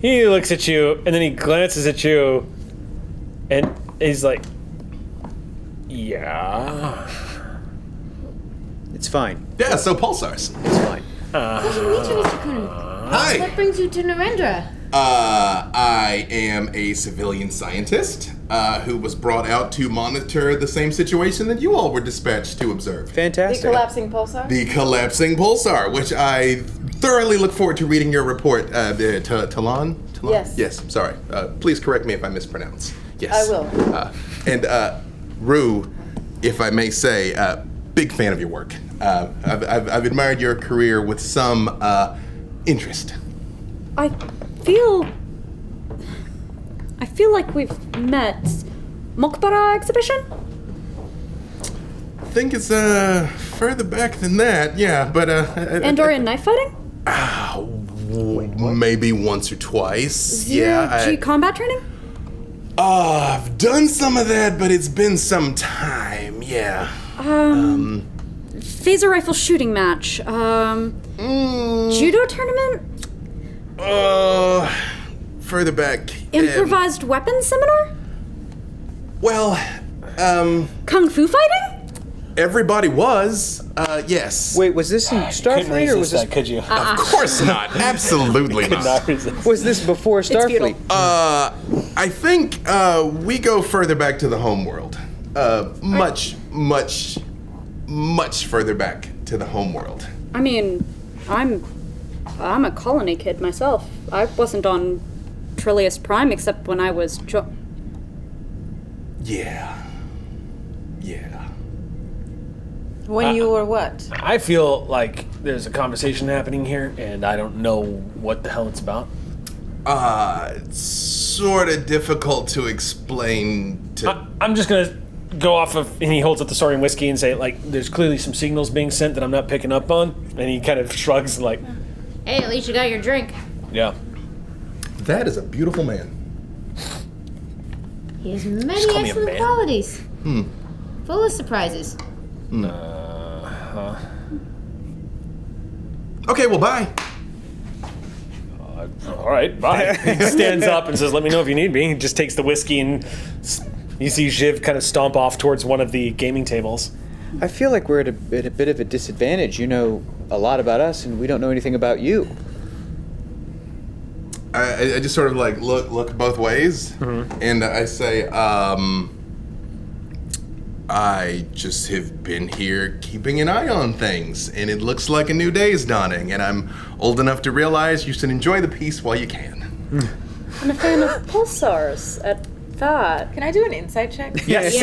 He looks at you, and then he glances at you, and he's like, yeah. It's fine. Yeah, so pulsars. It's fine. Pleasure to meet you, Mr. Kuhn. Hi. What brings you to Narendra? I am a civilian scientist. who was brought out to monitor the same situation that you all were dispatched to observe. Fantastic. The collapsing pulsar? The collapsing pulsar, which I thoroughly look forward to reading your report. Talon? Yes. Yes, sorry. Please correct me if I mispronounce. Yes. I will. And Rue, if I may say, big fan of your work. I've admired your career with some interest. I feel like we've met. Mokbara exhibition? I think it's further back than that, yeah, but Andorian knife fighting? maybe once or twice. Yeah. G combat training? I've done some of that, but it's been some time, yeah. Phaser rifle shooting match. Judo tournament? Further back. Improvised weapons seminar? Well, Kung fu fighting? everybody was, yes. Wait, was this in Couldn't Starfleet or was resist this? that, could you? Of course not. Absolutely not. Not resist. Was this before Starfleet? I think we go further back to the homeworld. Much further back to the homeworld. I mean, I'm a colony kid myself. I wasn't on Trillius Prime except when I was Yeah. When you were what? I feel like there's a conversation happening here, and I don't know what the hell it's about. It's sort of difficult to explain to. I'm just gonna go off of, and he holds up the Saurian whiskey and say, like, there's clearly some signals being sent that I'm not picking up on, and he kind of shrugs, like, Hey, at least you got your drink. yeah. That is a beautiful man. He has many Just call me a excellent man. qualities. Full of surprises. Okay, well, bye. All right, bye. He stands up and says, let me know if you need me. He just takes the whiskey, and you see Jiv kind of stomp off towards one of the gaming tables. I feel like we're at a bit of a disadvantage. You know a lot about us, and we don't know anything about you. I just sort of like look both ways, and I say, I just have been here keeping an eye on things, and it looks like a new day is dawning, and I'm old enough to realize you should enjoy the peace while you can. I'm a fan of pulsars at that. Can I do an insight check? Yes.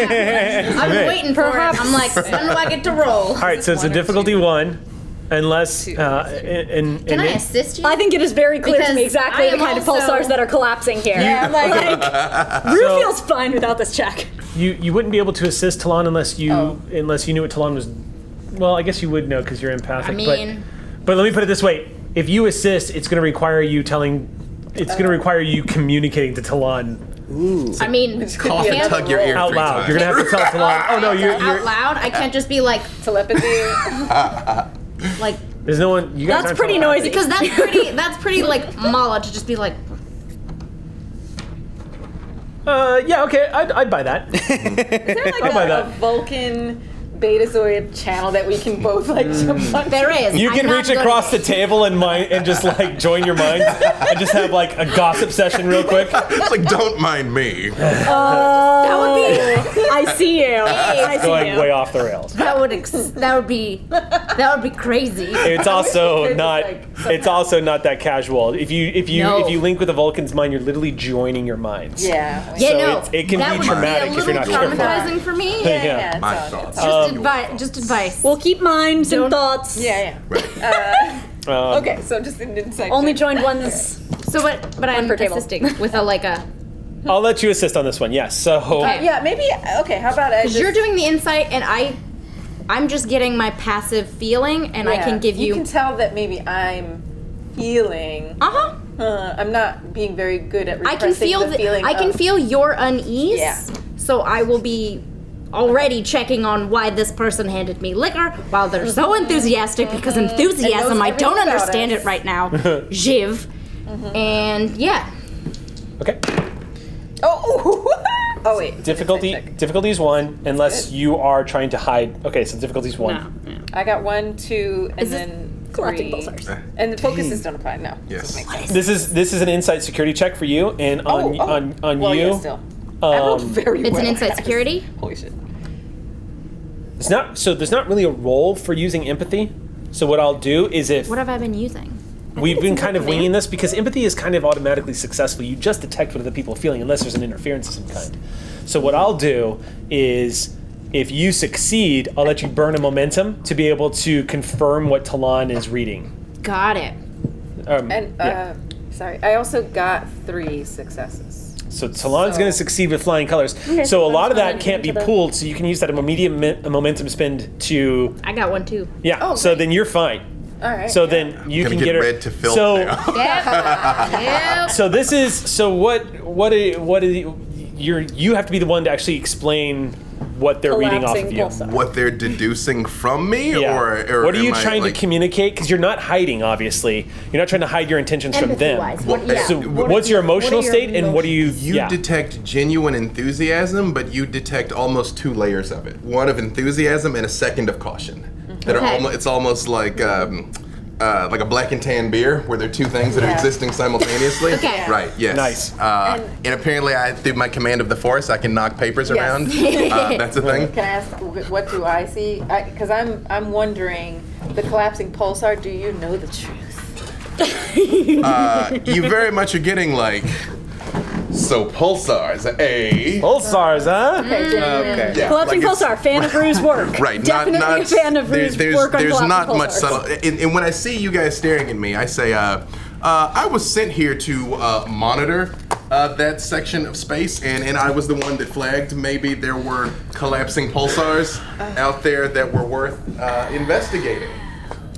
I'm waiting for it. I'm like, when do I get to roll? All right, so it's a difficulty 1, unless Can I assist you? I think it is very clear to me Because exactly I the am kind of also- pulsars that are collapsing here. Yeah, I'm like, Rue feels fine without this check. you wouldn't be able to assist Talon unless you knew what Talon was. Well, I guess you would know because you're empathic. I mean- but let me put it this way: if you assist, it's going to require you telling. It's going to require you communicating to Talon I mean, Cough and tug your ear out 3 loud. times. You're going to have to tell Talon. Oh no, you're out loud. I can't just be like, telepathy. like, there's no one. You got That's pretty noisy. because that's pretty like Mala to just be like, Yeah, okay, I'd buy that. Is there like I'll buy a that. Vulcan Betazoid channel that we can both like jump on? there is. You I'm can not reach good at across it. the table and just like join your minds and just have like a gossip session real quick. It's like, don't mind me. That would be. I see you. I see Going you. way off the rails. That would be crazy. It's also could not. just, like, It's also not that casual. If you No. link with a Vulcan's mind, you're literally joining your minds. Yeah. Yeah, So no, it can that be would traumatic be a if you're little not careful. traumatizing for me. Yeah. My it's thoughts. all- Just advice. We'll keep minds and thoughts. Yeah. Okay, so just an insight. Only check. joined ones. So but I'm per table. assisting with a I'll let you assist on this one. Yes. So Yeah, maybe. Okay, how about I just? you're doing the insight and I'm just getting my passive feeling and I can give You you. can tell that maybe I'm feeling. I'm not being very good at I repressing can feel the feeling. I can of- feel your unease. Yeah. So I will be already checking on why this person handed me liquor while they're so enthusiastic because enthusiasm, knows I don't everything about understand us. it right now. Jiv. And yeah. okay. Oh wait. Difficulty is 1 unless you are trying to hide. Okay, so difficulty's 1. No. I got 1, 2, and Is this then collecting 3. pulsars? And the focuses don't apply. No. Yes. Doesn't make sense. This is an insight security check for you, and on well, you. yeah, still. I rolled very It's well. an insight security. Holy shit. It's not so. There's not really a role for using empathy. So what I'll do is if What have I been using? we've been kind of winging this because empathy is kind of automatically successful. You just detect what other people are feeling unless there's an interference of some kind. So what I'll do is if you succeed, I'll let you burn a momentum to be able to confirm what Talon is reading. Got it. And sorry, I also got 3 successes. So Talon's going to succeed with flying colors. Okay, so a lot of that's that can't be into the- pooled, so you can use that immediate momentum spend to I got one too. yeah. So then you're fine. All right. So then you Gonna can get get her. red to filth so now. Yep. so this is so what you have to be the one to actually explain what they're reading off of Collapsing you. pulsar. What they're deducing from me, Yeah. or what are you am I, trying like, to communicate? Because you're not hiding, obviously. You're not trying to hide your intentions from them. Empathy-wise, Well, what, yeah. So What what's are your emotional what are your state and what do you? You yeah. detect genuine enthusiasm, but you detect almost 2 layers of it. One of enthusiasm and a second of caution. That are Okay. it's almost like a black and tan beer, where there are 2 things that are existing simultaneously. Okay. Right. Yes. Nice. And apparently, through my command of the Force, I can knock papers around. That's a thing. Can I ask, what do I see? Because I'm wondering, the collapsing pulsar, do you know the truth? You very much are getting like. So pulsars, Pulsars, huh? Okay. Yeah, Collapsing like it's- pulsar, fan of Rue's work. Right, Definitely a fan of Rue's work on there's collapsing not much pulsars. subtle. And when I see you guys staring at me, I say, I was sent here to monitor that section of space, and I was the one that flagged maybe there were collapsing pulsars out there that were worth investigating.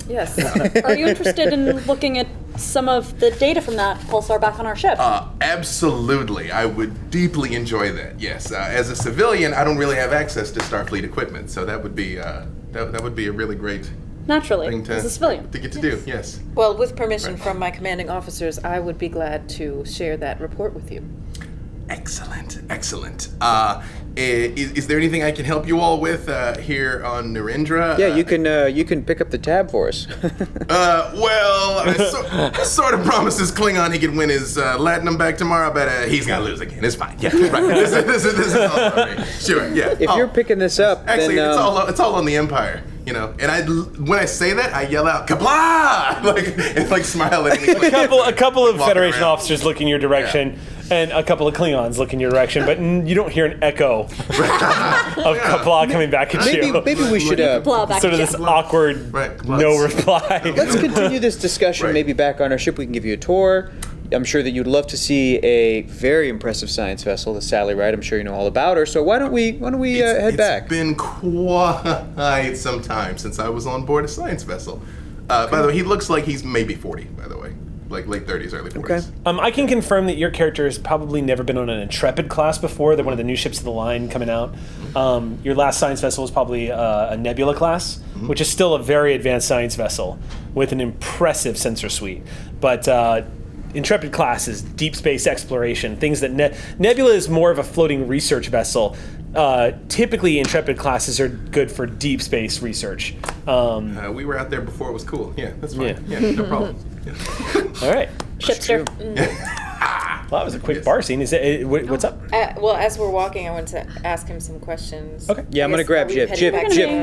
Yes. Are you interested in looking at some of the data from that pulsar back on our ship? Absolutely, I would deeply enjoy that. Yes, as a civilian, I don't really have access to Starfleet equipment, so that would be that would be a really great Naturally, thing to as a civilian. to get to do. Yes. Well, with permission from my commanding officers, I would be glad to share that report with you. Excellent, excellent. Is there anything I can help you all with here on Narendra? Yeah, you can pick up the tab for us. Well, I sort of promised this Klingon he could win his Latinum back tomorrow, but he's gonna lose again. It's fine. Yeah, right. This is all on me. Sure. Yeah. If you're picking this up, Actually, then it's all on the Empire. You know, and when I say that, I yell out "Kapla!" like smile at any A couple of Walking Federation around. officers look in your direction, and a couple of Klingons look in your direction, but you don't hear an echo of Kapla coming back at you. maybe we should Plow back Sort of to this ship. awkward Right. no reply. let's continue this discussion Right. maybe back on our ship. We can give you a tour. I'm sure that you'd love to see a very impressive science vessel, the Sally Ride. I'm sure you know all about her. So why don't we head back? It's been quite some time since I was on board a science vessel. By the way, he looks like he's maybe 40, by the way. Like late 30s, early 40s. Okay. I can confirm that your character has probably never been on an Intrepid class before. They're one of the new ships of the line coming out. Your last science vessel was probably a Nebula class, which is still a very advanced science vessel with an impressive sensor suite. But Intrepid class is deep space exploration, things that Nebula is more of a floating research vessel. Typically, Intrepid classes are good for deep space research. We were out there before it was cool. Yeah, that's fine. Yeah, no problem. Yeah. All right. Shipster. Well, that was a quick bar scene. What's up? Well, as we're walking, I want to ask him some questions. Okay. Yeah, I'm gonna grab Jib. Jib,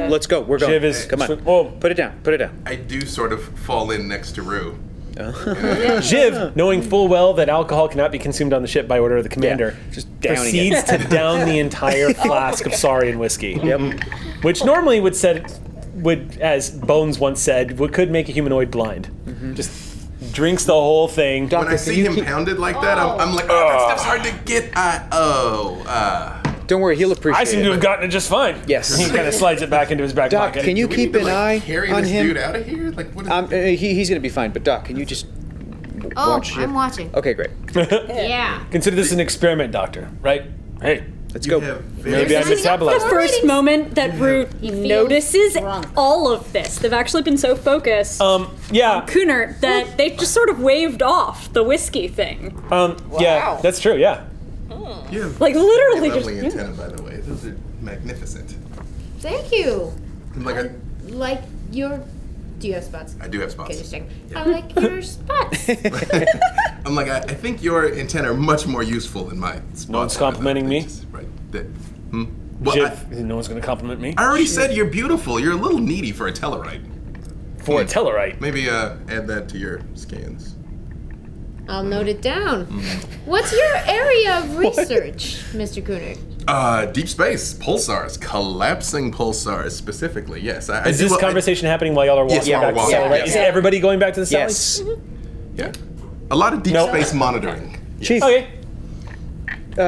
let's go. We're going. Shiv is- Come on. Oh. Put it down. Put it down. I do sort of fall in next to Rue. Jiv, knowing full well that alcohol cannot be consumed on the ship by order of the commander, just downing proceeds to down the entire flask of Saurian whiskey. Yep. Which normally would, as Bones once said, could make a humanoid blind. Just drinks the whole thing. When I see him pounded like that, I'm like, oh, that stuff's hard to get. Don't worry, he'll I appreciate seem it. to have gotten it just fine. Yes. He kind of slides it back into his back Doc, pocket. can you Do we keep need to, an eye carry on this him? dude out of here? Like, what is He's gonna be fine, but Doc, can you just Oh, watch I'm watching. Okay, great. Yeah. Consider this an experiment, Doctor. Right? Hey, Let's You go. have maybe I This is up metabolized for it. First moment that Root feels notices drunk. all of this. They've actually been so focused Yeah. Cooner that they just sort of waved off the whiskey thing. Yeah, that's true. Yeah. You have Like literally lovely just antenna, by the way. Those are magnificent. Thank you. Like a Like your Do you have spots? I do have spots. Okay, just checking. I like your spots. I'm like, I think your antennae are much more useful than my spots. No one's complimenting me. Right. Well, No one's going to compliment me. I already said you're beautiful. You're a little needy for a Tellarite. For a Tellarite. Maybe add that to your scans. I'll note it down. What's your area of research, Mr. Cooner? Deep space, pulsars, collapsing pulsars specifically, yes. Is this conversation happening while y'all are walking Yes, back while to we're Sally, walking, right? yes. Is everybody going back to the Sally? Yes. Yeah. A lot of deep space monitoring. Chief. Okay.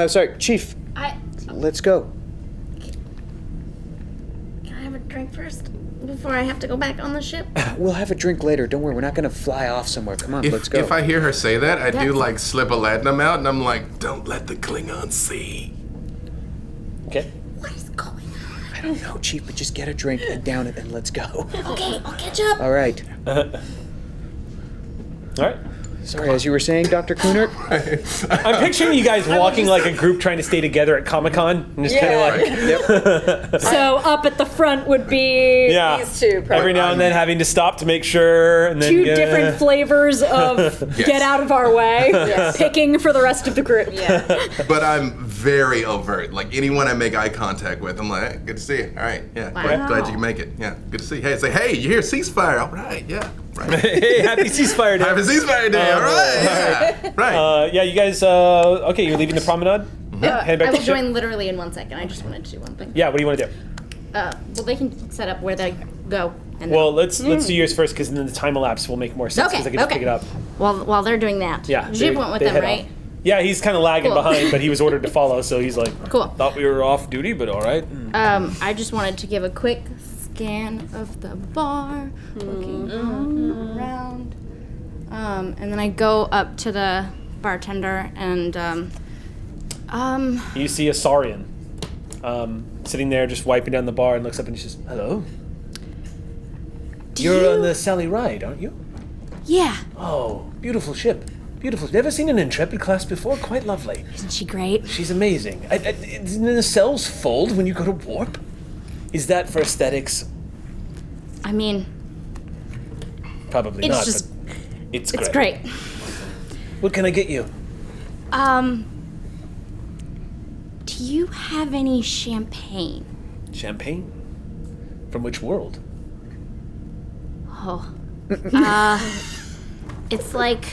Sorry, Chief. Let's go. Can I have a drink first before I have to go back on the ship? We'll have a drink later. Don't worry, we're not gonna fly off somewhere. Come on, let's go. If I hear her say that, I do like slip a latinum out, and I'm like, don't let the Klingons see. Okay. What is going on? I don't know, Chief, but just get a drink and down it and let's go. Okay, I'll catch up. All right. All right. Sorry, as you were saying, Dr. Cooner? I'm picturing you guys walking like a group trying to stay together at Comic-Con. And just kind of like, So up at the front would be yeah. These two, probably. Every now and then having to stop to make sure. And then two different flavors of get out of our way, picking for the rest of the group. Yeah. But I'm very overt. Like anyone I make eye contact with, I'm like, hey, good to see you. All right, yeah, glad you can make it. Yeah, good to see you. Hey, say, hey, you hear ceasefire? All right, yeah, right. Hey, happy ceasefire day. Happy ceasefire day. All right, yeah, right. Yeah, you guys, okay, you're leaving the promenade? Head back I to will the ship? join literally in 1 second. I just wanted to do one thing. Yeah, what do you want to do? Well, they can set up where they go. And Well, let's do yours first, because then the time elapse will make more sense, because I can just pick it up. While they're doing that. Yeah. Jib went with they them, head right? off. Yeah, he's kind of lagging Cool. behind, but he was ordered to follow, so he's like, Cool. thought we were off duty, but all right. I just wanted to give a quick scan of the bar, looking around. And then I go up to the bartender and You see a Saurian sitting there just wiping down the bar and looks up and he says, hello? You're on the Sally Ride, aren't you? yeah. Oh, beautiful ship. Beautiful. Never seen an Intrepid class before. Quite lovely. Isn't she great? She's amazing. Do the cells fold when you go to warp? Is that for aesthetics? I mean, Probably it's not, just, but it's great. it's great. What can I get you? Do you have any champagne? Champagne? From which world? Oh. It's like,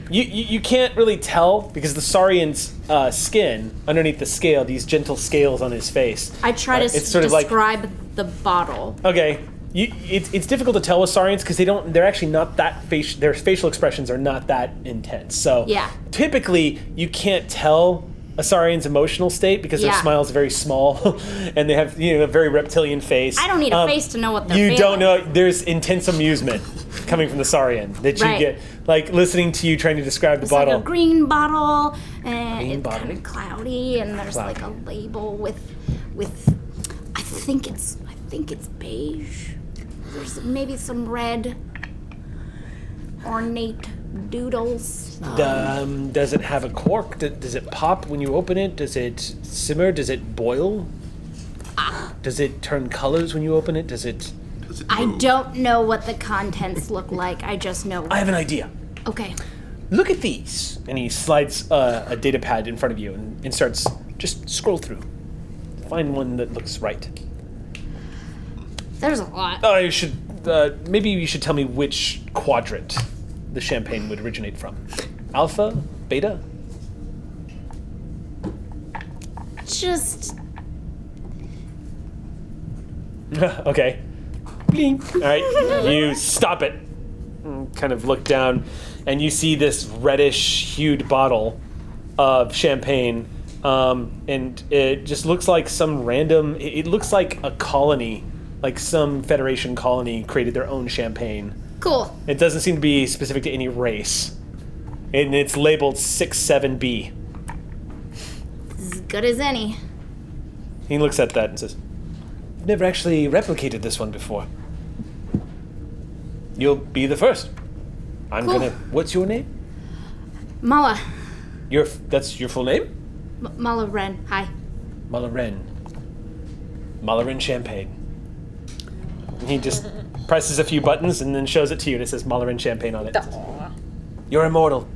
You can't really tell because the Saurian's skin underneath the scale, these gentle scales on his face. I try to it's sort of like describe the bottle. okay. It's difficult to tell with Saurians because they're actually not that their facial expressions are not that intense. So Yeah. typically you can't tell a Saurian's emotional state because their Yeah. smile is very small and they have a very reptilian face. I don't need a face to know what they're You feeling. don't know. There's intense amusement coming from the Saurian that you Right. get, like listening to you trying to describe the It's bottle. like a green bottle, and Green it's bottle. kind of cloudy, and there's Cloudy. like a label with I think it's beige. There's maybe some red ornate doodles. Does it have a cork? Does it pop when you open it? Does it simmer? Does it boil? Does it turn colors when you open it? Does it? I don't know what the contents look like. I just know. I have an idea. Okay. Look at these. And he slides a data pad in front of you and starts just scroll through. Find one that looks right. There's a lot. Oh, you should. Maybe you should tell me which quadrant the champagne would originate from. Alpha, beta. Just Okay. Blink. All right. You stop it. And kind of look down, and you see this reddish-hued bottle of champagne, and it just looks like some random. It looks like a colony, like some Federation colony created their own champagne. cool. It doesn't seem to be specific to any race, and it's labeled 67B. As good as any. He looks at that and says, "I've never actually replicated this one before. You'll be the first. I'm Cool. gonna. What's your name? Mala. That's your full name? Mala Wren. Hi. Malaren. Malaren Champagne. He just presses a few buttons and then shows it to you, and it says Mahler and champagne on it. You're immortal.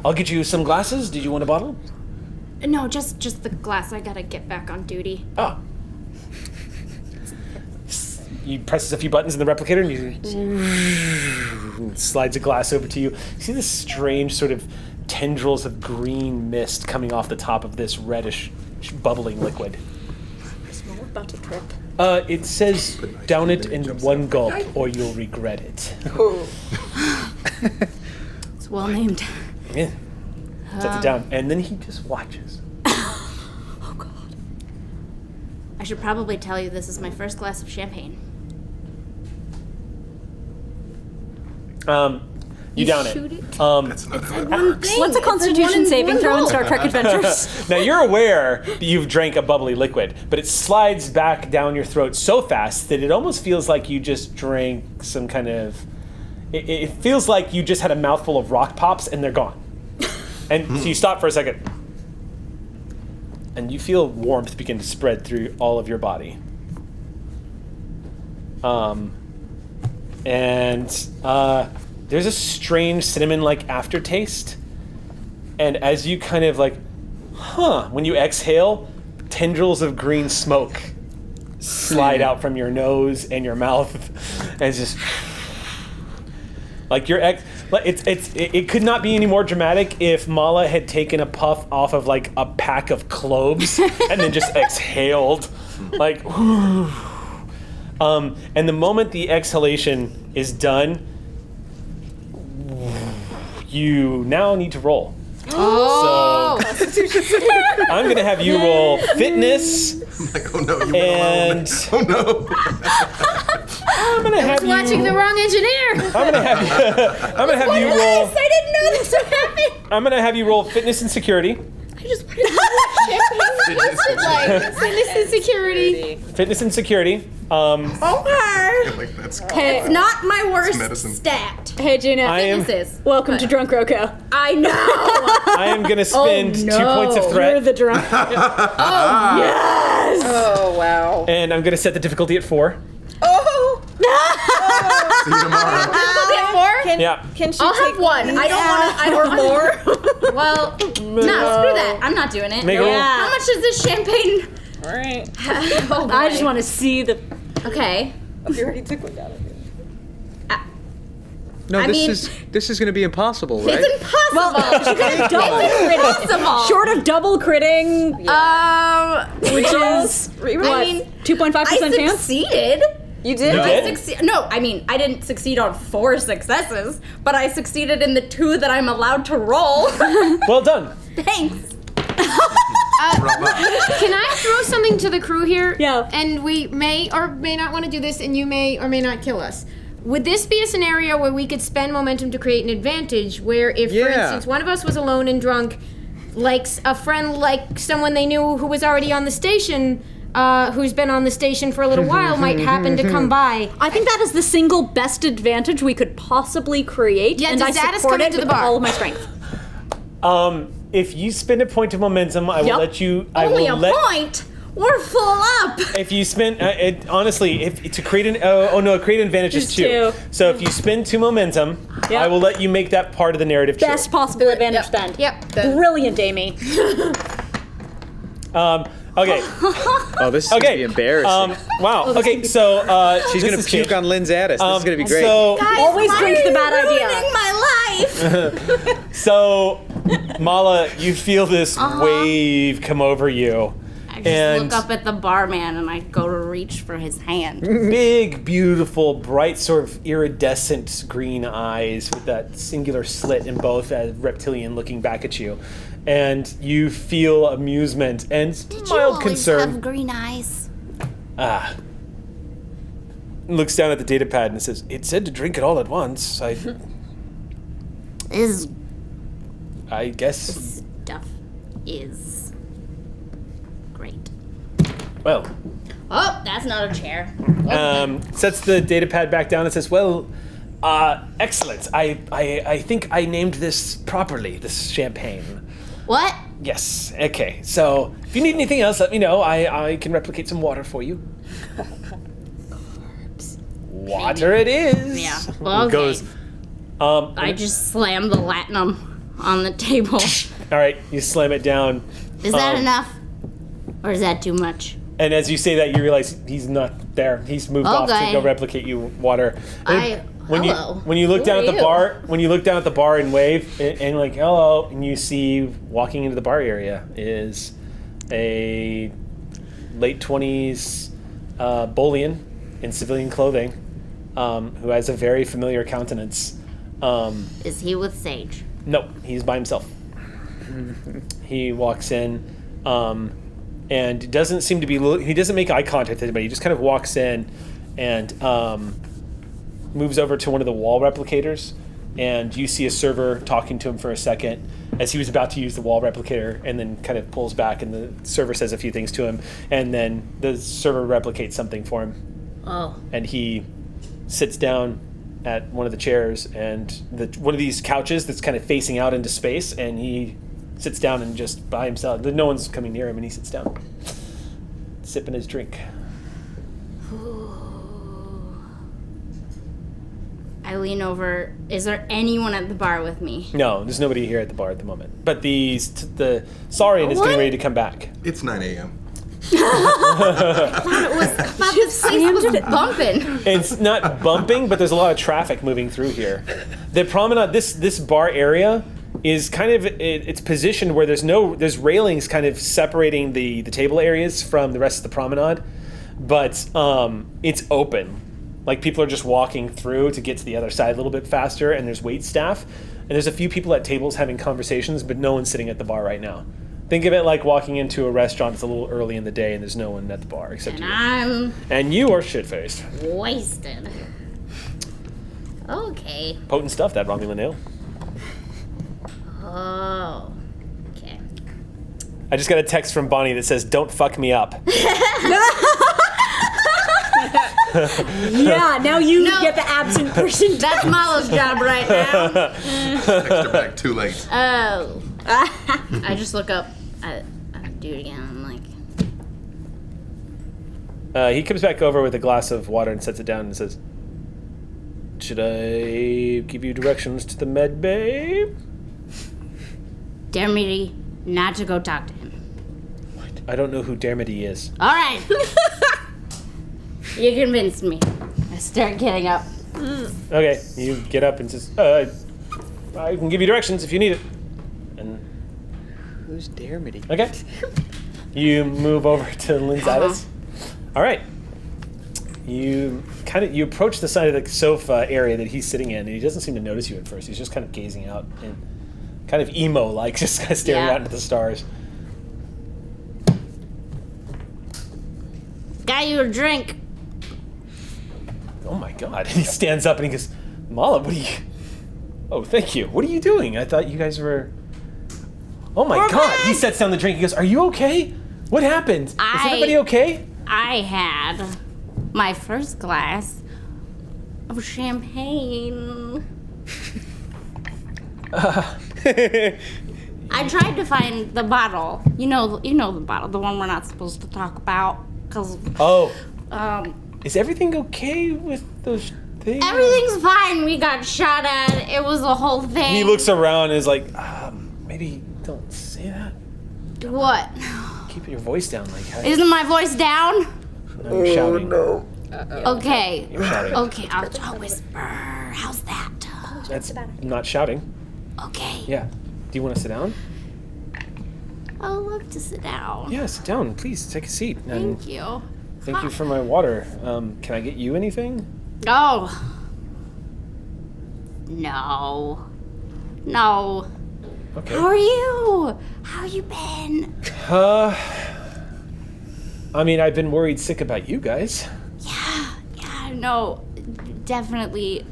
I'll get you some glasses. Did you want a bottle? No, just the glass. I gotta get back on duty. Oh. He presses a few buttons in the replicator and he slides a glass over to you. You see this strange sort of tendrils of green mist coming off the top of this reddish bubbling liquid. We're about to trip. It says down it in one gulp or you'll regret it. It's well named. Yeah. Sets it down and then he just watches. Oh God. I should probably tell you this is my first glass of champagne. You down it. Shoot it. That's not how it works. What's a Constitution saving throw in Star Trek Adventures? Now you're aware that you've drank a bubbly liquid, but it slides back down your throat so fast that it almost feels like you just drank some kind of. It feels like you just had a mouthful of rock pops and they're gone. And so you stop for a second, and you feel warmth begin to spread through all of your body. There's a strange cinnamon-like aftertaste. And as you kind of when you exhale, tendrils of green smoke slide out from your nose and your mouth. And it's just like it could not be any more dramatic if Mala had taken a puff off of like a pack of cloves and then just exhaled. And the moment the exhalation is done, you now need to roll. Oh! So I'm gonna have you roll fitness. Oh no, you went alone. Oh no. I'm gonna have you Watching the wrong engineer. I'm gonna have you roll. I didn't know this would happen. I'm gonna have you roll fitness and security. I just wanted to know what fitness and security. Fitness and security. Okay. Like that's It's not my worst medicine. stat. Hey, Gina. I am Welcome to Drunk Roko. I know. I am gonna spend 2 points of You're threat, the drunk. Oh, wow. and I'm gonna set the difficulty at 4. Oh! See you tomorrow. Can she I'll take have one. I don't want to. I don't more. Well, No, screw that. I'm not doing it. Make a roll. How much is this champagne? All right. Oh, I just want to see the. Okay. Oh, you already took one down. No, I mean- this is going to be impossible, right? It's impossible. Impossible. Short of double critting, which is Reroll. 2.5% I chance. succeeded. You did? You I did? No, I mean, I didn't succeed on 4 successes, but I succeeded in the 2 that I'm allowed to roll. Well done. Thanks. can I throw something to the crew here? Yeah. And we may or may not want to do this, and you may or may not kill us. Would this be a scenario where we could spend momentum to create an advantage? Where if, for Yeah. instance, one of us was alone and drunk, like a friend, like someone they knew who was already on the station, who's been on the station for a little while, might happen to come by. I think that is the single best advantage we could possibly create, Yeah, and does I Zadis support come it into the with bar? all of my strength. If you spend a point of momentum, I will Yep. let you. I Only will a let. point. We're full up. If you spend, honestly, if to create an create an advantage is Just 2. 2. So if you spend 2 momentum, Yep. I will let you make that part of the narrative true. Best possible advantage spend. Yep. Brilliant, Amy. Okay. Oh, this is going to Okay. be embarrassing. Wow. Okay. So She's going to this is puke Kate. on Lynn's Addis. This is going to be great. So Always drink the bad idea. Ruining my life. so Mala, you feel this wave come over you. I just And look up at the barman and I go to reach for his hand. big, beautiful, bright, sort of iridescent green eyes with that singular slit in both, reptilian looking back at you. And you feel amusement and Did you mild always concern. have green eyes? Looks down at the data pad and says, "It said to drink it all at once. This I guess. stuff is great. Well." Oh, that's not a chair. Sets the data pad back down and says, "Well, excellent. I think I named this properly, this champagne. What? Yes. Okay. So if you need anything else, let me know. I can replicate some water for you." Water it is. Yeah. Well, okay. Goes. I just slammed the latinum on the table. All right, you slam it down. Is that enough? Or is that too much? And as you say that, you realize he's not there. He's moved off to go replicate you water. When you look down at the bar, and wave and like hello, and you see walking into the bar area is a late 20s Bolian in civilian clothing, who has a very familiar countenance. Is he with Sage? No, he's by himself. He walks in, and doesn't seem to be. He doesn't make eye contact with anybody. He just kind of walks in, and moves over to one of the wall replicators, and you see a server talking to him for a second as he was about to use the wall replicator, and then kind of pulls back, and the server says a few things to him, and then the server replicates something for him. Oh. And he sits down at one of the chairs and one of these couches that's kind of facing out into space, and he sits down and just by himself. No one's coming near him, and he sits down, sipping his drink. I lean over. Is there anyone at the bar with me? No, there's nobody here at the bar at the moment. But the Saurian is getting ready to come back. It's 9 a.m. I thought this place was bumping. It's not bumping, but there's a lot of traffic moving through here. The promenade, this bar area is kind of, it's positioned where there's railings kind of separating the table areas from the rest of the promenade, but it's open. Like people are just walking through to get to the other side a little bit faster, and there's wait staff, and there's a few people at tables having conversations, but no one's sitting at the bar right now. Think of it like walking into a restaurant. It's a little early in the day, and there's no one at the bar except you. And you are shit-faced. Wasted. Okay. Potent stuff, that Romulan ale. Oh. Okay. I just got a text from Bonnie that says, "Don't fuck me up." Yeah, now you get the absent person. That's Malo's job right now. Text her back too late. Oh. I just look up. I do it again. I'm like. He comes back over with a glass of water and sets it down and says, "Should I give you directions to the med bay?" Dermody, not to go talk to him. What? I don't know who Dermody is. All right. You convinced me. I start getting up. Okay, you get up and says, "I can give you directions if you need it." And who's Dermody? Okay. You move over to Linzatis. All right. You approach the side of the sofa area that he's sitting in, and he doesn't seem to notice you at first. He's just kind of gazing out and kind of emo-like, just kind of staring out into the stars. Got you a drink. Oh my god. And he stands up and he goes, "Mala, what are you... Oh, thank you. What are you doing? I thought you guys were... Oh my god." He sets down the drink. He goes, "Are you okay? What happened? Is everybody okay?" I had my first glass of champagne. I tried to find the bottle. You know the bottle, the one we're not supposed to talk about, cause. Oh. Is everything okay with those things? Everything's fine. We got shot at. It was a whole thing. He looks around and is like, maybe don't say that. What? Keep your voice down, like. Isn't my voice down? No, you're shouting. No. Okay. You're shouting. Okay, I'll whisper. How's that? That's not shouting. Okay. Yeah. Do you want to sit down? I would love to sit down. Yeah, sit down. Please take a seat. Thank you. Thank you for my water. Can I get you anything? Oh. No. Okay. How are you? How you been? I mean, I've been worried sick about you guys. Yeah, no. Definitely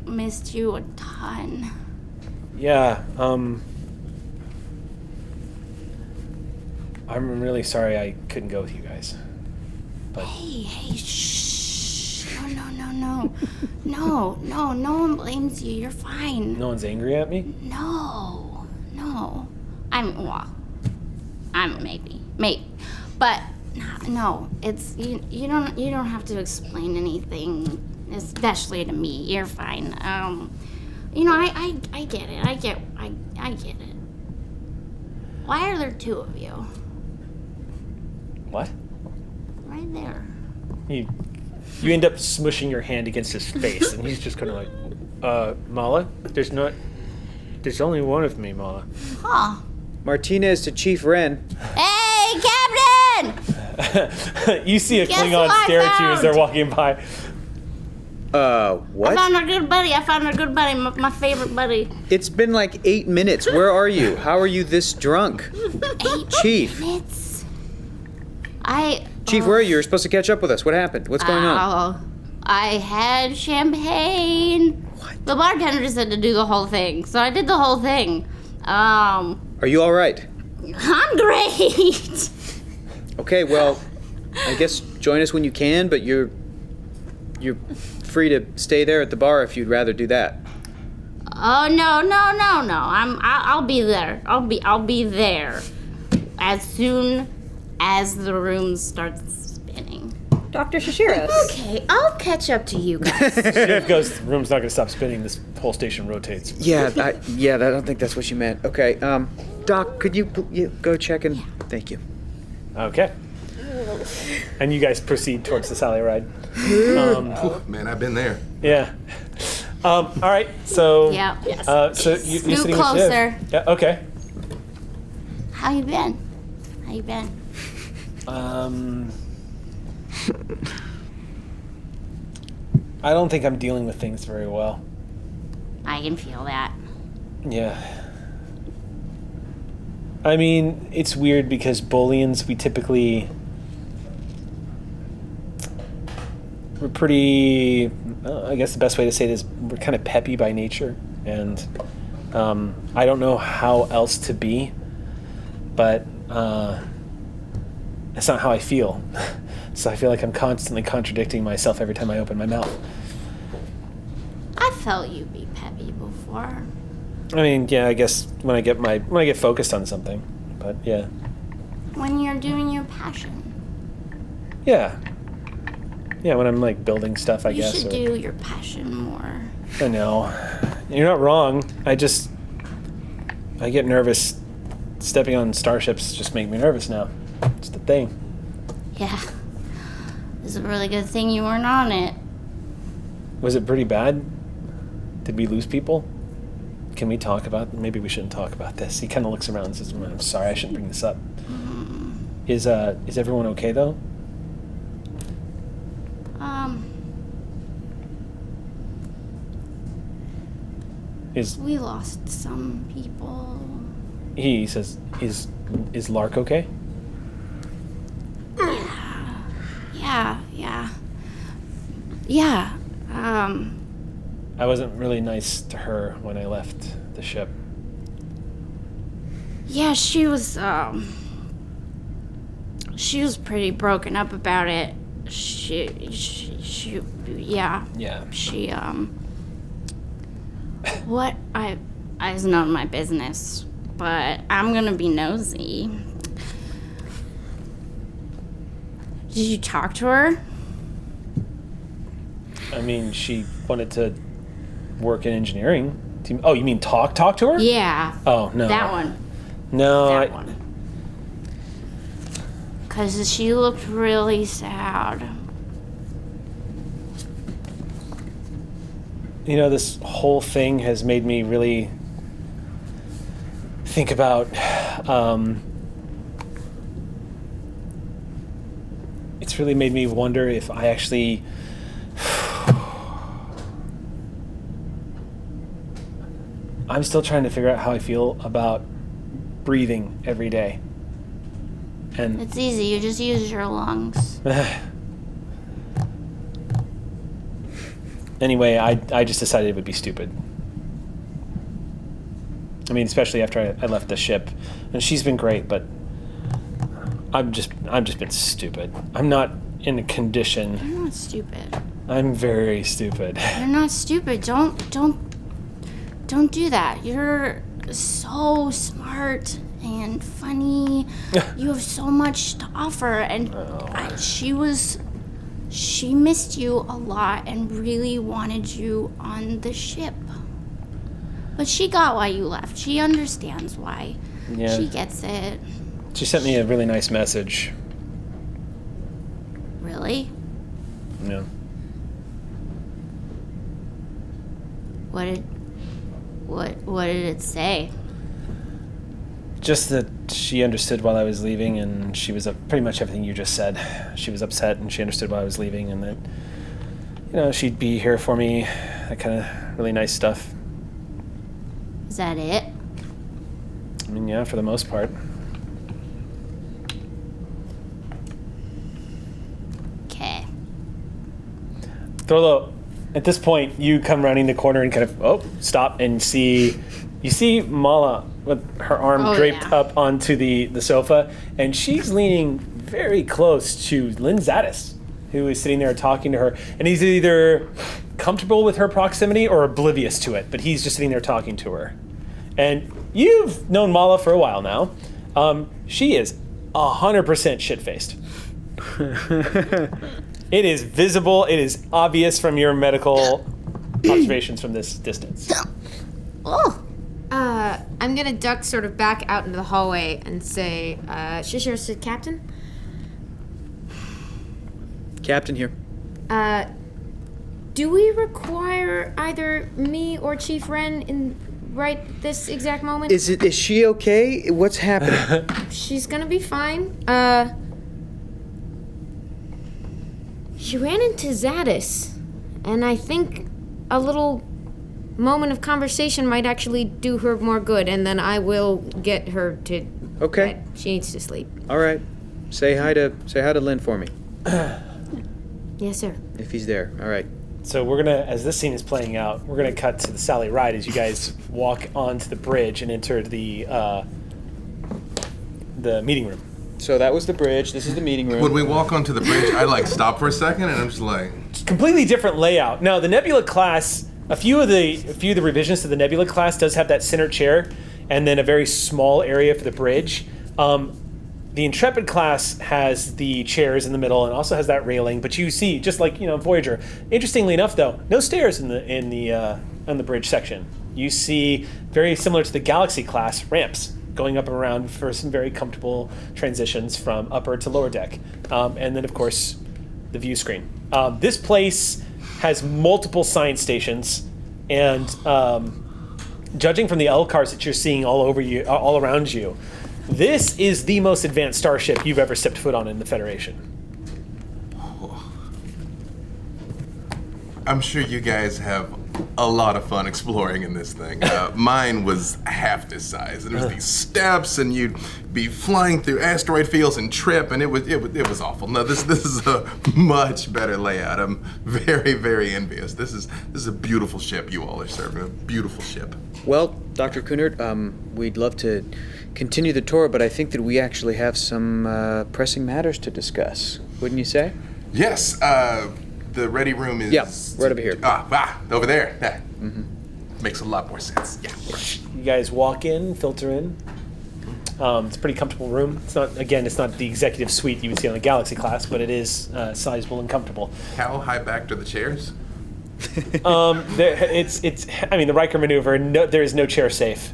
missed you a ton. Yeah, I'm really sorry I couldn't go with you guys. But Hey, shh. No. No one blames you. You're fine. no one's angry at me? No. I'm maybe. But No, it's you don't have to explain anything, especially to me. You're fine. I get it. I get it. Why are there two of you? What? Right there. You end up smushing your hand against his face, and he's just kind of like, Mala, there's only one of me, Mala. Huh. Martinez to Chief Wren. Hey, Captain! You see a Guess Klingon who I stare at you as they're found? walking by. What? I found a good buddy. My favorite buddy. It's been like 8 minutes. Where are you? How are you this drunk? 8 Chief. minutes. Chief, where are you? You're supposed to catch up with us. What happened? What's going on? I had champagne. What? The bartender said to do the whole thing, so I did the whole thing. Are you all right? I'm great. Okay, well, I guess join us when you can, but you're free to stay there at the bar if you'd rather do that. Oh no! I'll be there. I'll be there as soon as the room starts spinning. Dr. Shishiros. Okay, I'll catch up to you guys. Shiv goes, the room's not going to stop spinning. This whole station rotates. Yeah, I don't think that's what you meant. Okay, Doc, could you go check and... Thank you. Okay. And you guys proceed towards the Sally ride. Man, I've been there. Yeah. All right, so... Yeah. So you're Scoot sitting closer. with Shiv. Yeah, okay. How you been? I don't think I'm dealing with things very well. I can feel that. Yeah. I mean, it's weird because Booleans, we're pretty, I guess the best way to say it is we're kind of peppy by nature. And I don't know how else to be, but that's not how I feel. So I feel like I'm constantly contradicting myself every time I open my mouth. I felt you be peppy before. I mean, yeah, I guess when I get focused on something, but yeah. When you're doing your passion. Yeah. Yeah, when I'm like building stuff, I guess. You should do your passion more. I know. You're not wrong. I get nervous. Stepping on starships just make me nervous now. It's the thing. Yeah. It's a really good thing you weren't on it. Was it pretty bad? Did we lose people? Can we talk about... Maybe we shouldn't talk about this. He kind of looks around and says, I'm sorry, I shouldn't bring this up. Is everyone okay, though? We lost some people. He says, is Lark okay? Yeah. I wasn't really nice to her when I left the ship. Yeah, she was pretty broken up about it. Yeah. She, what? It's none of my business, but I'm gonna be nosy. Did you talk to her? I mean, she wanted to work in engineering. Oh, you mean talk to her? Yeah. Oh, no. That one. No, That one. Because she looked really sad. You know, this whole thing has made me really think about, it's really made me wonder if I actually, I'm still trying to figure out how I feel about breathing every day. And It's easy, you just use your lungs. Anyway, I just decided it would be stupid. I mean, especially after I left the ship. And she's been great, but I've just been stupid. I'm not in a condition. You're not stupid. I'm very stupid. You're not stupid. Don't do that. You're so smart and funny. You have so much to offer. And she missed you a lot and really wanted you on the ship. But she got why you left. She understands why. Yeah. She gets it. She sent me a really nice message. Really? Yeah. What did it say? Just that she understood while I was leaving, and she was pretty much everything you just said. She was upset, and she understood while I was leaving, and that, she'd be here for me. That kind of really nice stuff. Is that it? I mean, yeah, for the most part. Okay. Thorlo, at this point, you come rounding the corner and kind of, stop, and you see Mala with her arm draped up onto the sofa, and she's leaning very close to Lynn Zadis, who is sitting there talking to her, and he's either comfortable with her proximity or oblivious to it, but he's just sitting there talking to her. And you've known Mala for a while now. She is 100% shit-faced. It is visible, it is obvious from your medical observations from this distance. Oh. I'm gonna duck sort of back out into the hallway and say, Shishir, Captain? Captain here. Do we require either me or Chief Wren in right this exact moment? Is she okay? What's happening? She's gonna be fine. She ran into Zadis, and I think a little moment of conversation might actually do her more good, and then I will get her to Okay. bed. She needs to sleep. All right. Say hi to Lynn for me. Yes, sir. If he's there. All right. So we're gonna, as this scene is playing out, we're gonna cut to the Sally Ride as you guys walk onto the bridge and enter the meeting room. So that was the bridge. This is the meeting room. When we walk onto the bridge, I stop for a second and I'm just like, Completely different layout. Now the Nebula class, a few of the revisions to the Nebula class does have that center chair, and then a very small area for the bridge. The Intrepid class has the chairs in the middle and also has that railing, but you see, just like Voyager. Interestingly enough, though, no stairs on the bridge section. You see, very similar to the Galaxy class, ramps going up and around for some very comfortable transitions from upper to lower deck, and then of course the view screen. This place has multiple science stations, and judging from the L cars that you're seeing all around you, this is the most advanced starship you've ever stepped foot on in the Federation. I'm sure you guys have a lot of fun exploring in this thing. Mine was half this size, and there was these steps, and you'd be flying through asteroid fields and trip, and it was awful. No, this is a much better layout. I'm very, very envious. This is a beautiful ship you all are serving. A beautiful ship. Well, Dr. Kunert, we'd love to continue the tour, but I think that we actually have some pressing matters to discuss. Wouldn't you say? Yes. The ready room is... Yeah, right over here. Over there. Yeah. Makes a lot more sense. Yeah. You guys walk in, filter in. It's a pretty comfortable room. It's not the executive suite you would see on the Galaxy class, but it is sizable and comfortable. How high back are the chairs? The Riker maneuver, there is no chair safe.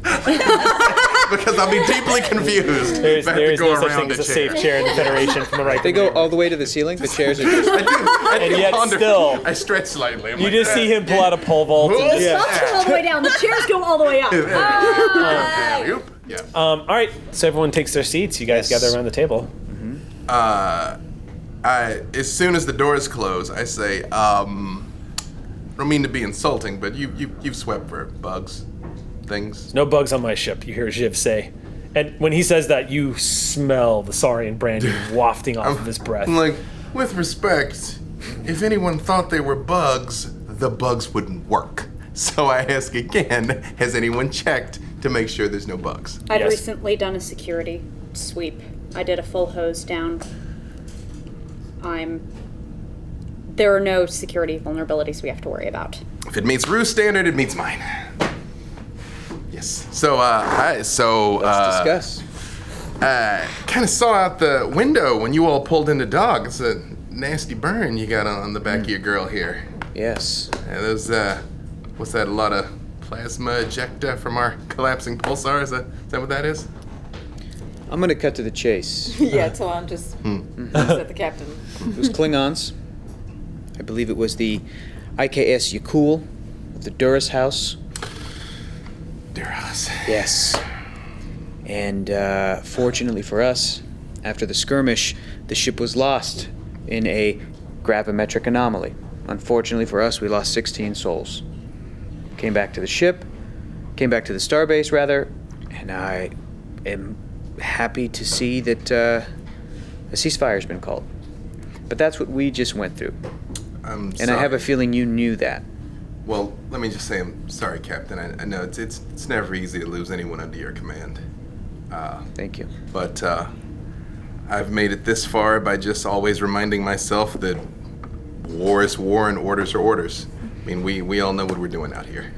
Because I'll be deeply confused. There's no such thing as a safe chair in the Federation from the Riker. They go all the way to the ceiling. The chairs are just... I stretch slightly. You just see him pull out a pole vault. The shelves go all the way down. The chairs go all the way up. Yeah. All right, so everyone takes their seats. You guys gather around the table. As soon as the doors close, I say, I don't mean to be insulting, but you've swept for bugs, things. No bugs on my ship, you hear Jiv say. And when he says that, you smell the Saurian brandy wafting off of his breath. I'm like, with respect, if anyone thought they were bugs, the bugs wouldn't work. So I ask again, has anyone checked to make sure there's no bugs? I'd recently done a security sweep. I did a full hose down. There are no security vulnerabilities we have to worry about. If it meets Rue standard, it meets mine. Yes. So, Let's discuss. kind of saw out the window when you all pulled into dog. It's a nasty burn you got on the back of your girl here. Yes. What's that, a lot of plasma ejecta from our collapsing pulsar? Is that what that is? I'm gonna cut to the chase. Yeah, Talon just looks at the captain. It was Klingons. I believe it was the IKS Yakul of the Duras house. Duras. Yes. And fortunately for us, after the skirmish, the ship was lost in a gravimetric anomaly. Unfortunately for us, we lost 16 souls. Came back to the starbase rather, and I am happy to see that a ceasefire's been called. But that's what we just went through. I'm and I have a feeling you knew that. Well, let me just say I'm sorry, Captain. I know it's never easy to lose anyone under your command. Thank you. But I've made it this far by just always reminding myself that war is war and orders are orders. I mean, we all know what we're doing out here.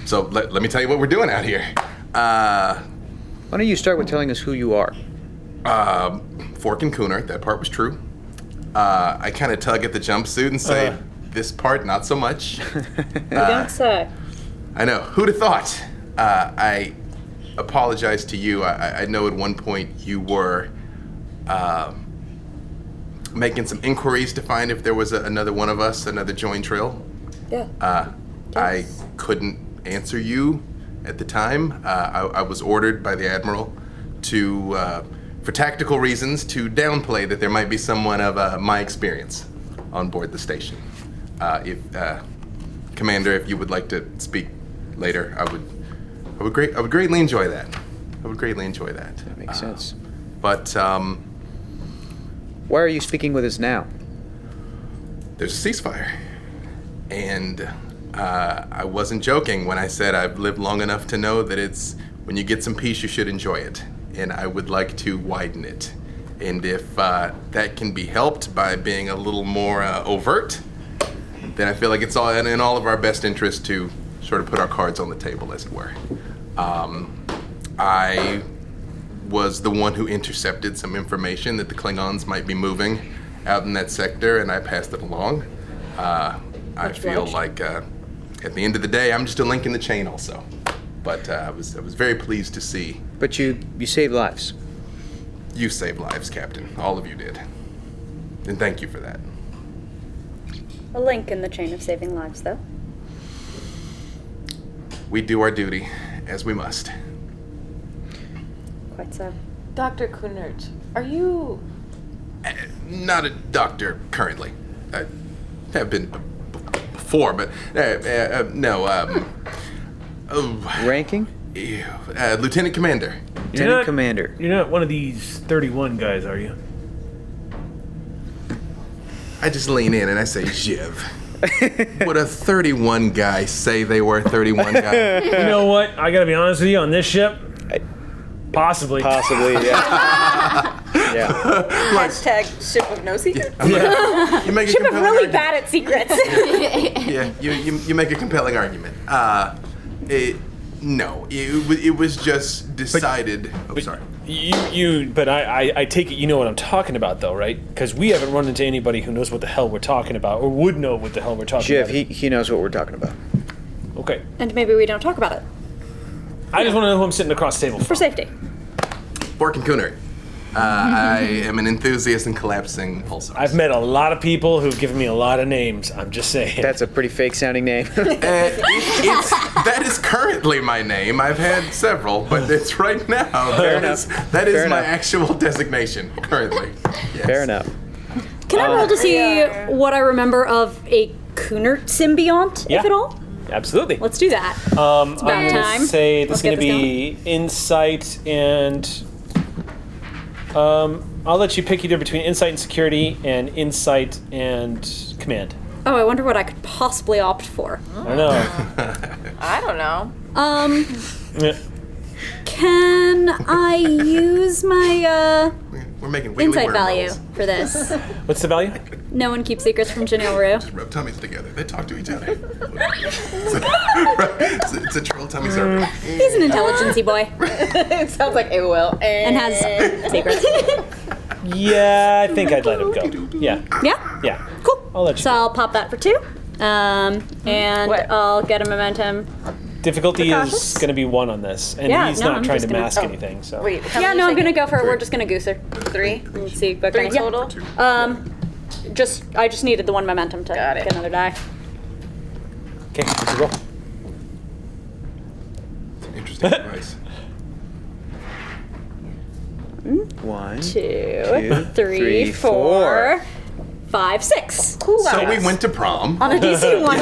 So let me tell you what we're doing out here. Why don't you start with telling us who you are? Fork and Cooner, that part was true. I kind of tug at the jumpsuit and say, this part, not so much. Don't say. I know. Who'd have thought? I apologize to you. I know at one point you were making some inquiries to find if there was another one of us, another join trail. Yeah. I couldn't answer you at the time. I was ordered by the Admiral to, for tactical reasons, to downplay that there might be someone of my experience on board the station. Commander, if you would like to speak later, I would greatly enjoy that. I would greatly enjoy that. That makes sense. But why are you speaking with us now? there's a ceasefire. And I wasn't joking when I said I've lived long enough to know that it's when you get some peace, you should enjoy it. And I would like to widen it. And if that can be helped by being a little more overt, then I feel like it's all in all of our best interest to sort of put our cards on the table, as it were. I was the one who intercepted some information that the Klingons might be moving out in that sector, and I passed it along. I feel like at the end of the day, I'm just a link in the chain also. But I was very pleased to see. But you saved lives. You saved lives, Captain. All of you did. And thank you for that. A link in the chain of saving lives, though. We do our duty, as we must. Quite so. Dr. Kunert, are you... Not a doctor currently. I have been before, but no. Ranking? Lieutenant Commander. Lieutenant Commander. You're not one of these 31 guys, are you? I just lean in and I say, Jiv. Would a 31 guy say they were a 31 guy? You know what? I gotta be honest with you, on this ship, possibly. Possibly, yeah. Yeah. Hashtag ship of no secrets? You make a Ship of compelling really argument. bad at secrets. Yeah, you make a compelling argument. No, it was just decided. Sorry. But I take it you know what I'm talking about, though, right? Because we haven't run into anybody who knows what the hell we're talking about, or would know what the hell we're talking Jiv, about. he knows what we're talking about. Okay. And maybe we don't talk about it. I just want to know who I'm sitting across the table For from. safety. Bork and Cooner. I am an enthusiast in collapsing pulsars. I've met a lot of people who've given me a lot of names. I'm just saying. That's a pretty fake sounding name. That is currently my name. I've had several, but it's right now. That is my actual designation currently. Yes. Fair enough. Can I roll to see what I remember of a Kunert symbiont, Yeah. if at all? Absolutely. Let's do that. I'm about going time. to say this Let's is going get to be insight and... I'll let you pick either between insight and security and insight and command. Oh, I wonder what I could possibly opt for. I don't know. I don't know. Yeah. Can I use my We're making weekly insight word value rolls. for this? What's the value? No one keeps secrets from Janelle Rue. Rub tummies together. They talk to each other. It's a troll tummy server. He's an intelligency boy It sounds like it will. and has secrets. Yeah, I think I'd let him go. Yeah. Yeah? Yeah. Cool. I'll let you So go. I'll pop that for 2. And What? I'll get a momentum. Difficulty is Precautious? going to be 1 on this, and Yeah, he's no, not I'm trying just to gonna- mask oh. anything. So Wait, how Yeah, many no, I'm taking? gonna go for it. We're just gonna goose her. 3? Let's see what 3 kind of total? I just needed the 1 momentum to Got it. get another die. okay, let's roll. Interesting advice. 1, 2, 3, 3, 4, 5, 6. So we went to prom. On a DC 1.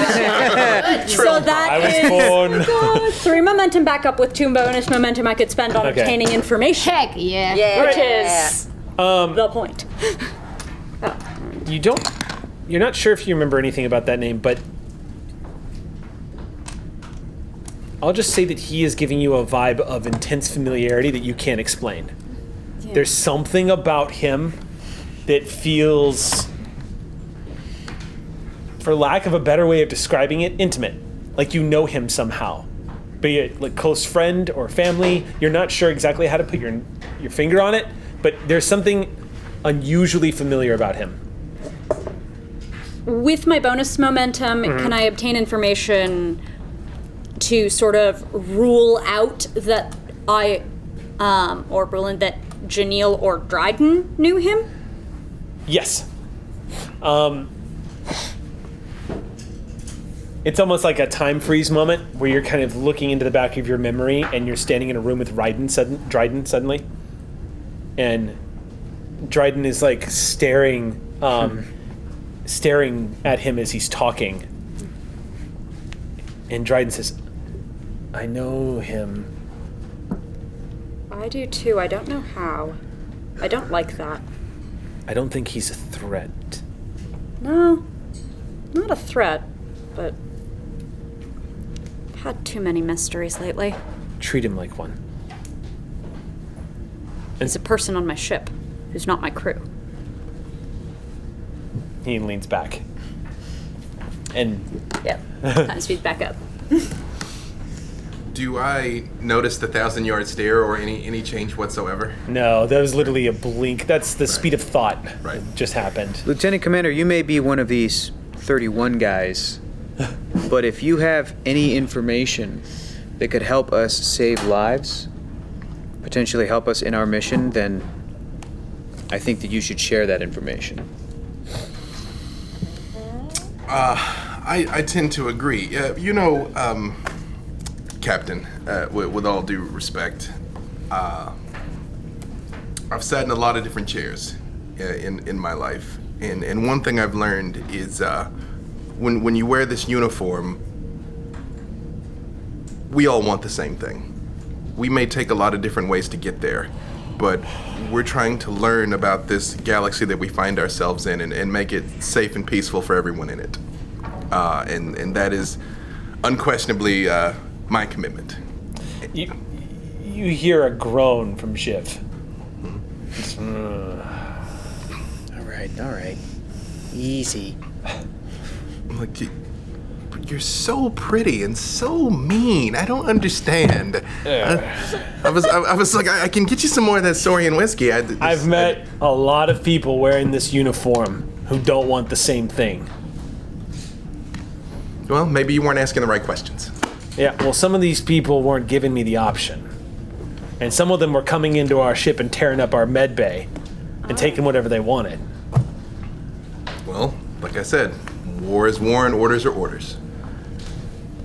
So that I was is born. 3 momentum back up with 2 bonus momentum I could spend on Okay. obtaining information. Heck yeah. Yeah. Which is the point. You're not sure if you remember anything about that name, but I'll just say that he is giving you a vibe of intense familiarity that you can't explain. There's something about him that feels, for lack of a better way of describing it, intimate. Like you know him somehow. Be it like close friend or family, you're not sure exactly how to put your finger on it, but there's something unusually familiar about him. With my bonus momentum, can I obtain information to sort of rule out that or Berlin, that Janelle or Dryden knew him? Yes. It's almost like a time freeze moment where you're kind of looking into the back of your memory and you're standing in a room with Dryden suddenly. And Dryden is like staring at him as he's talking. And Dryden says, I know him. I do too. I don't know how. I don't like that. I don't think he's a threat. No, not a threat, but I've had too many mysteries lately. Treat him like one. He's a person on my ship who's not my crew. He leans back. And Yep. Time speed back up. Do I notice the 1,000-yard stare or any change whatsoever? no, that was literally a blink. That's the speed of thought. Right. Just happened. Lieutenant Commander, you may be one of these 31 guys, but if you have any information that could help us save lives, potentially help us in our mission, then I think that you should share that information. I tend to agree. Captain, with all due respect, I've sat in a lot of different chairs in my life, and one thing I've learned is when you wear this uniform, we all want the same thing. We may take a lot of different ways to get there, but we're trying to learn about this galaxy that we find ourselves in and make it safe and peaceful for everyone in it. And that is unquestionably my commitment. You hear a groan from Shiv. All right. Easy. I'm like, you're so pretty and so mean. I don't understand. I was like, I can get you some more of that Saurian whiskey. I've met a lot of people wearing this uniform who don't want the same thing. Well, maybe you weren't asking the right questions. Yeah, well, some of these people weren't giving me the option. And some of them were coming into our ship and tearing up our med bay and taking whatever they wanted. Well, like I said, war is war and orders are orders.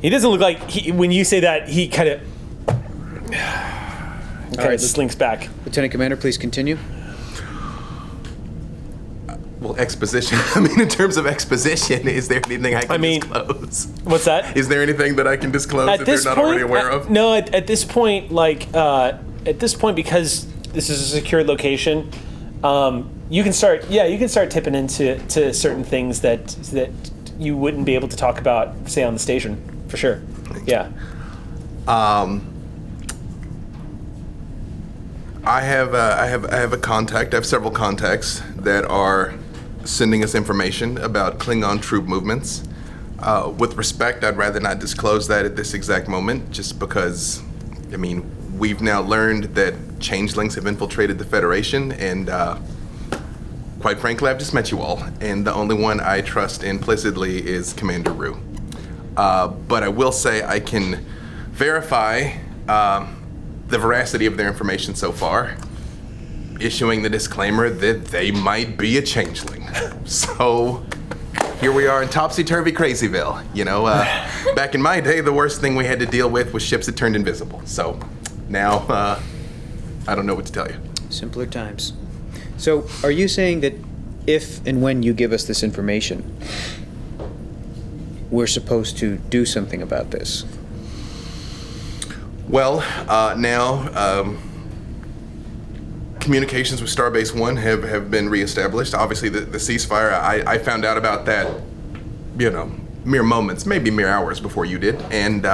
He doesn't look like, when you say that, he kind of slinks back. Lieutenant Commander, please continue. Well, exposition. I mean, in terms of exposition, is there anything I can disclose? What's that? Is there anything that I can disclose that they're not already aware of? No, at this point, because this is a secured location, you can start tipping into certain things that you wouldn't be able to talk about, say, on the station, for sure. Yeah. I have a contact. I have several contacts that are sending us information about Klingon troop movements. With respect, I'd rather not disclose that at this exact moment, just because, I mean, we've now learned that changelings have infiltrated the Federation, and quite frankly, I've just met you all, and the only one I trust implicitly is Commander Rue. But I will say I can verify the veracity of their information so far, issuing the disclaimer that they might be a changeling. So here we are in topsy-turvy Crazyville. You know, back in my day, the worst thing we had to deal with was ships that turned invisible. So now, I don't know what to tell you. Simpler times. So, are you saying that if and when you give us this information, we're supposed to do something about this? Well, now, communications with Starbase 1 have been reestablished. Obviously, the ceasefire, I found out about that, you know, mere moments, maybe mere hours before you did. And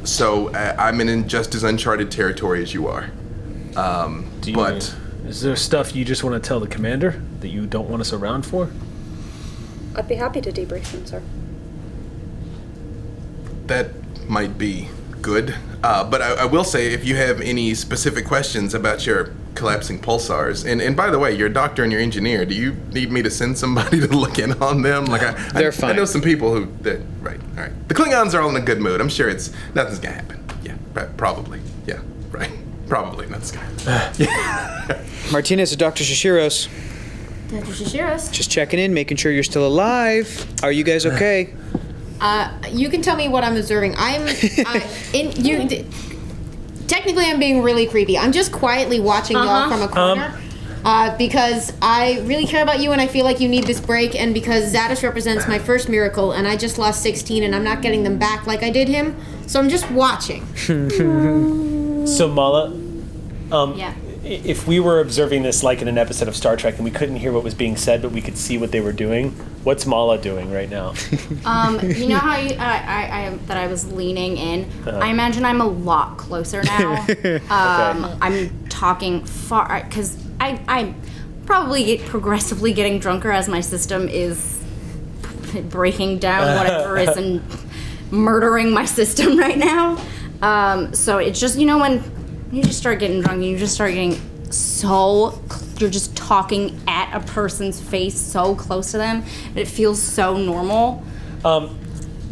so I'm in just as uncharted territory as you are. Is there stuff you just want to tell the commander that you don't want us around for? I'd be happy to debrief him, sir. That might be good. But I will say, if you have any specific questions about your collapsing pulsars, and by the way, you're a doctor and you're an engineer, do you need me to send somebody to look in on them? Like They're fine. I know some people who, right, all right. The Klingons are all in a good mood. I'm sure nothing's gonna happen. Yeah, probably. Yeah, right. Probably nothing's gonna happen. Martinez, Dr. Shishiros. Dr. Shishiros. Just checking in, making sure you're still alive. Are you guys okay? You can tell me what I'm observing. Technically, I'm being really creepy. I'm just quietly watching y'all from a corner. Because I really care about you and I feel like you need this break, and because Zadis represents my first miracle and I just lost 16 and I'm not getting them back like I did him, so I'm just watching. So Mala, Yeah. if we were observing this like in an episode of Star Trek and we couldn't hear what was being said but we could see what they were doing, what's Mala doing right now? You know how I was leaning in? I imagine I'm a lot closer now. I'm talking far, because I'm probably progressively getting drunker as my system is breaking down whatever is and murdering my system right now. So it's just, you know, when you just start getting drunk, you just start getting you're just talking at a person's face so close to them, and it feels so normal.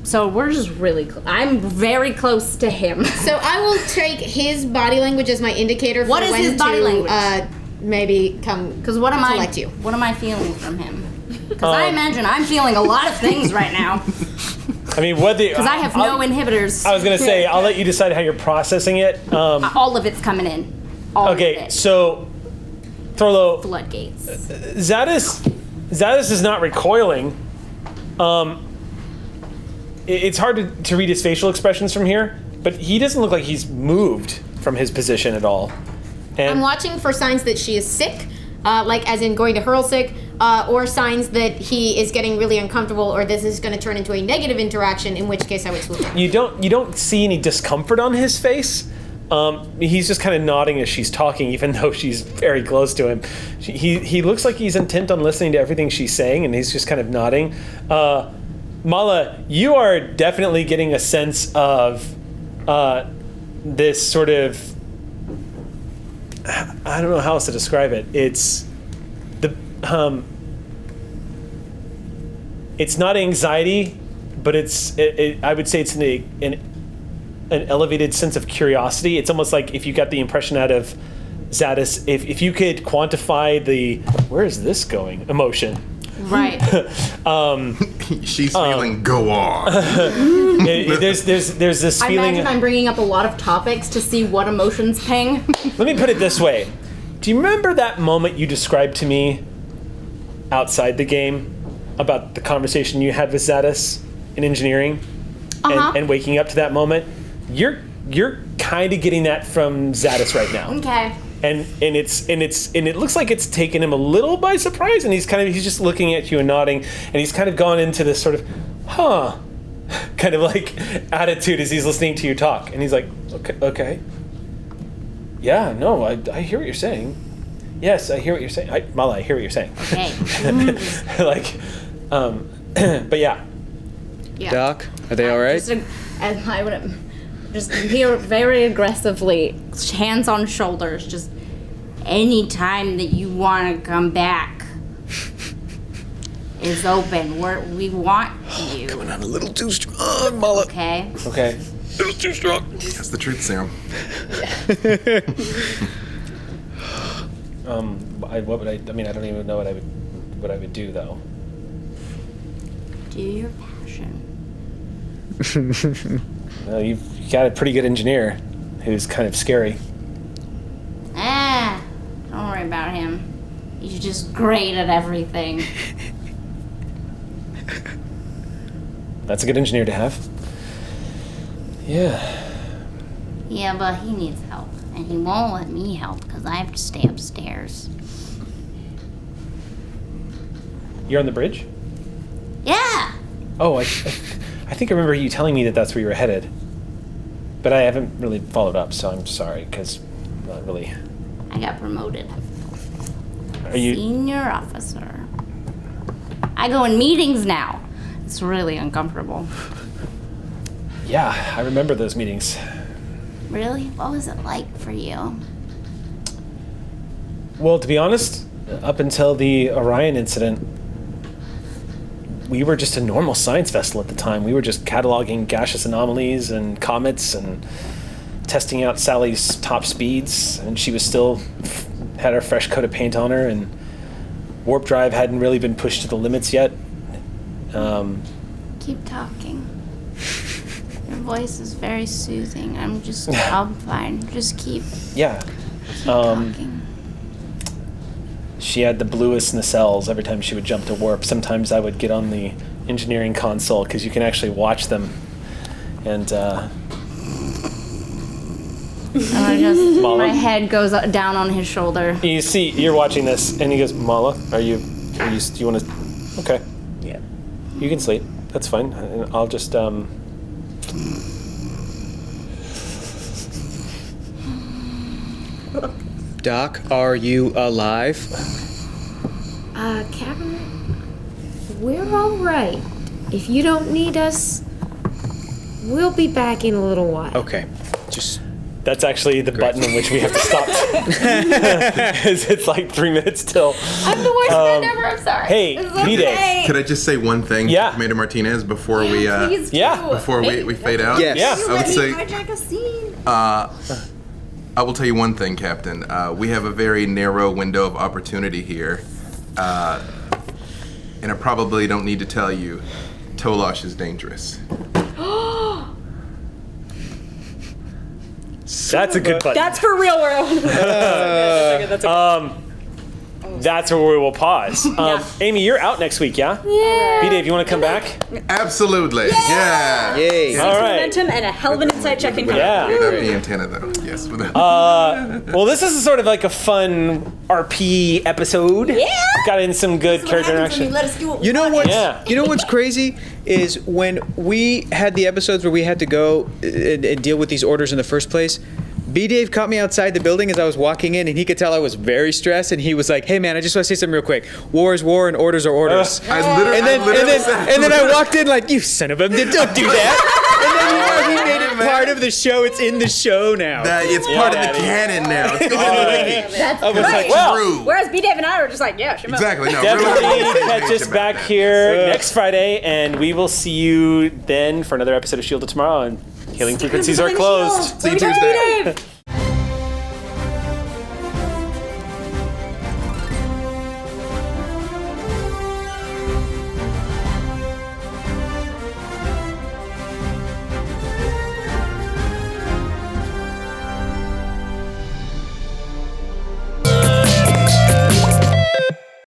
So we're just really I'm very close to him. So I will take his body language as my indicator for What is when his body to language? Maybe come Because what am collect you. What am I feeling from him? Because I imagine I'm feeling a lot of things right now. I mean, whether Because I have no inhibitors. I was gonna say I'll let you decide how you're processing it. All of it's coming in. All of Okay, it. so Thorlo, Floodgates. Zadis is not recoiling. It's hard to read his facial expressions from here, but he doesn't look like he's moved from his position at all. And I'm watching for signs that she is sick, like as in going to hurl sick, or signs that he is getting really uncomfortable, or this is going to turn into a negative interaction, in which case I would swoop in. you don't see any discomfort on his face. He's just kind of nodding as she's talking, even though she's very close to him. He looks like he's intent on listening to everything she's saying, and he's just kind of nodding. Mala, you are definitely getting a sense of this sort of, I don't know how else to describe it. It's not anxiety, but I would say it's an elevated sense of curiosity. It's almost like if you got the impression out of Zadis, if you could quantify the where is this going emotion. Right. She's feeling go on. There's this I feeling. imagine I'm bringing up a lot of topics to see what emotions ping. Let me put it this way. Do you remember that moment you described to me outside the game about the conversation you had with Zadis in engineering and waking up to that moment? You're kind of getting that from Zadis right now. Okay. And it looks like it's taken him a little by surprise, and he's just looking at you and nodding, and he's kind of gone into this sort of kind of like attitude as he's listening to you talk, and he's like, okay, yeah, no, I hear what you're saying. Yes, I hear what you're saying. Mala, I hear what you're saying. Okay. But yeah. Yeah. Doc, are they all right? And I would just hear very aggressively, hands on shoulders, just anytime that you want to come back is open. We want you. Coming on a little too strong, Mala. Okay. Okay. A little too strong. That's the truth serum. What would I mean, I don't even know what I would do though. Do your passion. Well, you've got a pretty good engineer who's kind of scary. Don't worry about him. He's just great at everything. That's a good engineer to have. Yeah. Yeah, but he needs help. And he won't let me help because I have to stay upstairs. You're on the bridge? Yeah! Oh, I think I remember you telling me that that's where you were headed. But I haven't really followed up, so I'm sorry, because not really. I got promoted. Are you? Senior officer. I go in meetings now. It's really uncomfortable. Yeah, I remember those meetings. Really? What was it like for you? Well, to be honest, up until the Orion incident, we were just a normal science vessel at the time. We were just cataloging gaseous anomalies and comets and testing out Sally's top speeds, and she was still had her fresh coat of paint on her, and warp drive hadn't really been pushed to the limits yet. Keep talking. Your voice is very soothing. I'm fine. Just keep talking. She had the bluest nacelles every time she would jump to warp. Sometimes I would get on the engineering console because you can actually watch them. And my head goes down on his shoulder. You see, you're watching this, and he goes, Mala, do you want to? Okay. Yeah. You can sleep. That's fine. And I'll just Doc, are you alive? Captain, we're all right. If you don't need us, we'll be back in a little while. Okay. Just. That's actually the button in which we have to stop. It's like 3 minutes till. I'm the worst friend ever. I'm sorry. Hey, B-Day. Could I just say one thing, Yeah. Commander Martinez, before we Please do. before we fade out? Yes. Yeah. I would say Hijack a scene. I will tell you one thing, Captain. We have a very narrow window of opportunity here, and I probably don't need to tell you, Tolosh is dangerous. That's a good button. That's for real world. That's okay. That's where we will pause. Amy, you're out next week, yeah? Yeah. B-Dave, you want to come back? Absolutely. Yeah. Yay. All right. Momentum and a hell of an insight check incoming. Yeah. Without the antenna, though. Yes. Without. Well, this is sort of like a fun RP episode. Yeah. Got in some good character interaction. Let us do what we You know want. what's Yeah. you know what's crazy is when we had the episodes where we had to go and deal with these orders in the first place. B-Dave caught me outside the building as I was walking in, and he could tell I was very stressed. And he was like, "Hey, man, I just want to say something real quick. War is war, and orders are orders." I literally, and then I walked in like, "You son of a, don't do that." And then he made it part of the show. It's in the show now. it's part of the canon now. It's going in the wiki. That's I was like, great. well, True. Whereas B. Dave and I were just like, yeah, sure. Exactly. No. definitely catch us about back that. here next Friday, and we will see you then for another episode of Shielded tomorrow. And healing frequencies are closed. See you Tuesday.